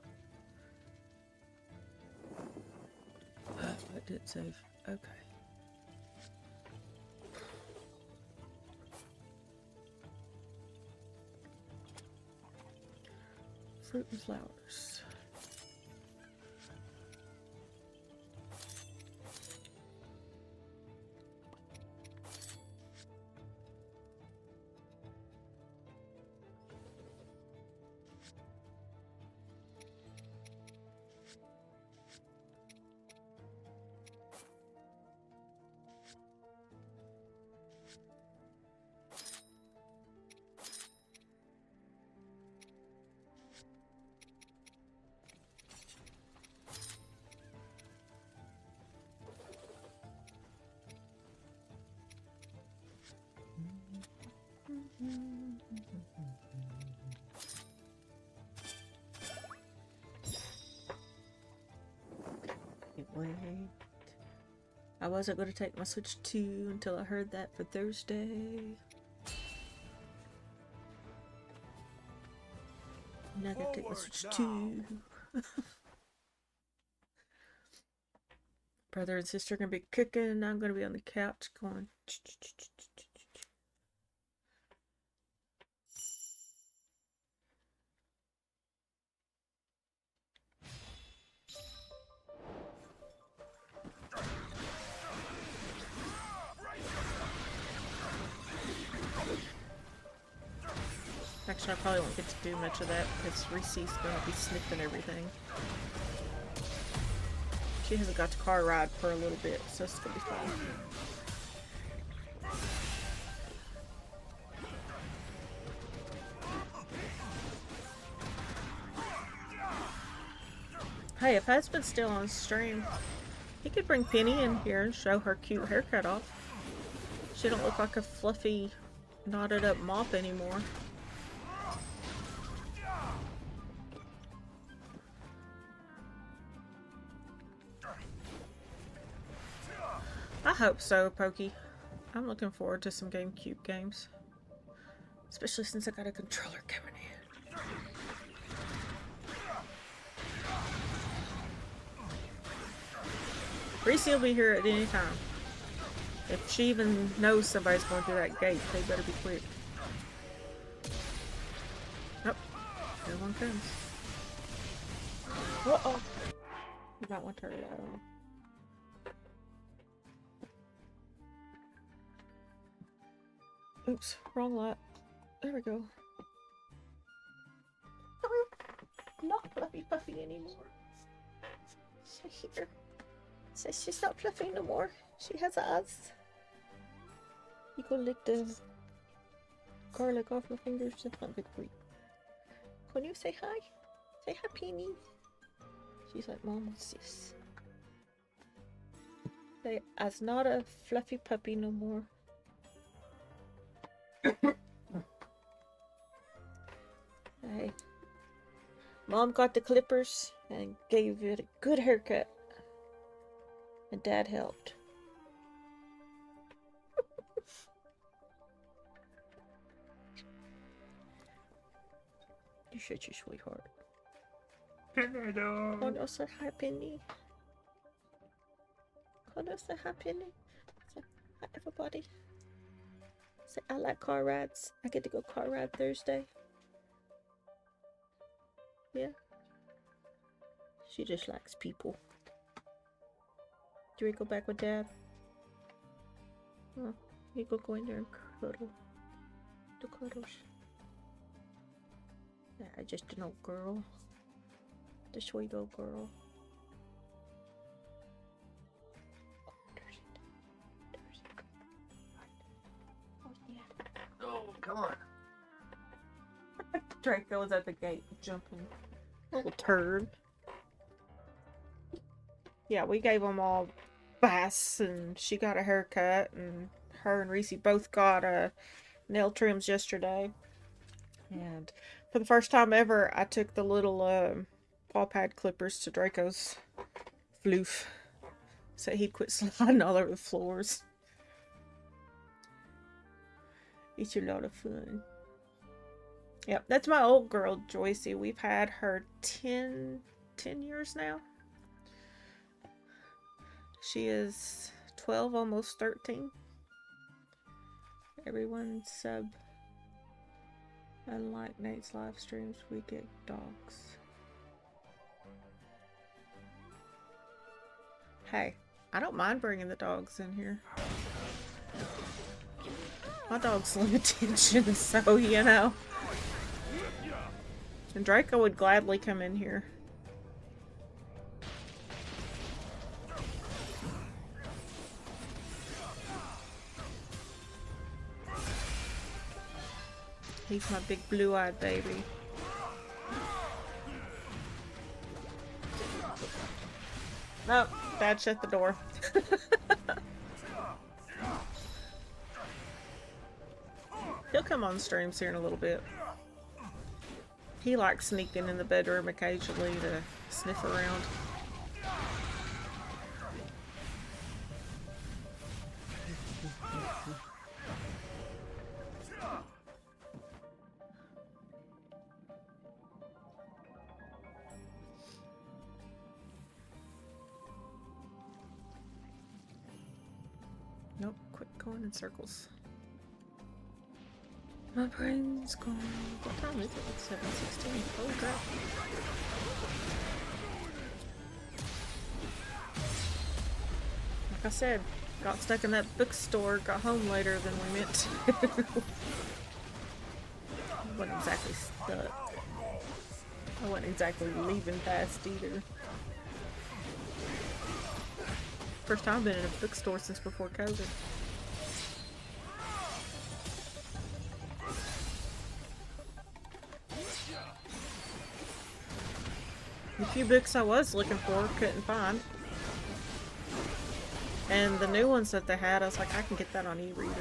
Speaker 1: I did save. Okay. Fruit and flowers. Wait. I wasn't going to take my Switch 2 until I heard that for Thursday. Now I gotta take my Switch 2. Brother and sister are gonna be cooking, and I'm gonna be on the couch going. Actually, I probably won't get to do much of that because Reese's gonna be sniffing everything. She hasn't got to car ride for a little bit, so it's gonna be fun. Hey, if husband's still on stream, he could bring Penny in here and show her cute haircut off. She don't look like a fluffy, knotted up mop anymore. I hope so, Pokey. I'm looking forward to some GameCube games. Especially since I got a controller coming in. Reese will be here at any time. If she even knows somebody's going through that gate, they better be quick. Oh, here one comes. Uh-oh. You might want to turn it on. Oops, wrong lot. There we go. Not Fluffy Puffy anymore. She's here. Says she's not fluffy no more. She has eyes. You go lick the garlic off my fingers. That's not good for you. Can you say hi? Say hi, Penny. She's like, Mom, what's this? Say, I's not a fluffy puppy no more. Hey. Mom got the clippers and gave it a good haircut. And Dad helped. You're such a sweetheart. Oh no, say hi, Penny. Oh no, say hi, Penny. Say hi, everybody. Say I like car rides. I get to go car ride Thursday. Yeah. She just likes people. Do we go back with Dad? Oh, you go in there and cuddle. The cuddles. Yeah, just an old girl. The sweet old girl. Oh, there's it. There's it. Oh, yeah. Oh, come on. Draco was at the gate jumping. Little turd. Yeah, we gave them all baths, and she got a haircut, and her and Reese both got nail trims yesterday. And for the first time ever, I took the little paw pad clippers to Draco's floof, so he'd quit sliding all over the floors. It's a lot of fun. Yep, that's my old girl, Joycey. We've had her 10 years now. She is 12, almost 13. Everyone sub. Unlike Nate's live streams, we get dogs. Hey, I don't mind bringing the dogs in here. My dogs love attention, so you know. And Draco would gladly come in here. He's my big blue-eyed baby. Nope, Dad shut the door. He'll come on streams here in a little bit. He likes sneaking in the bedroom occasionally to sniff around. Nope, quit going in circles. My brain's gone. What time is it? It's 7:16. Holy crap. Like I said, got stuck in that bookstore, got home later than we meant to. I wasn't exactly stuck. I wasn't exactly leaving fast either. First time I've been in a bookstore since before COVID. The few books I was looking for, couldn't find. And the new ones that they had, I was like, I can get that on e-reader.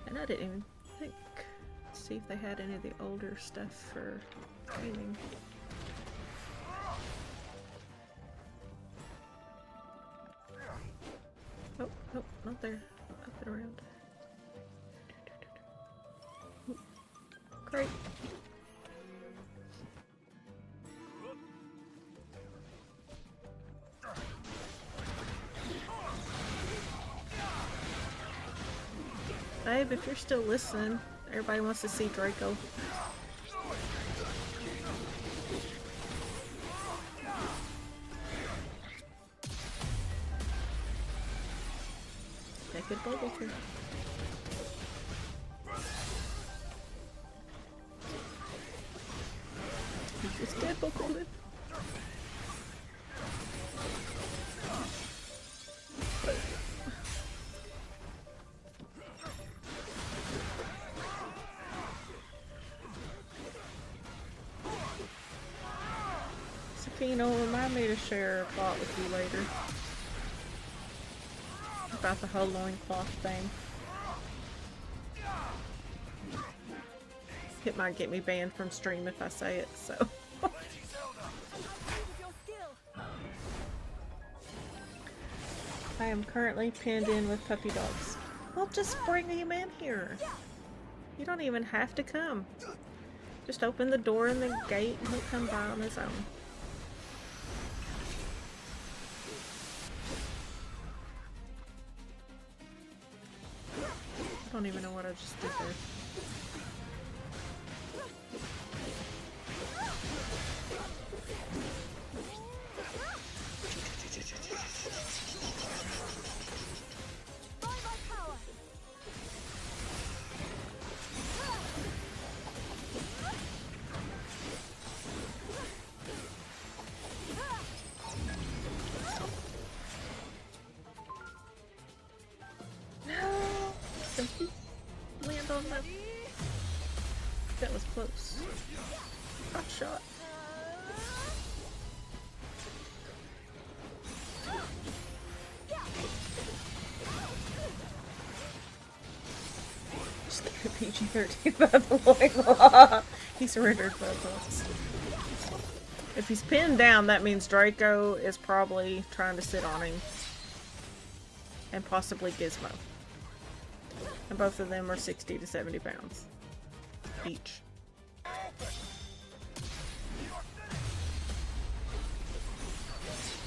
Speaker 1: And I didn't even think, see if they had any of the older stuff for gaming. Oh, nope, not there. Up and around. Great. Babe, if you're still listening, everybody wants to see Draco. That good bubble too. It's dead, Bokoman. Sakino, remind me to share a thought with you later. About the whole loincloth thing. It might get me banned from stream if I say it, so. I am currently pinned in with puppy dogs. Well, just bring him in here. You don't even have to come. Just open the door and the gate and he'll come by on his own. I don't even know what I just did there. Land on that. That was close. Hot shot. Just get a PG-13 by the loincloth. He surrendered both of us. If he's pinned down, that means Draco is probably trying to sit on him. And possibly Gizmo. And both of them are 60 to 70 pounds each.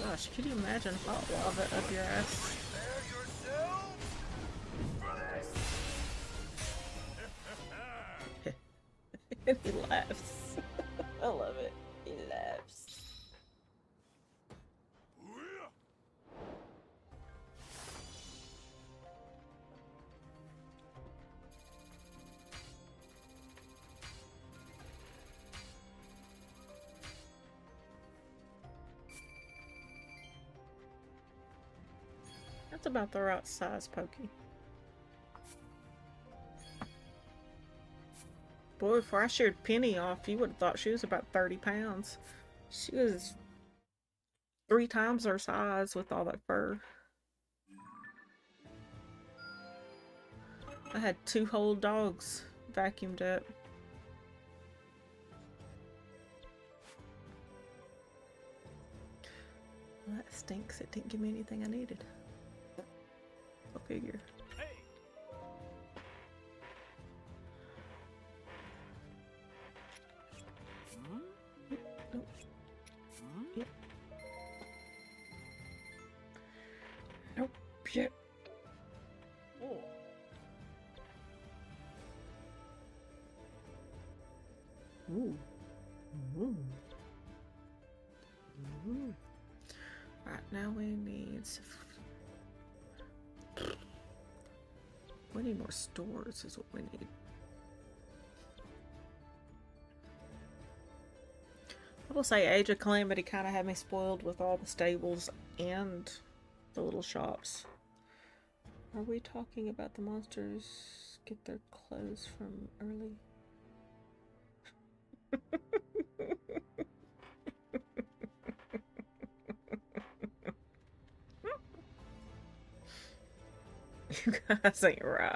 Speaker 1: Gosh, could you imagine hot lava up your ass? And he laughs. I love it. He laughs. That's about the right size, Pokey. Boy, before I sheared Penny off, you would have thought she was about 30 pounds. She was 3 times her size with all that fur. I had 2 whole dogs vacuumed up. Well, that stinks. It didn't give me anything I needed. Go figure. Yep. Nope. Yep. Oh. Ooh. Ooh. Ooh. Right now we need more stores is what we need. I will say Age of Calamity kind of had me spoiled with all the stables and the little shops. Are we talking about the monsters get their clothes from early? You guys ain't right.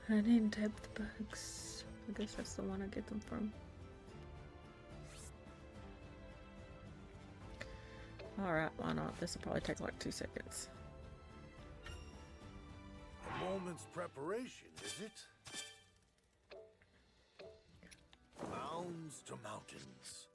Speaker 1: Unintapped bugs. I guess that's the one I get them from. Alright, why not? This will probably take like 2 seconds.
Speaker 6: A moment's preparation, is it? Mounds to mountains.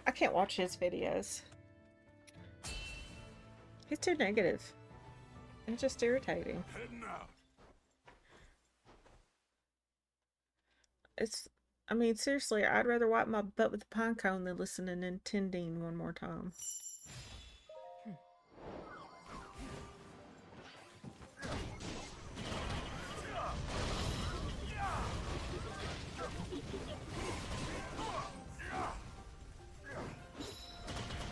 Speaker 1: I can't watch his videos. He's too negative. It's just irritating.
Speaker 6: Heading out.
Speaker 1: I mean, seriously, I'd rather wipe my butt with a pine cone than listen to Nintendine one more time.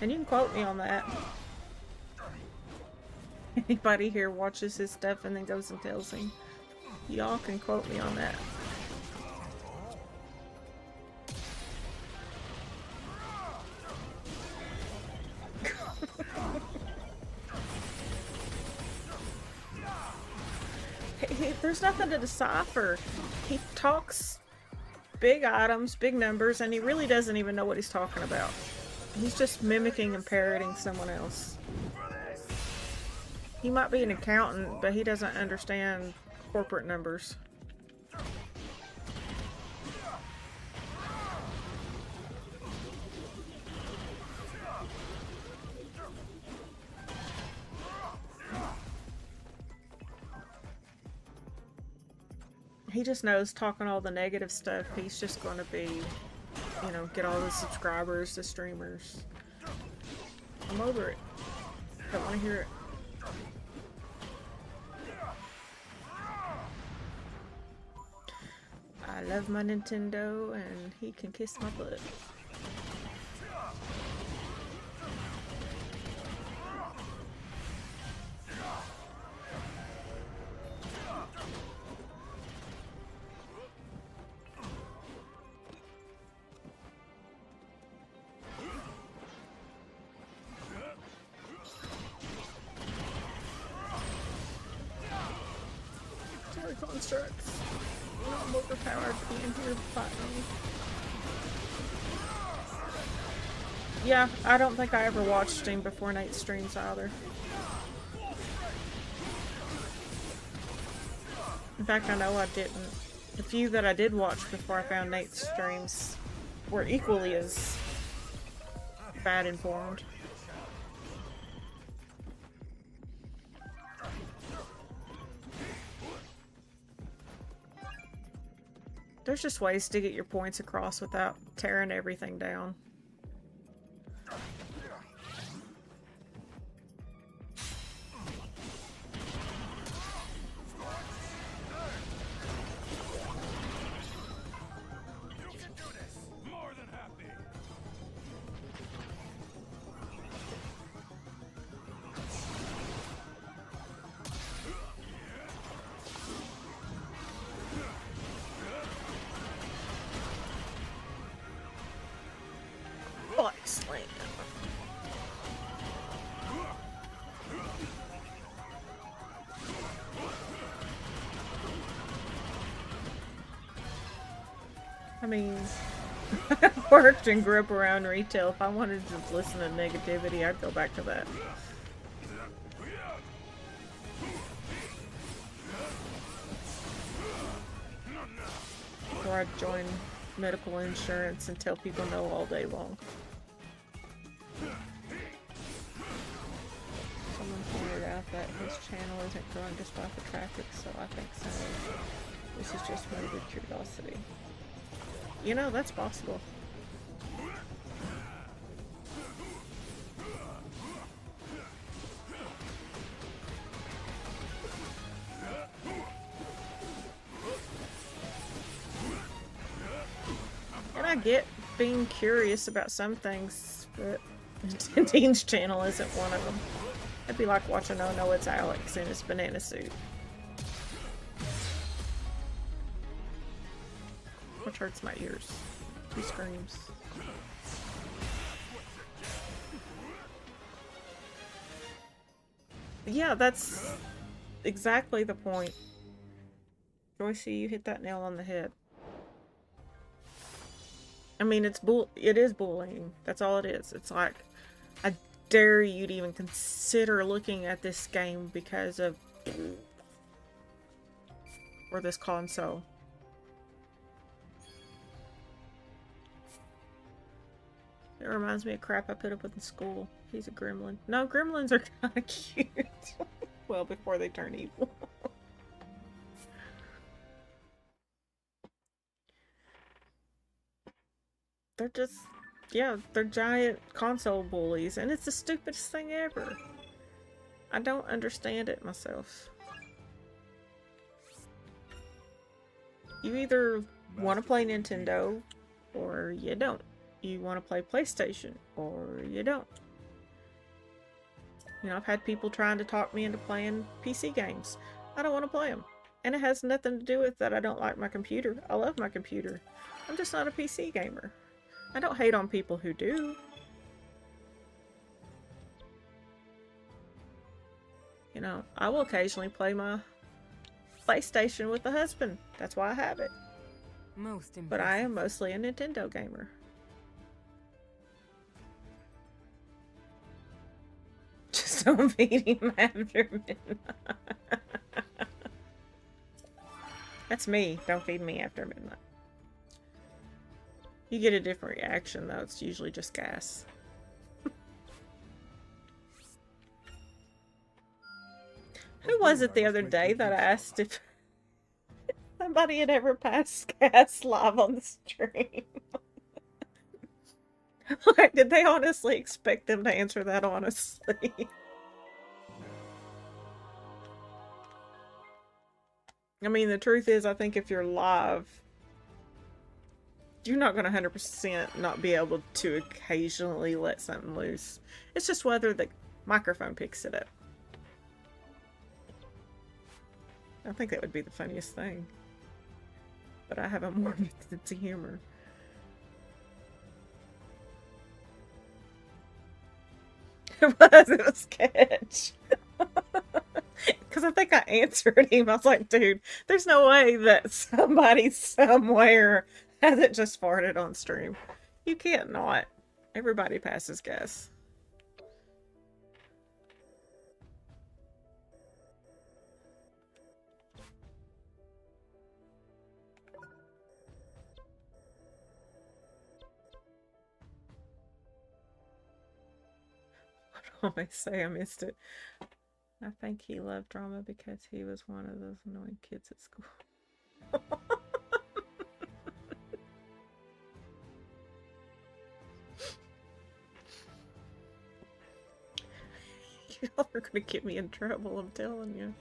Speaker 1: And you can quote me on that. Anybody here watches his stuff and then goes and tells him. Y'all can quote me on that. There's nothing to decipher. He talks big items, big numbers, and he really doesn't even know what he's talking about. He's just mimicking and parroting someone else. He might be an accountant, but he doesn't understand corporate numbers. He just knows talking all the negative stuff, he's just going to be, you know, get all the subscribers, the streamers. I'm over it. Don't want to hear it. I love my Nintendo, and he can kiss my butt. Constructs. I'm overpowered being here fighting. Yeah, I don't think I ever watched him before Nate's streams either. In fact, I know I didn't. The few that I did watch before I found Nate's streams were equally as bad informed. There's just ways to get your points across without tearing everything down.
Speaker 6: You can do this. More than happy.
Speaker 1: I mean, I worked and grew up around retail. If I wanted to listen to negativity, I'd go back to that. Or I'd join medical insurance and tell people no all day long. Someone pointed out that his channel isn't growing despite the traffic, so I think so. This is just morbid curiosity. You know, that's possible. And I get being curious about some things, but Dean's channel isn't one of them. It'd be like watching Oh No, It's Alex in his banana suit. Which hurts my ears. He screams. Yeah, that's exactly the point. Joyce, you hit that nail on the head. I mean, it is bullying. That's all it is. It's like, I dare you to even consider looking at this game because of, or this console. It reminds me of crap I put up with in school. He's a gremlin. No, gremlins are kind of cute. Well, before they turn evil. They're just, yeah, they're giant console bullies, and it's the stupidest thing ever. I don't understand it myself. You either want to play Nintendo, or you don't. You want to play PlayStation, or you don't. You know, I've had people trying to talk me into playing PC games. I don't want to play them. And it has nothing to do with that I don't like my computer. I love my computer. I'm just not a PC gamer. I don't hate on people who do. You know, I will occasionally play my PlayStation with the husband. That's why I have it.
Speaker 2: Most impressive.
Speaker 1: But I am mostly a Nintendo gamer. Just don't feed him after midnight. That's me. Don't feed me after midnight. You get a different reaction though. It's usually just gas. Who was it the other day that asked if somebody had ever passed gas live on the stream? Like, did they honestly expect them to answer that honestly? I mean, the truth is, I think if you're live, you're not going to 100% not be able to occasionally let something loose. It's just whether the microphone picks it up. I think that would be the funniest thing. But I have a morbid sense of humor. It was a sketch. Because I think I answered him. I was like, dude, there's no way that somebody somewhere hasn't just farted on stream. You can't not. Everybody passes gas. What do I say? I missed it. I think he loved drama because he was one of those annoying kids at school. Y'all are gonna get me in trouble, I'm telling you.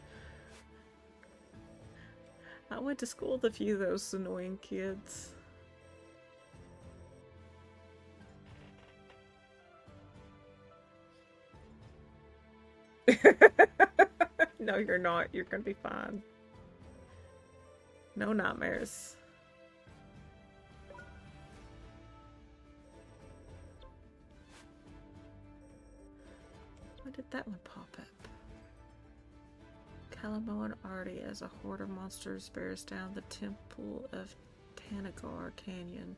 Speaker 1: I went to school with a few of those annoying kids. No, you're not. You're gonna be fine. No nightmares. Why did that one pop up? Calamoan already as a horde of monsters bears down the temple of Kanagar Canyon.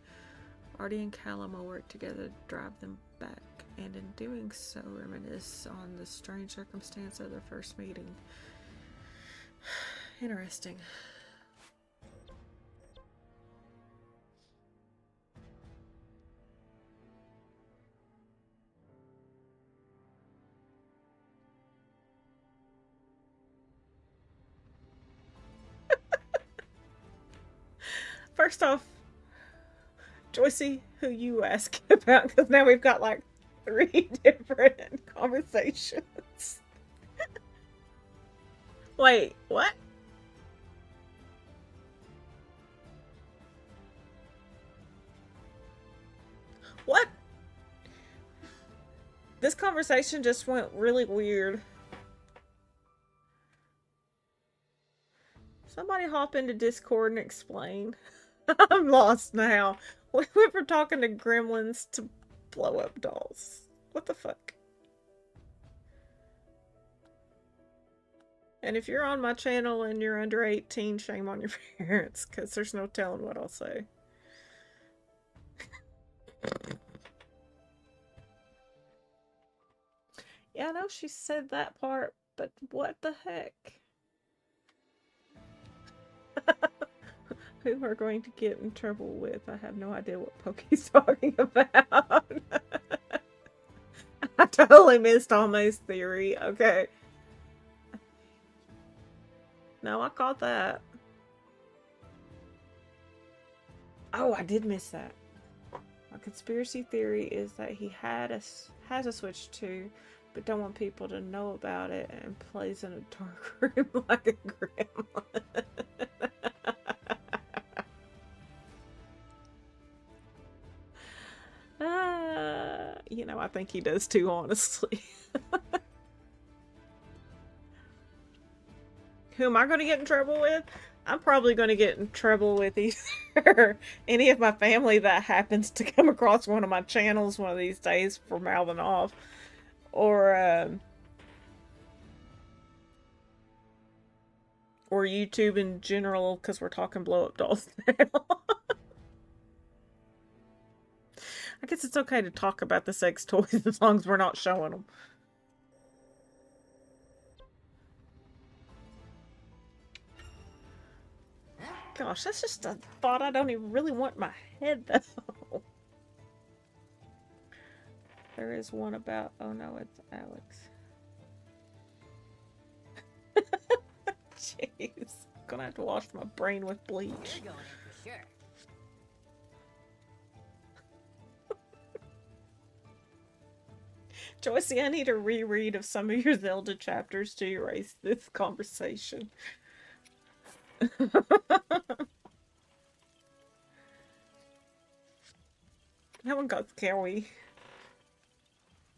Speaker 1: Artie and Calamo work together to drive them back, and in doing so reminisce on the strange circumstance of their first meeting. Interesting. First off, Joycey, who you ask about, because now we've got like 3 different conversations. Wait, what? What? This conversation just went really weird. Somebody hop into Discord and explain. I'm lost now. We were talking to gremlins to blow up dolls. What the fuck? And if you're on my channel and you're under 18, shame on your parents, because there's no telling what I'll say. Yeah, I know she said that part, but what the heck? Who we're going to get in trouble with? I have no idea what Pokey's talking about. I totally missed Almay's theory. Okay. No, I caught that. Oh, I did miss that. My conspiracy theory is that he has a Switch 2, but don't want people to know about it and plays in a dark room like a gremlin. You know, I think he does too, honestly. Who am I going to get in trouble with? I'm probably going to get in trouble with either any of my family that happens to come across one of my channels one of these days for mouthing off. Or YouTube in general, because we're talking blow-up dolls now. I guess it's okay to talk about the sex toys as long as we're not showing them. Gosh, that's just a thought I don't even really want in my head, though. There is one about... Oh, no, it's Alex. Jeez. I'm gonna have to wash my brain with bleach.
Speaker 3: You're going in for sure.
Speaker 1: Joycey, I need a reread of some of your Zelda chapters to erase this conversation. That one got scary.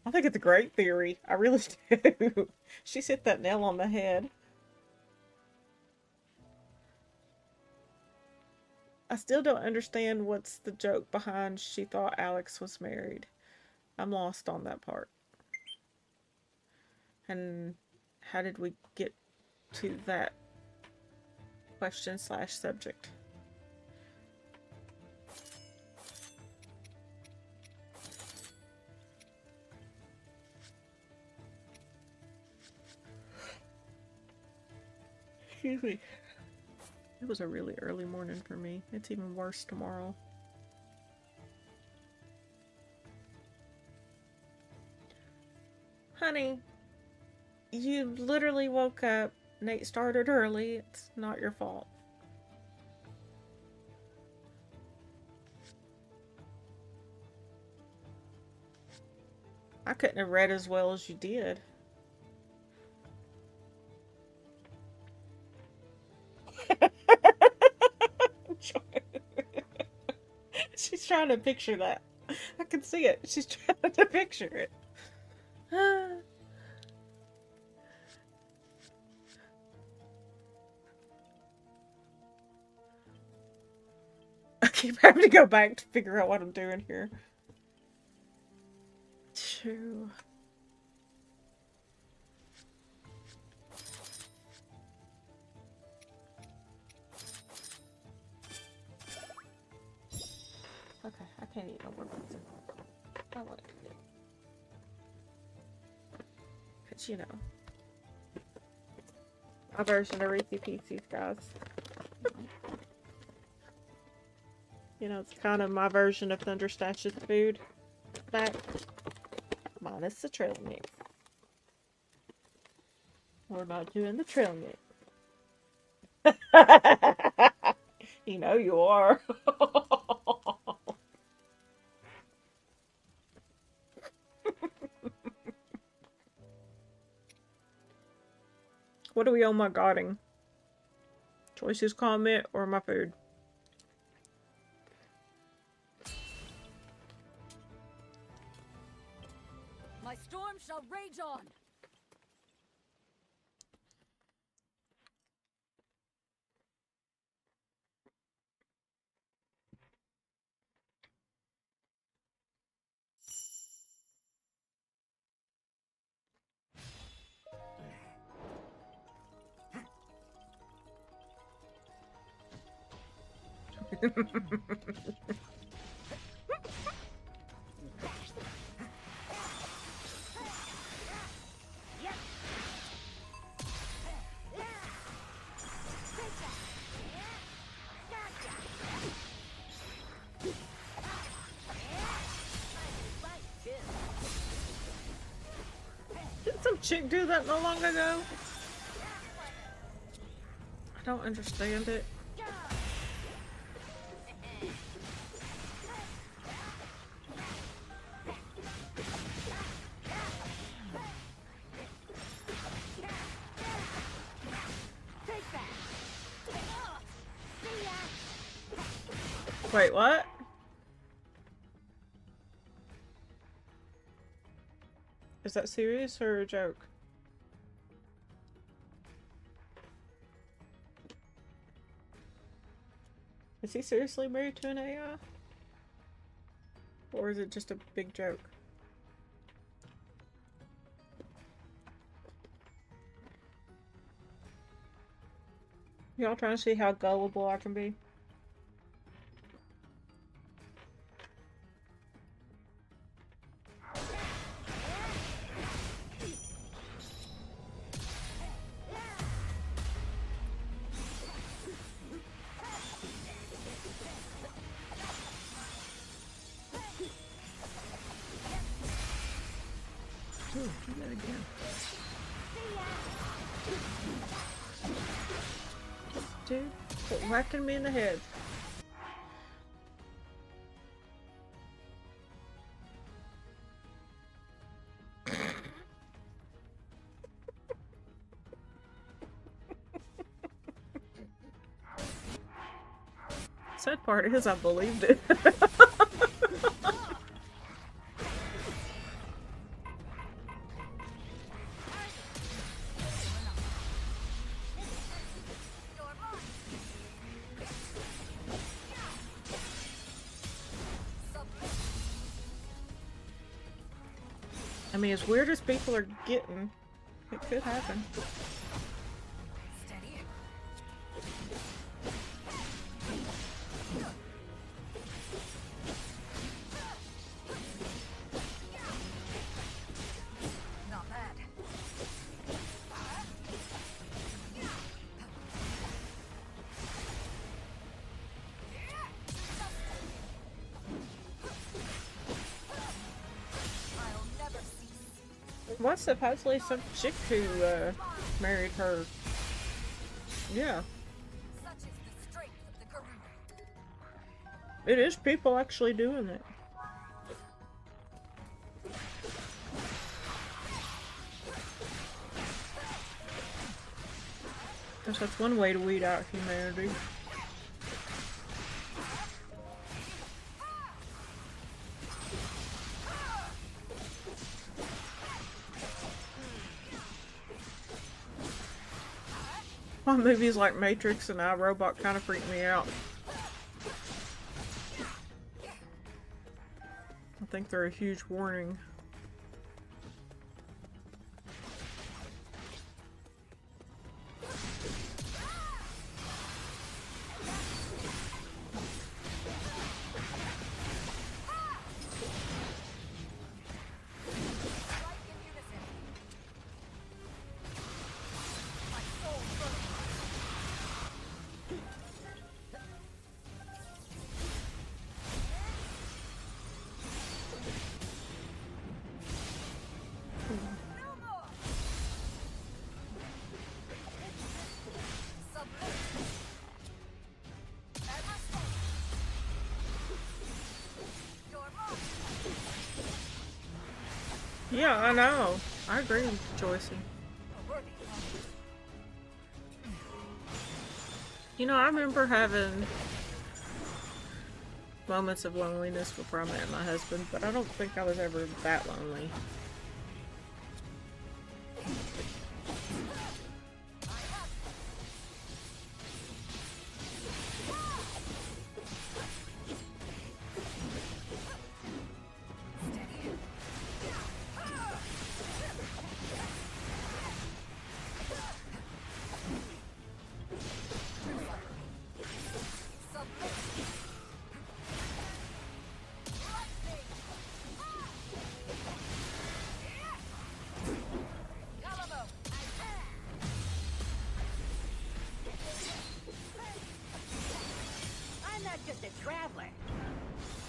Speaker 1: I think it's a great theory. I really do. She's hit that nail on the head. I still don't understand what's the joke behind she thought Alex was married. I'm lost on that part. And how did we get to that question / subject? Excuse me. It was a really early morning for me. It's even worse tomorrow. Honey, you literally woke up. Nate started early. It's not your fault. I couldn't have read as well as you did. She's trying to picture that. I can see it. She's trying to picture it. I keep having to go back to figure out what I'm doing here. True. can't eat no more pizza. I want to eat it. Because, you know, my version of Reese Pieces, guys. You know, it's kind of my version of Thunderstash's food. Back. Minus the trail mix. We're not doing the trail mix. You know you are. What are we oh my godding? Choices, comment, or my food?
Speaker 2: My storm shall rage on.
Speaker 1: Didn't some chick do that not long ago? I don't understand it. Wait, what? Is that serious or a joke? Is he seriously married to an AI? Or is it just a big joke? Y'all trying to see how gullible I can be?
Speaker 8: Do that again.
Speaker 1: Dude, quit whacking me in the head. Sad part is I believed it. I mean, as weird as people are getting, it could happen.
Speaker 2: Steady. Not bad. I'll never cease.
Speaker 1: What's supposedly some chick who married her? Yeah,
Speaker 2: Such is the strength of the Garuda.
Speaker 1: it is people actually doing it. Guess that's one way to weed out humanity. My movies like Matrix and iRobot kind of freak me out. I think they're a huge warning. Yeah, I know. I agree with Joycey. You know, I remember having moments of loneliness before I met my husband, but I don't think I was ever that lonely.
Speaker 3: I'm not just a traveler.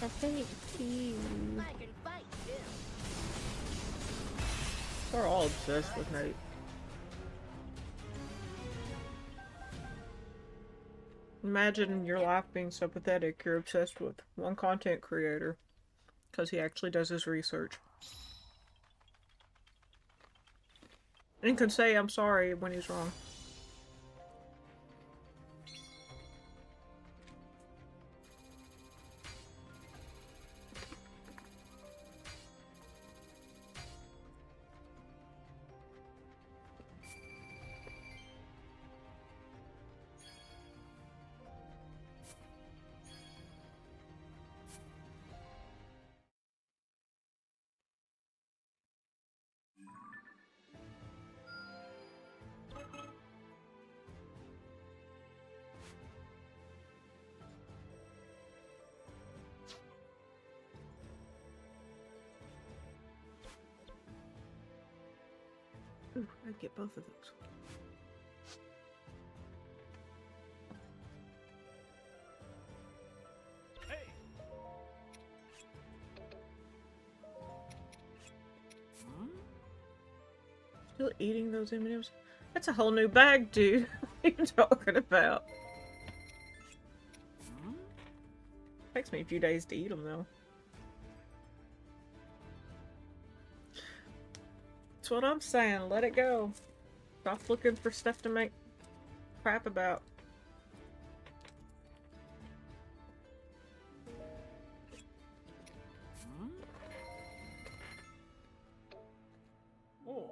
Speaker 1: I think you
Speaker 3: I can fight too.
Speaker 1: are all obsessed with Nate. Imagine your life being so pathetic you're obsessed with one content creator because he actually does his research. And can say I'm sorry when he's wrong. Ooh, I'd get both of those. Still eating those M&Ms? That's a whole new bag, dude. What are you talking about? Takes me a few days to eat them, though. That's what I'm saying. Let it go. Stop looking for stuff to make crap about. Oh.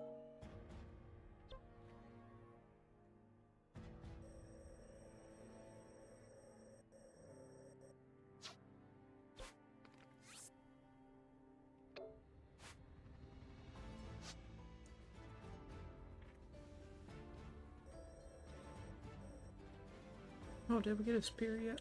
Speaker 1: Oh, did we get a spear yet?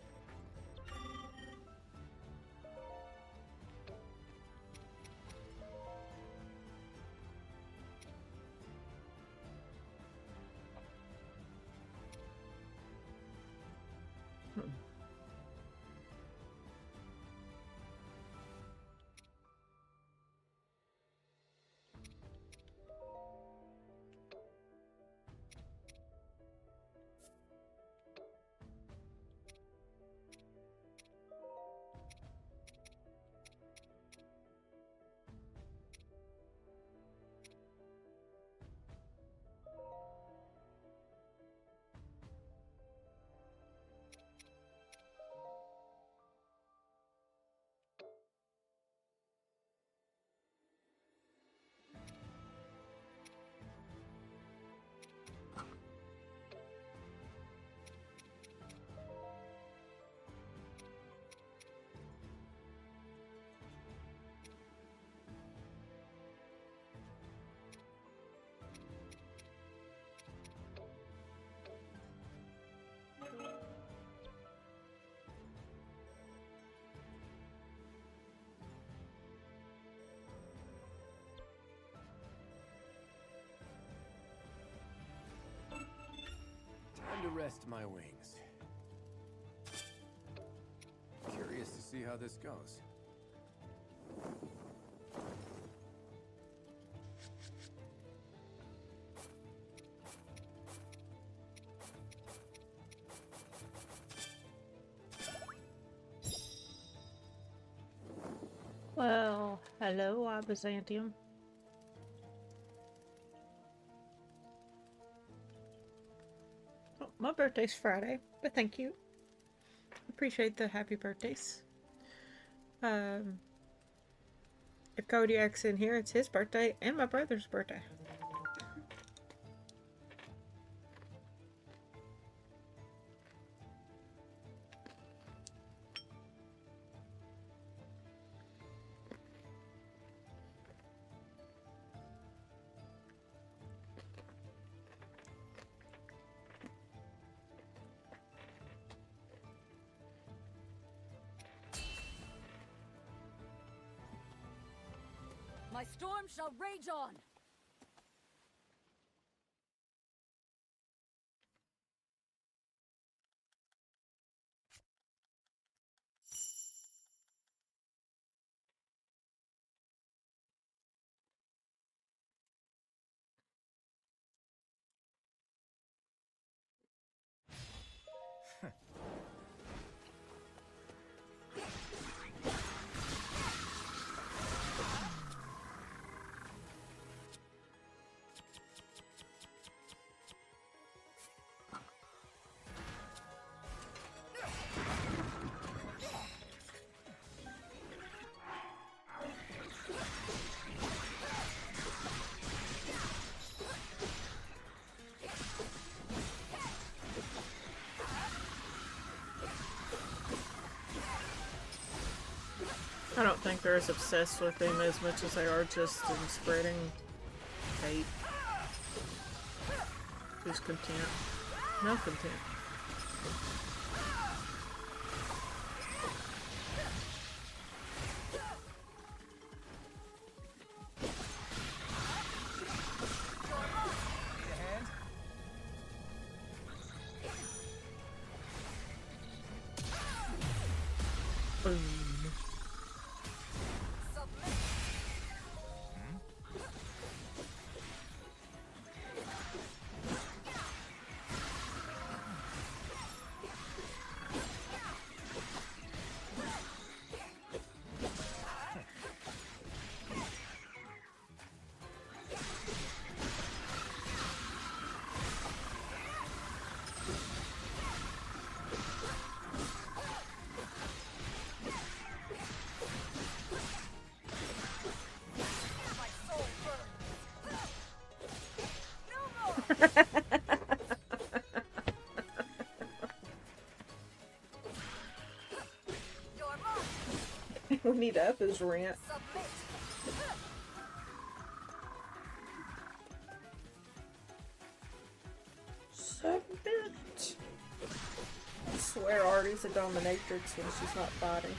Speaker 5: Time to rest my wings. Curious to see how this goes.
Speaker 1: Well, hello, Byzantium. birthday's Friday, but thank you. Appreciate the happy birthdays. If Kodiak's in here, it's his birthday and my brother's birthday.
Speaker 2: My storm shall rage on!
Speaker 1: I don't think they're as obsessed with him as much as they are just in spreading hate. Who's content? No content. Boom. We need to up his rent. Submit. I swear Artie's a dominatrix when she's not fighting.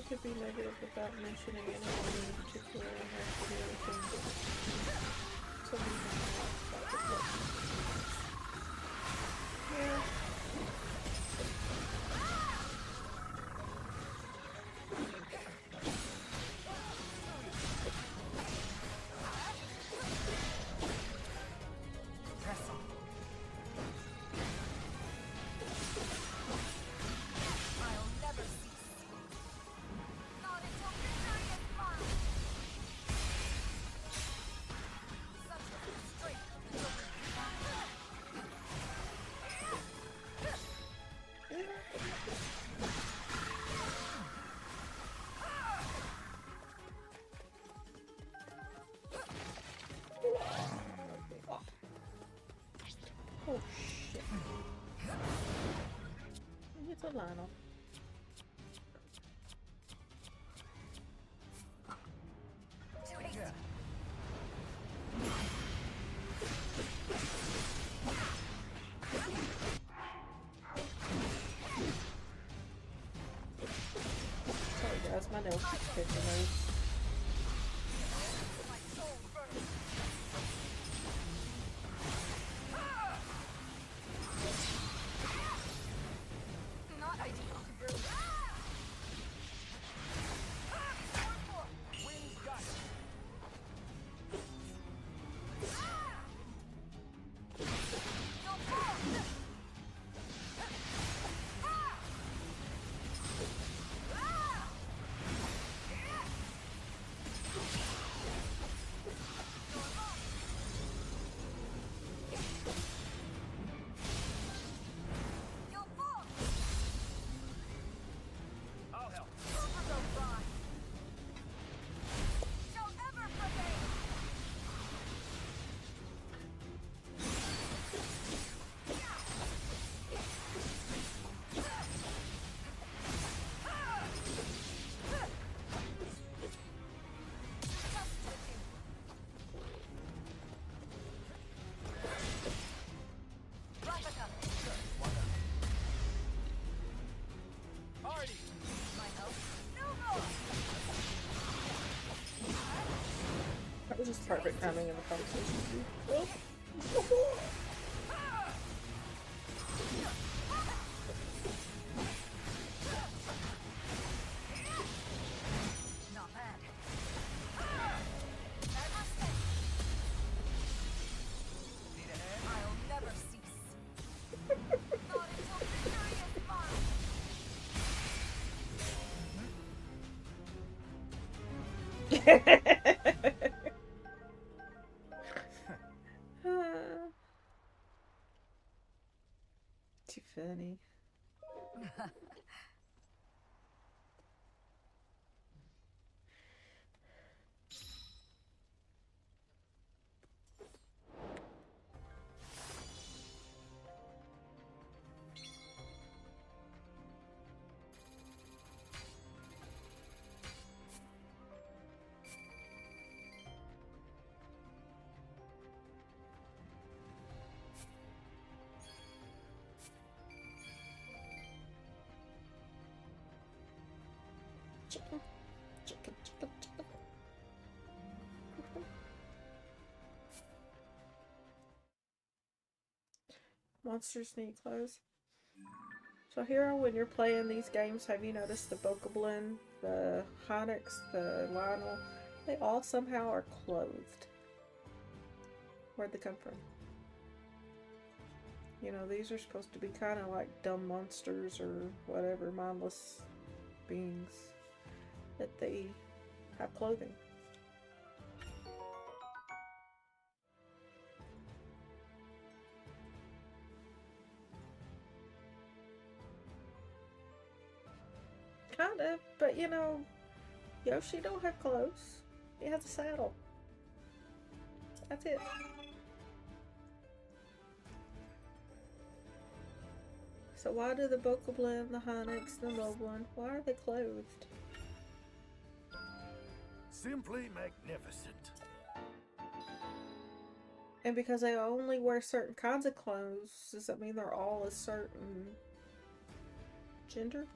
Speaker 1: Could be negative without mentioning anyone in particular and have to do everything. So we know about the book. Yeah. Oh shit. It's a Lionel. That's my nail picture mode.
Speaker 7: Not ideal.
Speaker 1: That was just perfect timing in the conversation. Oh.
Speaker 7: Not bad. I'll never cease. Not until victory is mine.
Speaker 1: Too funny. Chicken, chicken, chicken, chicken. Monsters need clothes. So Hero, when you're playing these games, have you noticed the Bokoblin, the Hynix, the Lionel, they all somehow are clothed? Where'd they come from? You know, these are supposed to be kind of like dumb monsters or whatever, mindless beings, that they have clothing. Kind of, but you know, Yoshi don't have clothes. He has a saddle. That's it. So why do the Bokoblin, the Hynix, the Moblin, why are they clothed?
Speaker 6: Simply magnificent.
Speaker 1: And because they only wear certain kinds of clothes, does that mean they're all a certain gender?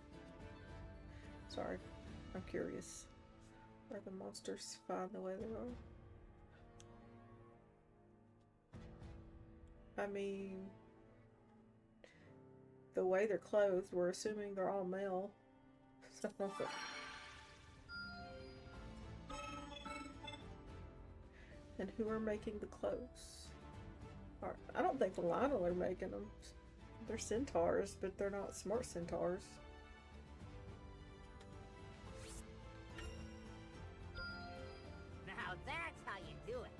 Speaker 1: Sorry, I'm curious. Are the monsters fine the way they are? I mean, the way they're clothed, we're assuming they're all male. So, and who are making the clothes? I don't think the Lionel are making them. They're centaurs, but they're not smart centaurs.
Speaker 3: Now that's how you do it.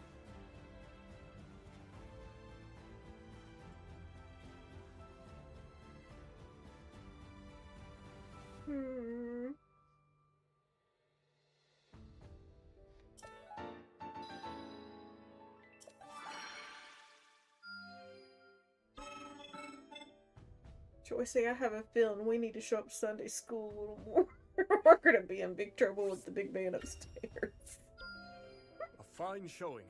Speaker 1: Hmm. Joycey, I have a feeling we need to show up to Sunday school a little more. We're gonna be in big trouble with the big man upstairs.
Speaker 4: A fine showing.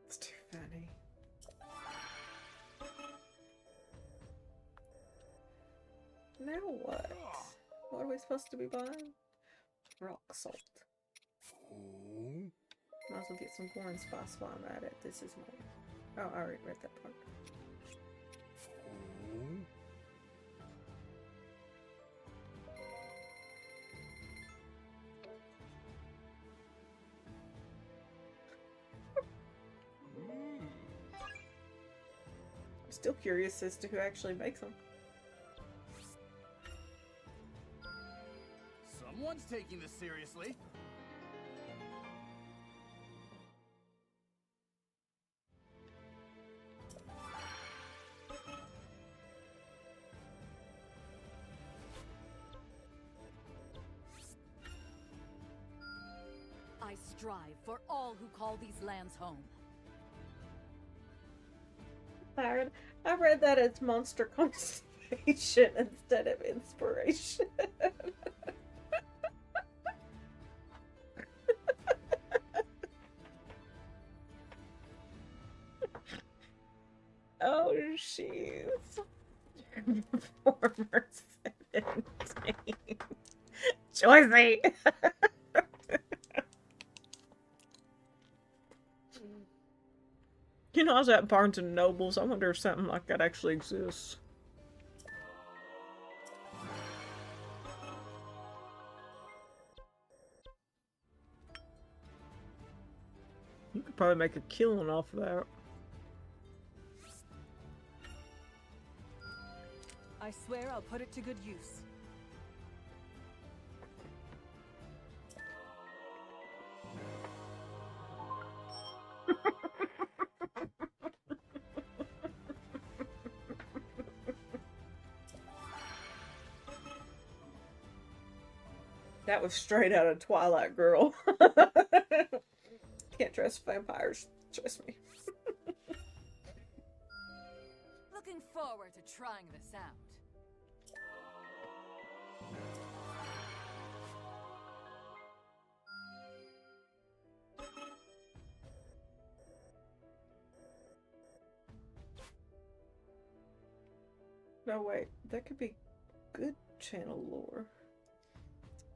Speaker 1: It's too funny. Now what? What are we supposed to be buying? Rock salt. Might as well get some corn spice while I'm at it. This is mine. Oh, I already read that part. I'm still curious as to who actually makes them.
Speaker 9: Someone's taking this seriously.
Speaker 7: I strive for all who call these lands home.
Speaker 1: Tired. I read that as monster conservation instead of inspiration. Oh, jeez. Former 17. Joycey! You know, I was at Barnes and Nobles. I wonder if something like that actually exists. You could probably make a killing off of that.
Speaker 7: I swear I'll put it to good use.
Speaker 1: That was straight out of Twilight Girl. Can't trust vampires. Trust me.
Speaker 7: Looking forward to trying this out.
Speaker 1: No, wait. That could be good channel lore.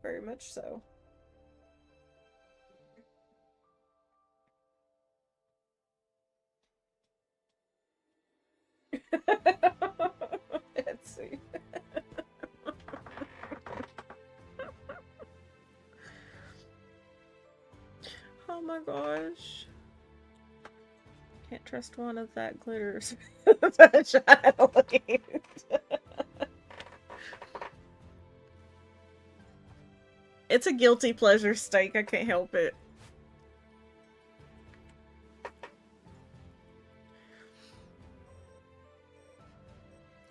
Speaker 1: Very much so. Etsy. Oh my gosh. Can't trust one of that glitters. It's a guilty pleasure steak. I can't help it.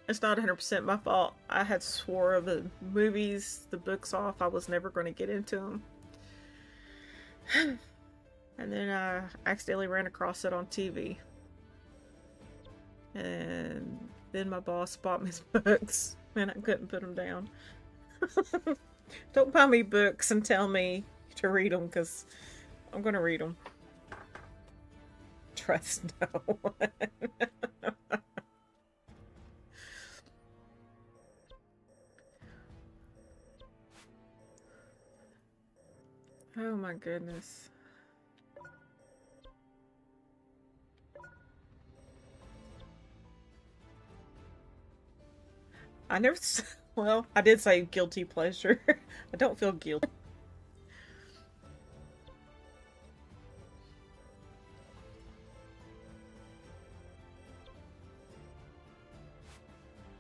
Speaker 1: It's not 100% my fault. I had swore the movies, the books off. I was never going to get into them. And then I accidentally ran across it on TV. And then my boss bought me his books, and I couldn't put them down. Don't buy me books and tell me to read them, because I'm going to read them. Trust no one. Oh my goodness. I never, well, I did say guilty pleasure. I don't feel guilty.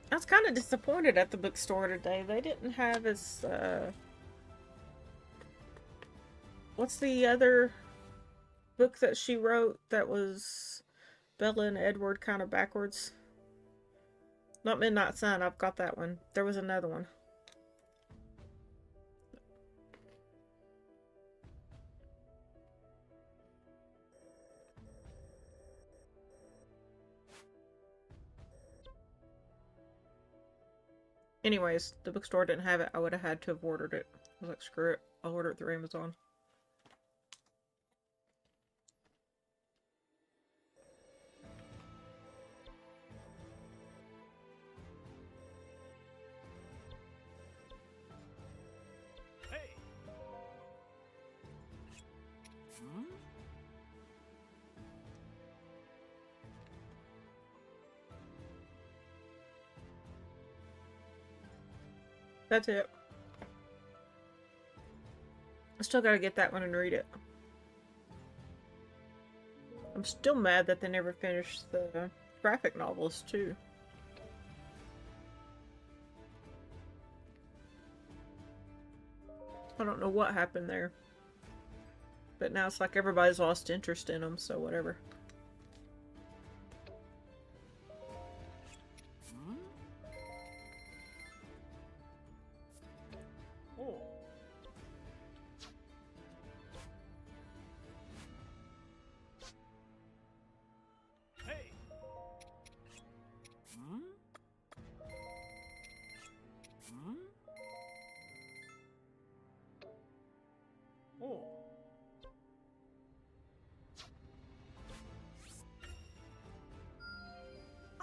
Speaker 1: I was kind of disappointed at the bookstore today. They didn't have as, what's the other book that she wrote that was Bella and Edward kind of backwards? Not Midnight Sun, I've got that one. There was another one. Anyways, the bookstore didn't have it. I would have had to have ordered it. I was like, screw it. I'll order it through Amazon. That's it. I still gotta get that one and read it. I'm still mad that they never finished the graphic novels, too. I don't know what happened there. But now it's like everybody's lost interest in them, so whatever.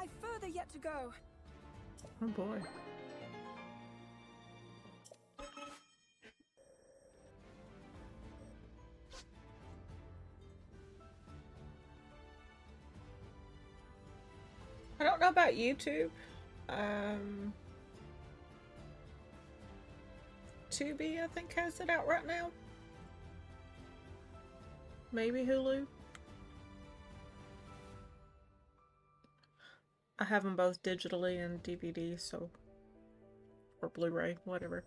Speaker 7: I've further yet to go.
Speaker 1: Oh boy. I don't know about YouTube. Tubi, I think, has it out right now. Maybe Hulu. I have them both digitally and DVD, so, or Blu-ray, whatever.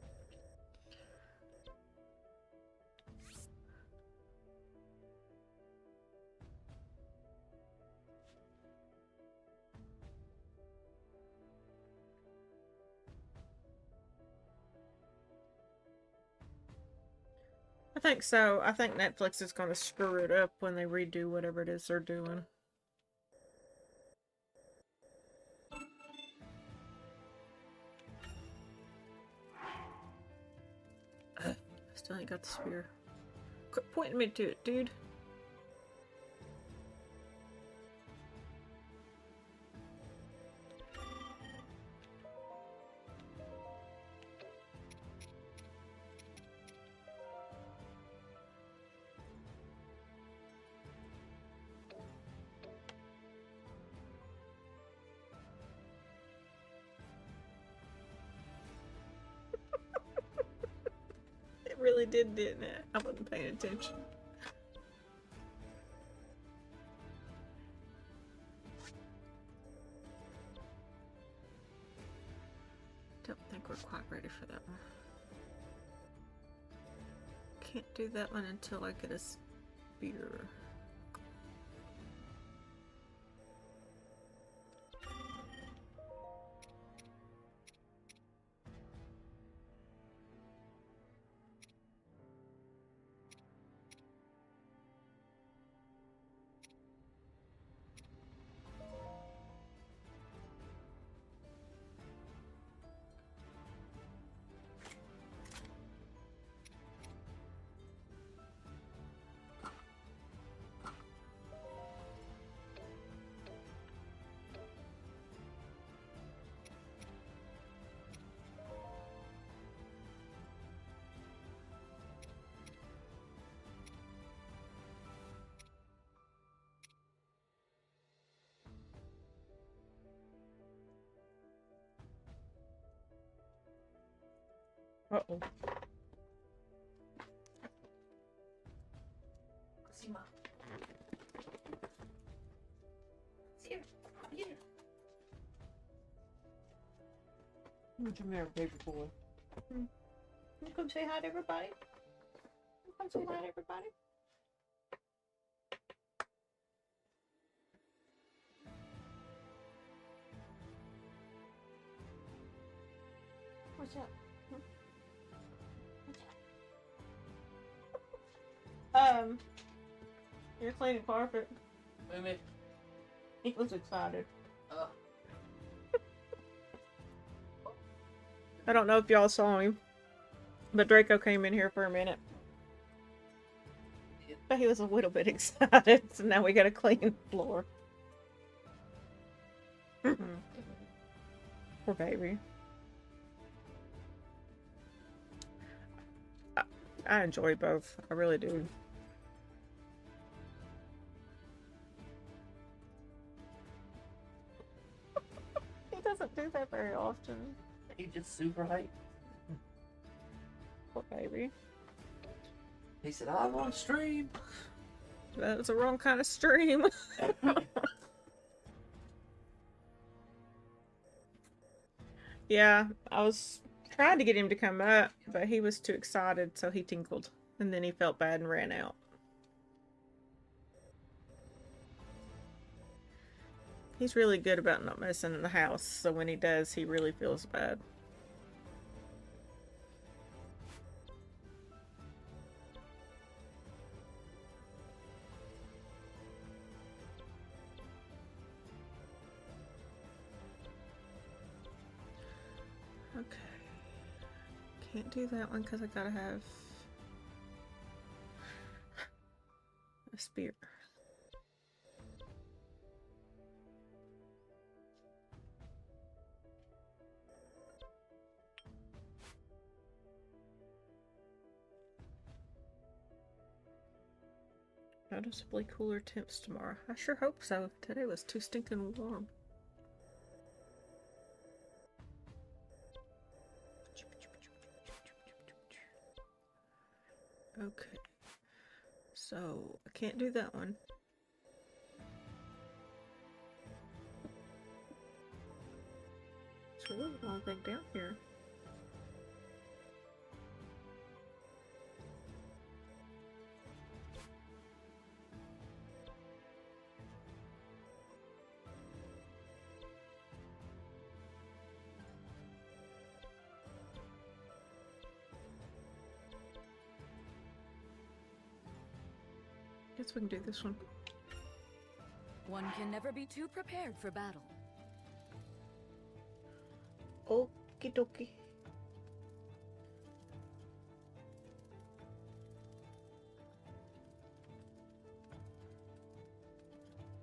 Speaker 1: I think so. I think Netflix is going to screw it up when they redo whatever it is they're doing. Still ain't got the spear. Quit pointing me to it, dude. Really didn't it? I wasn't paying attention. Don't think we're quite ready for that one. Can't do that one until I get a spear. Uh-oh.
Speaker 8: Sima. Here. Here.
Speaker 1: What's your mirror, baby boy? You come say hi to everybody? You come say hi to everybody? What's up? You're cleaning carpet.
Speaker 8: Move.
Speaker 1: He was excited. I don't know if y'all saw him, but Draco came in here for a minute. But he was a little bit excited, so now we gotta clean the floor. Poor baby. I enjoy both. I really do. He doesn't do that very often.
Speaker 8: He just super hype.
Speaker 1: baby.
Speaker 10: He said, I'm on stream.
Speaker 1: That was the wrong kind of stream. Yeah, I was trying to get him to come up, but he was too excited, so he tinkled. And then he felt bad and ran out. He's really good about not messing in the house, so when he does, he really feels bad. Okay. Can't do that one because I gotta have a spear. Noticeably cooler temps tomorrow. I sure hope so. Today was too stinking warm. Okay. So, I can't do that one. It's really a long thing down here. Guess we can do this one.
Speaker 2: One can never be too prepared for battle.
Speaker 1: Okie dokie.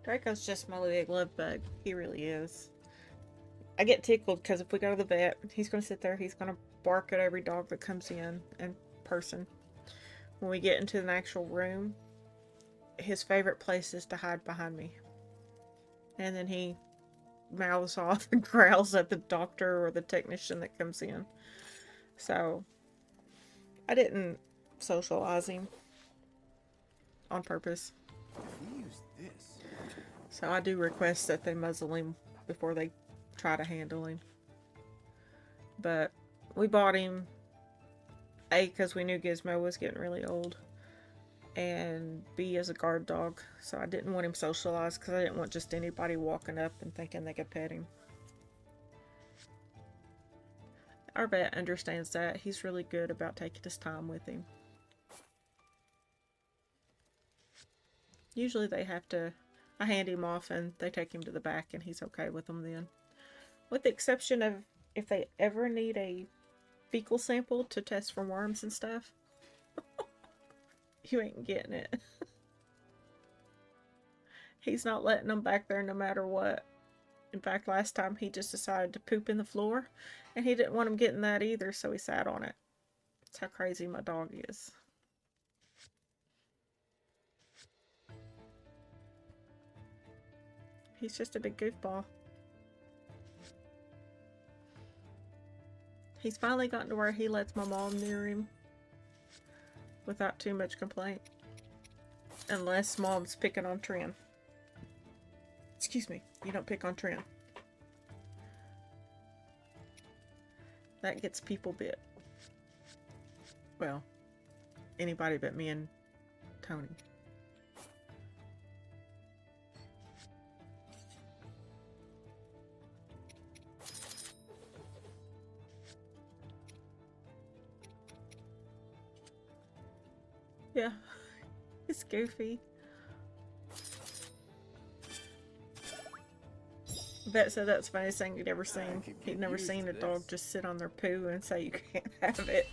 Speaker 1: Draco's just my little big love bug. He really is. I get tickled because if we go to the vet, he's going to sit there. He's going to bark at every dog that comes in person. When we get into an actual room, his favorite place is to hide behind me. And then he mouths off and growls at the doctor or the technician that comes in. So, I didn't socialize him on purpose.
Speaker 5: We use this.
Speaker 1: So I do request that they muzzle him before they try to handle him. But we bought him, A, because we knew Gizmo was getting really old, and B, as a guard dog. So I didn't want him socialized because I didn't want just anybody walking up and thinking they could pet him. Our vet understands that. He's really good about taking his time with him. Usually they have to, I hand him off and they take him to the back and he's okay with them then. With the exception of if they ever need a fecal sample to test for worms and stuff. You ain't getting it. He's not letting them back there no matter what. In fact, last time he just decided to poop in the floor, and he didn't want him getting that either, so he sat on it. That's how crazy my dog is. He's just a big goofball. He's finally gotten to where he lets my mom near him without too much complaint. Unless mom's picking on Trin. Excuse me, you don't pick on Trin. That gets people bit. Well, anybody but me and Tony. Yeah, it's goofy. Vet said that's the funniest thing he'd ever seen. He'd never seen a dog just sit on their poo and say you can't have it.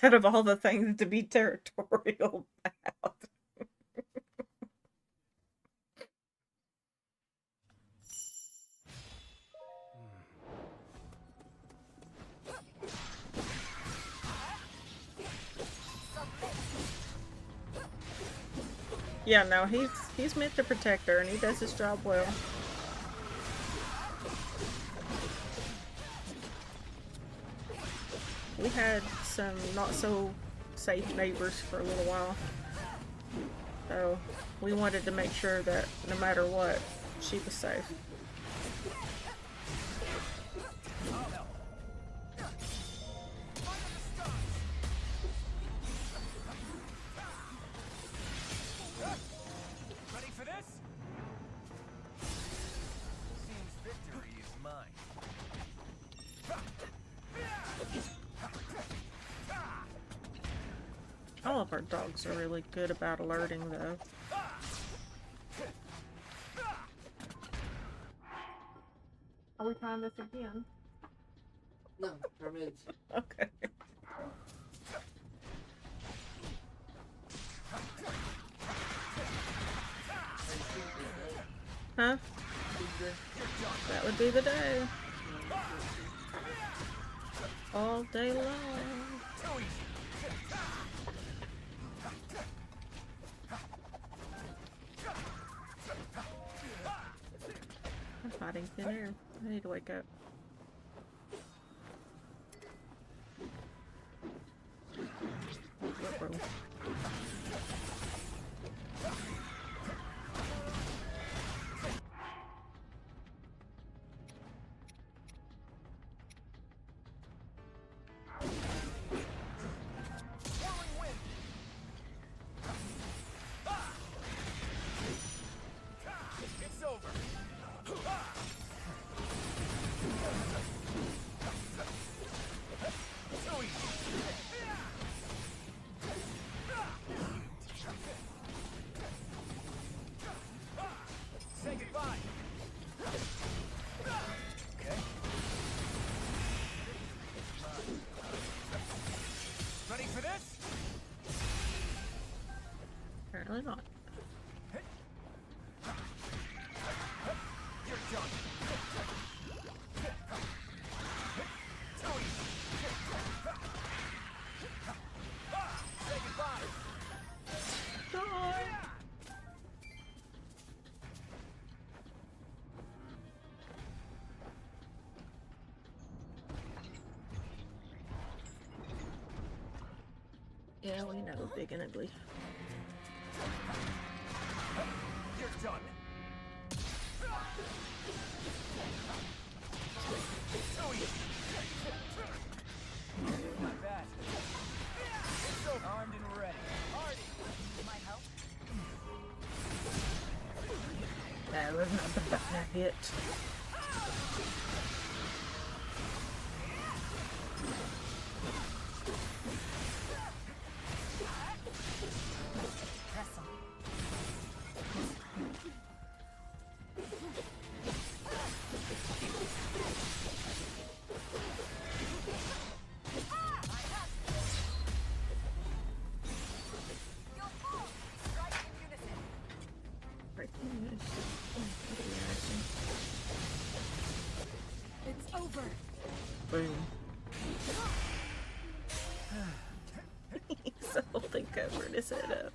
Speaker 1: Out of all the things to be territorial about. Yeah, no, he's meant to protect her, and he does his job well. we had some not so safe neighbors for a little while. So we wanted to make sure that no matter what, she was safe.
Speaker 9: Ready for this? Seems victory is mine.
Speaker 1: All of our dogs are really good about alerting, though. Are we trying this again?
Speaker 10: No, permit.
Speaker 1: Okay. Huh? That would be the day. All day long. I'm fighting thin air. I need to wake up. Ruh-roh.
Speaker 9: It's over. Say goodbye. Okay. Ready for this?
Speaker 1: Apparently not.
Speaker 9: You're done. Say goodbye.
Speaker 1: Die. Yeah, we know, big and ugly.
Speaker 9: You're done. Not bad. It's so armed and ready. Party. Might help.
Speaker 1: That was not the button I hit.
Speaker 2: It's over.
Speaker 1: Boom. He's holding covered his head up.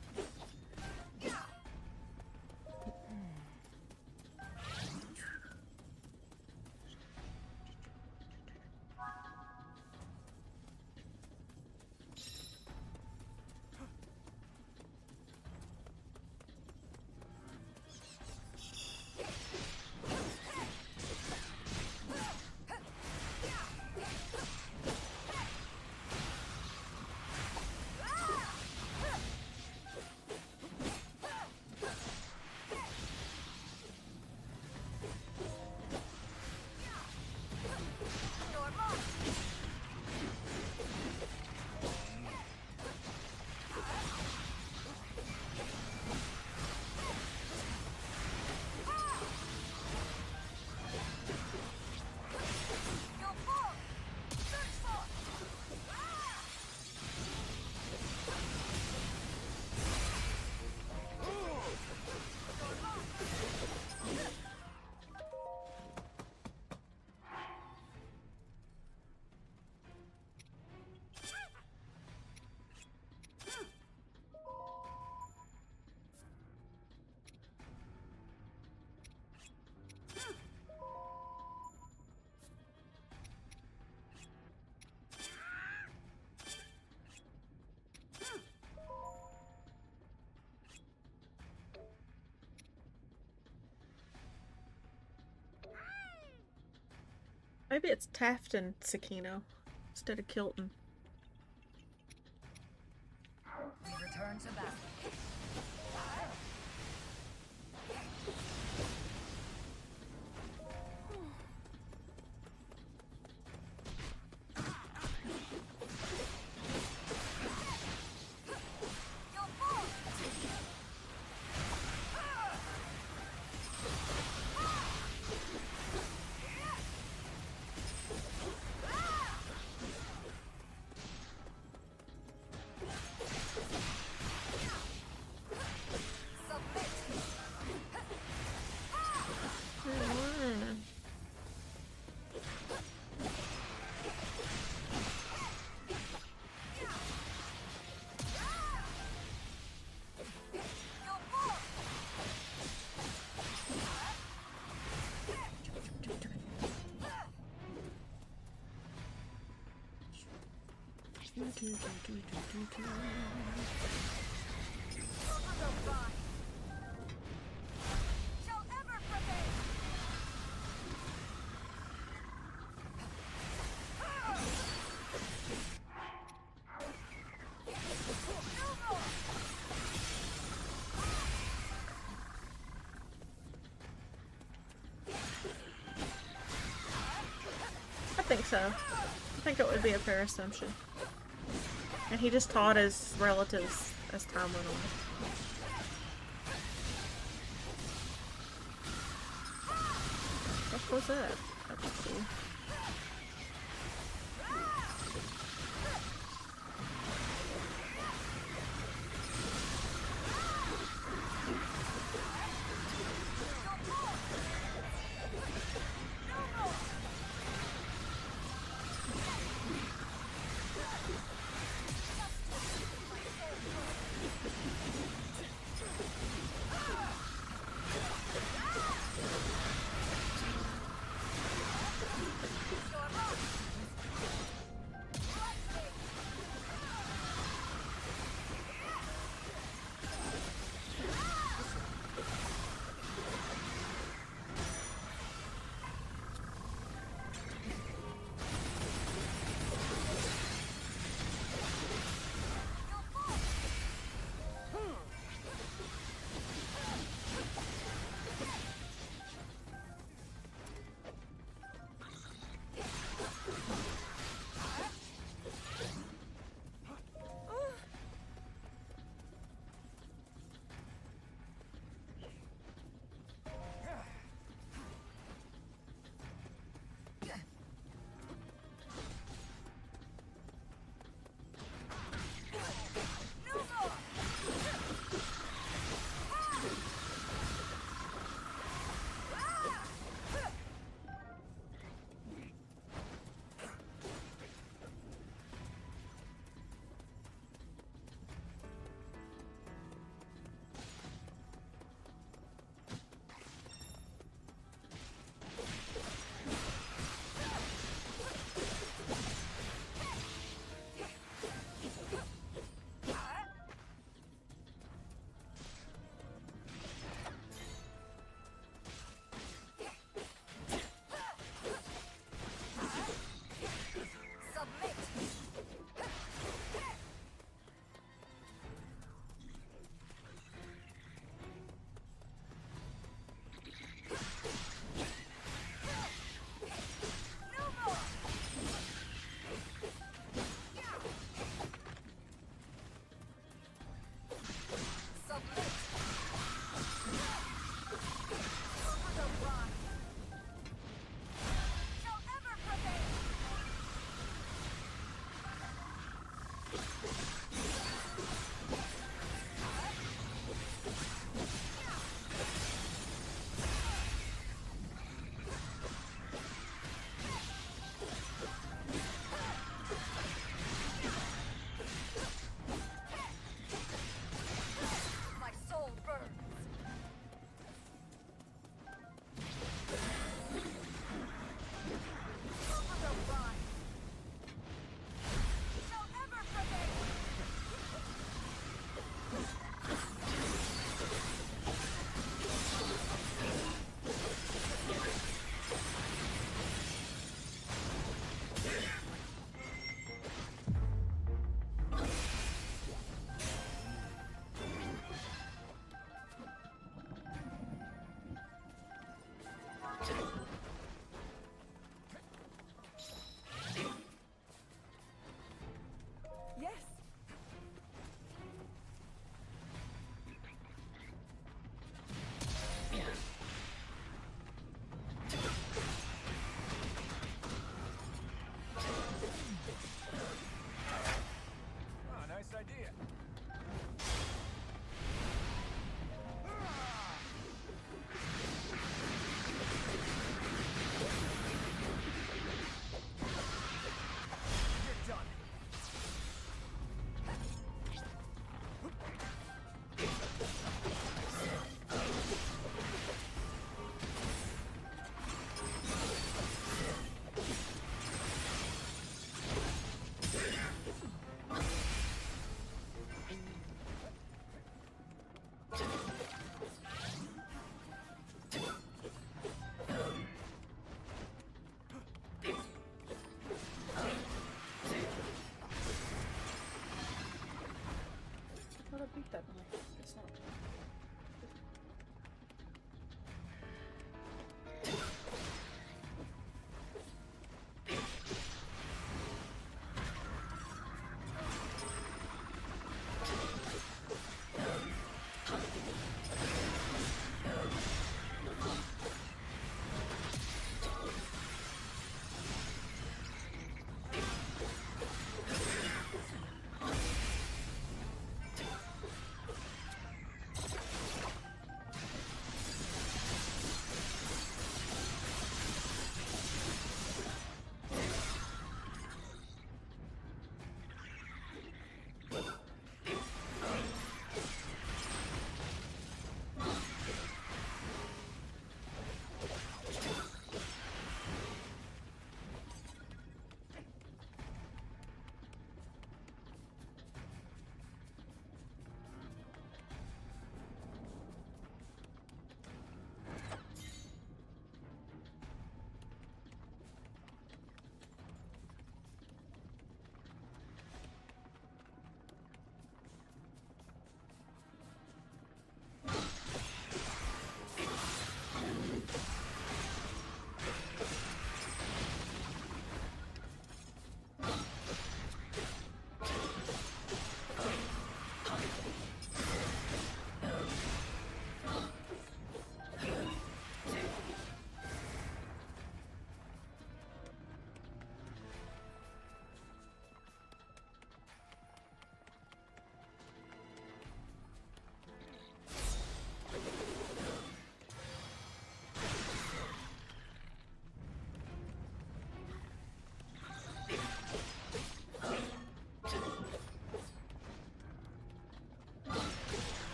Speaker 1: maybe it's Taft and Sakino instead of Kilton.
Speaker 7: We return to battle. Shall ever prevail.
Speaker 1: I think so. I think it would be a fair assumption. And he just taught his relatives as time went on. What was that? That was cool.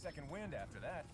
Speaker 5: second wind after that.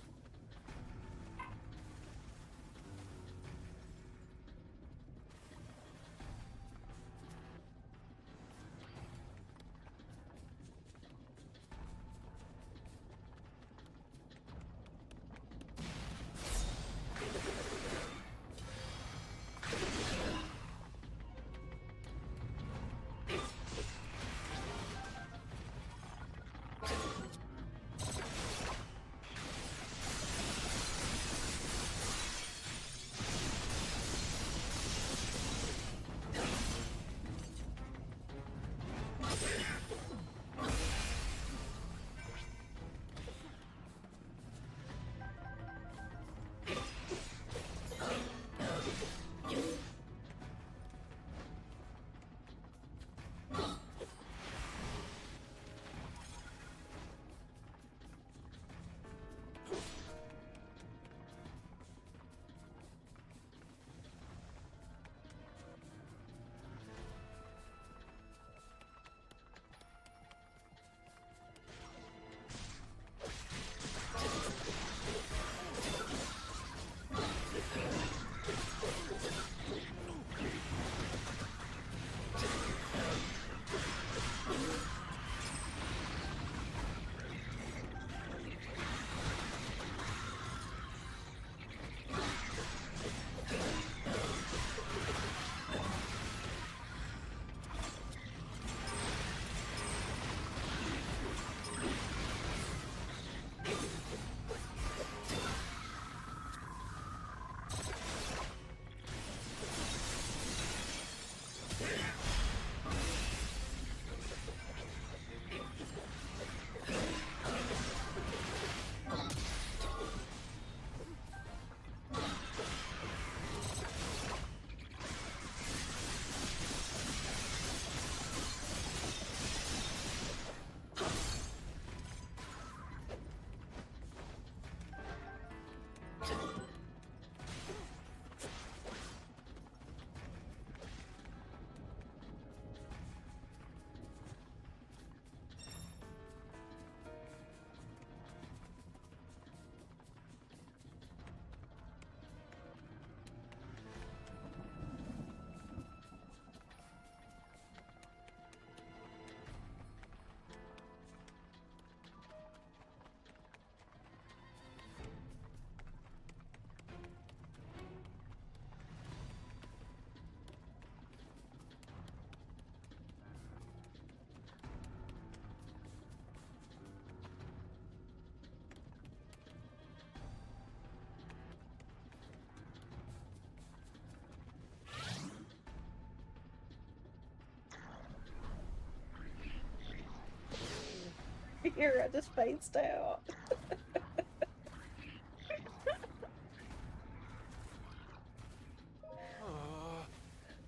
Speaker 1: Here, I just phased out.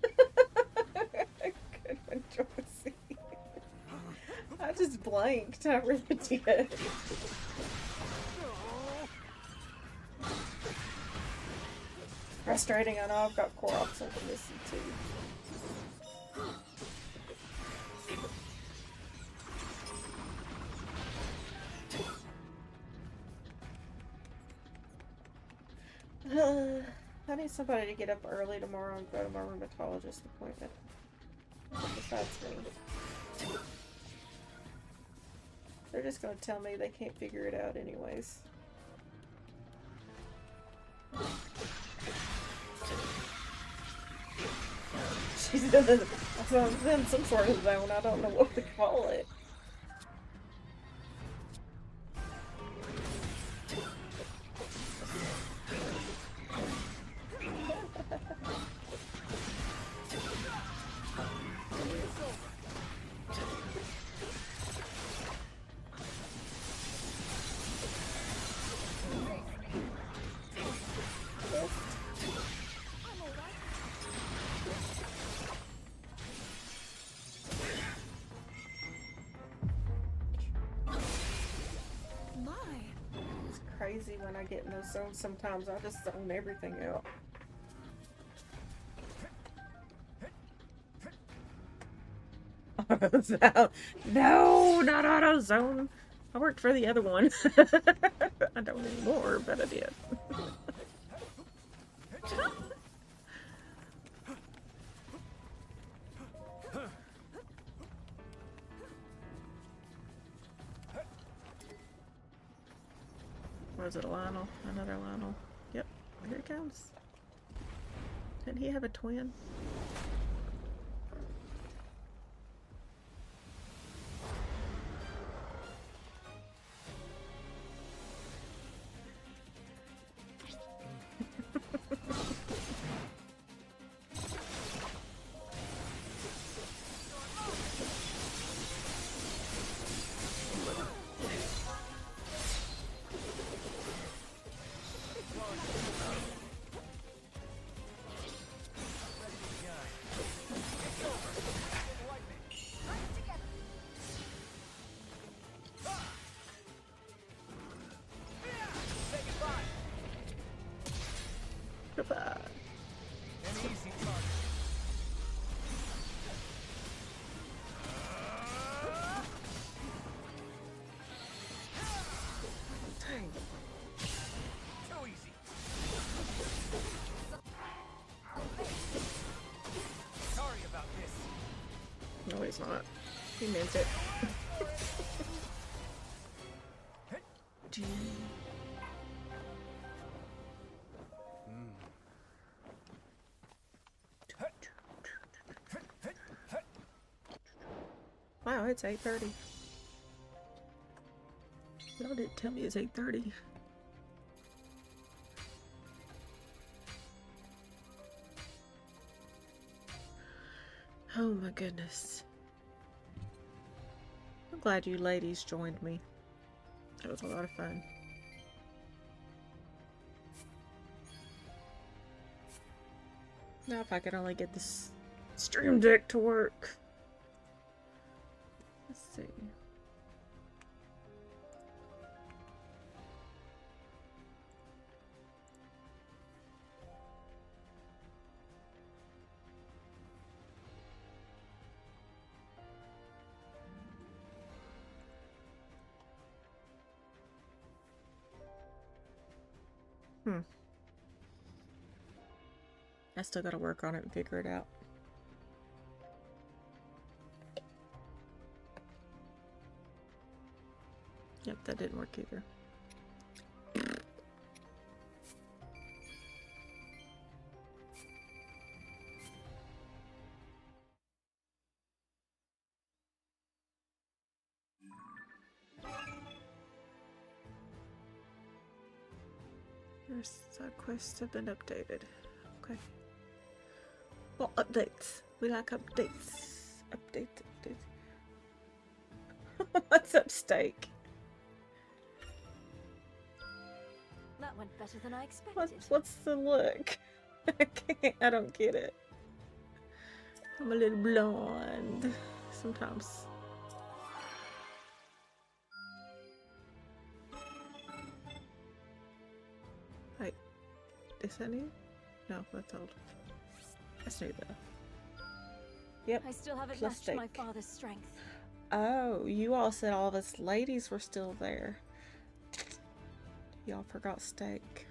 Speaker 1: Good one, Joycey. I just blanked. I really did. Frustrating. I know I've got core ops on this too. I need somebody to get up early tomorrow and go to my rheumatologist appointment. Besides me. They're just gonna tell me they can't figure it out anyways. She's in some sort of zone. I don't know what to call it. Crazy when I get in those zones sometimes. I just zone everything out. No, not auto zone. I worked for the other one. I don't anymore, but I did. Was it a Lionel? Another Lionel. Yep, here it comes. Didn't he have a twin? Goodbye.
Speaker 9: An easy target.
Speaker 1: Dang.
Speaker 9: Too easy. Sorry about this.
Speaker 1: No, he's not. He meant it. Wow, it's 8:30. Y'all didn't tell me it's 8:30. Oh my goodness. I'm glad you ladies joined me. It was a lot of fun. Now if I could only get this stream deck to work. Let's see. I still gotta work on it and figure it out. Yep, that didn't work either. Your side quests have been updated. Okay. Well, updates. We like updates. Updates. What's up, Steak?
Speaker 7: That went better than I expected.
Speaker 1: What's the look? I don't get it. I'm a little blonde sometimes. Wait, is that new? No, that's old. That's new though. Yep.
Speaker 7: I still haven't
Speaker 1: plus
Speaker 7: matched my
Speaker 1: steak.
Speaker 7: father's strength.
Speaker 1: Oh, you all said all of us ladies were still there. Y'all forgot Steak.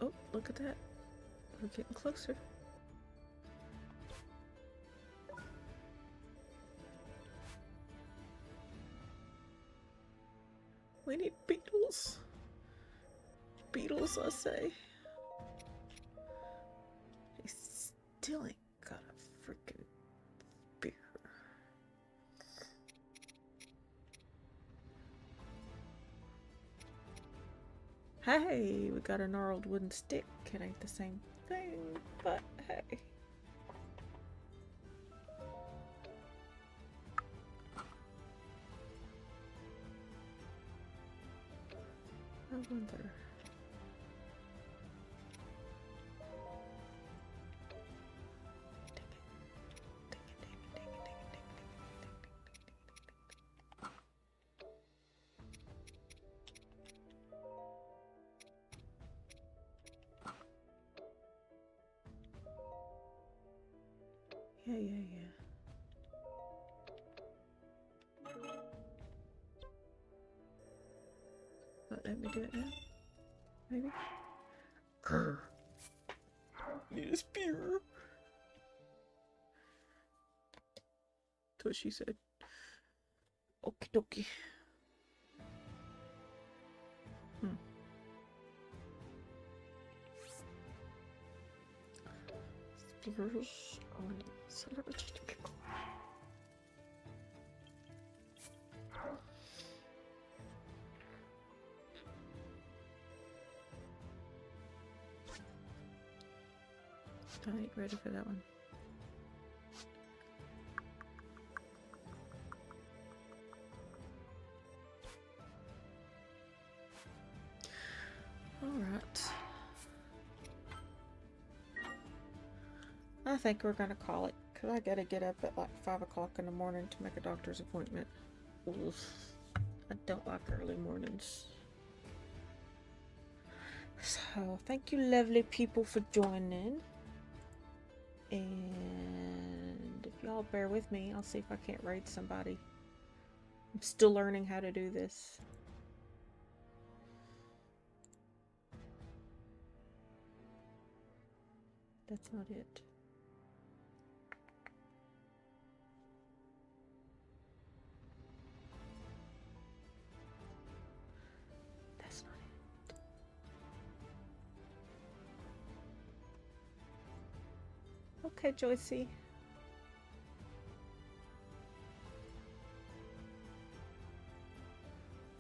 Speaker 1: Oh, look at that. We're getting closer. We need beetles. Beetles, I say. He still ain't got a freaking spear. Hey, we got a gnarled wooden stick. It ain't the same thing, but hey. I wonder. Yeah. But let me do it now. Maybe. Grr. Need a spear. That's what she said. Okie dokie. Spears on celebrity people. I ain't ready for that one. Alright. I think we're gonna call it, because I gotta get up at like 5 o'clock in the morning to make a doctor's appointment. Oof. I don't like early mornings. So, thank you lovely people for joining. And if y'all bear with me, I'll see if I can't raid somebody. I'm still learning how to do this. That's not it. That's not it. Okay, Joycey.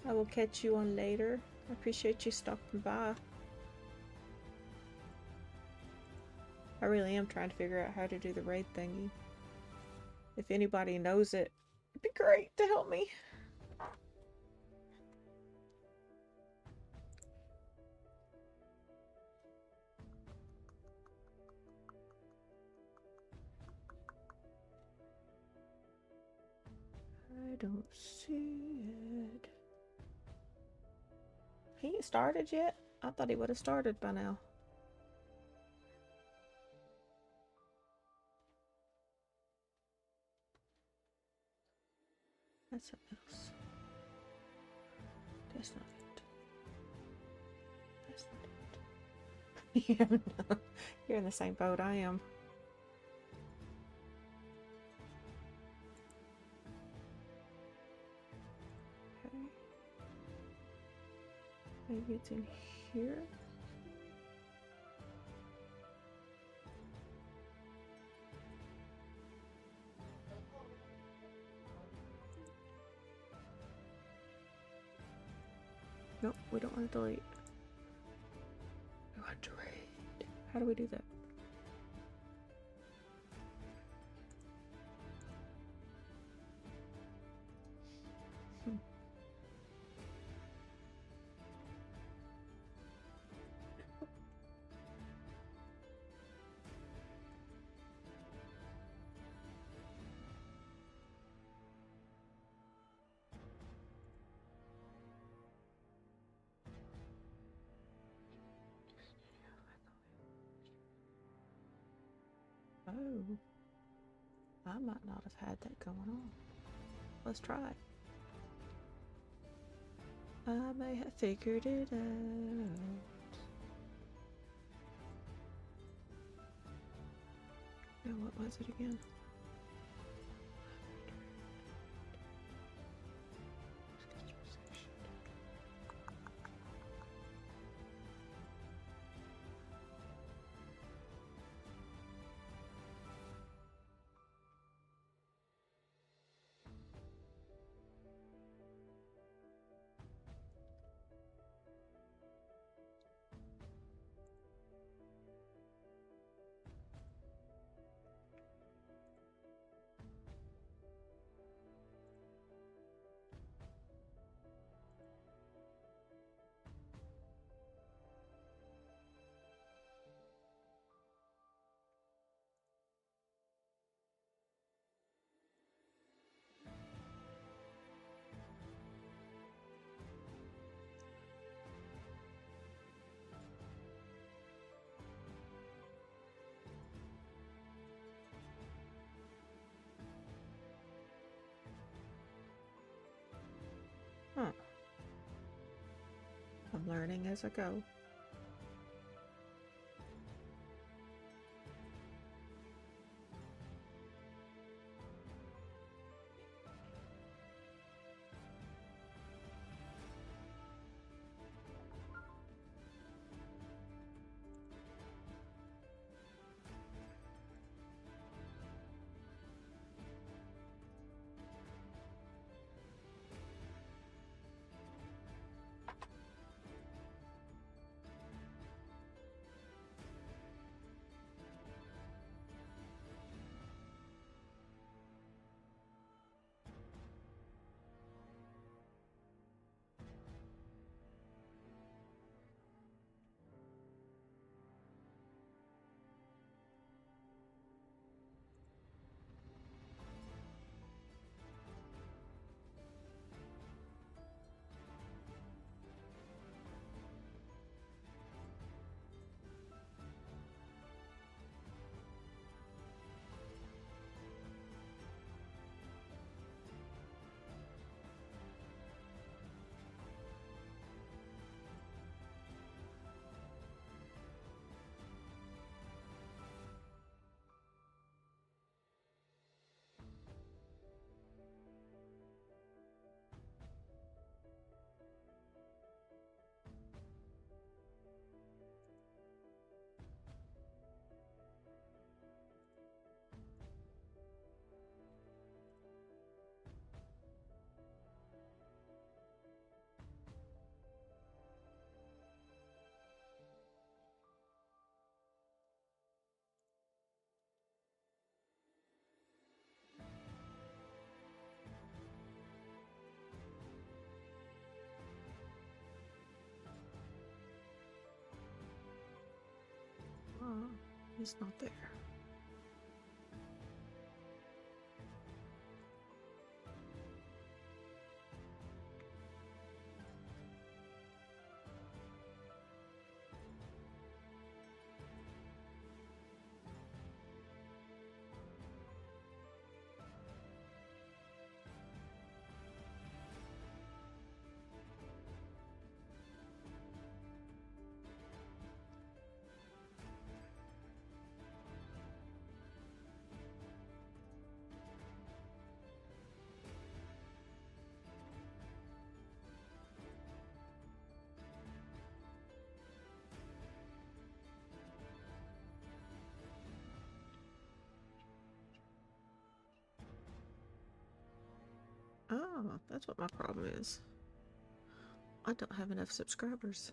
Speaker 1: I will catch you on later. I appreciate you stopping by. I really am trying to figure out how to do the raid thingy. If anybody knows it, it'd be great to help me. I don't see it. He ain't started yet? I thought he would have started by now. That's something else. That's not it. That's not it. Yeah, no. You're in the same boat I am. Okay. Maybe it's in here. Nope, we don't want to delete. We want to raid. How do we do that? Oh, I might not have had that going on. Let's try. I may have figured it out. Now what was it again? Huh. I'm learning as I go. Oh, he's not there. Oh, that's what my problem is. I don't have enough subscribers.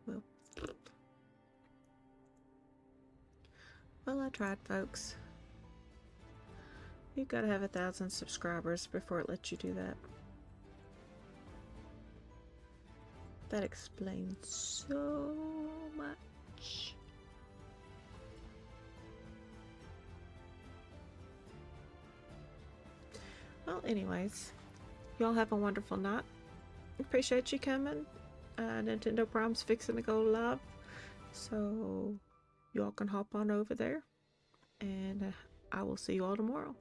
Speaker 1: Well, I tried, folks. You've got to have 1,000 subscribers before it lets you do that. That explains so much. Well, anyways, y'all have a wonderful night. Appreciate you coming. Nintendo Prime's fixing to go live, so y'all can hop on over there, and I will see you all tomorrow.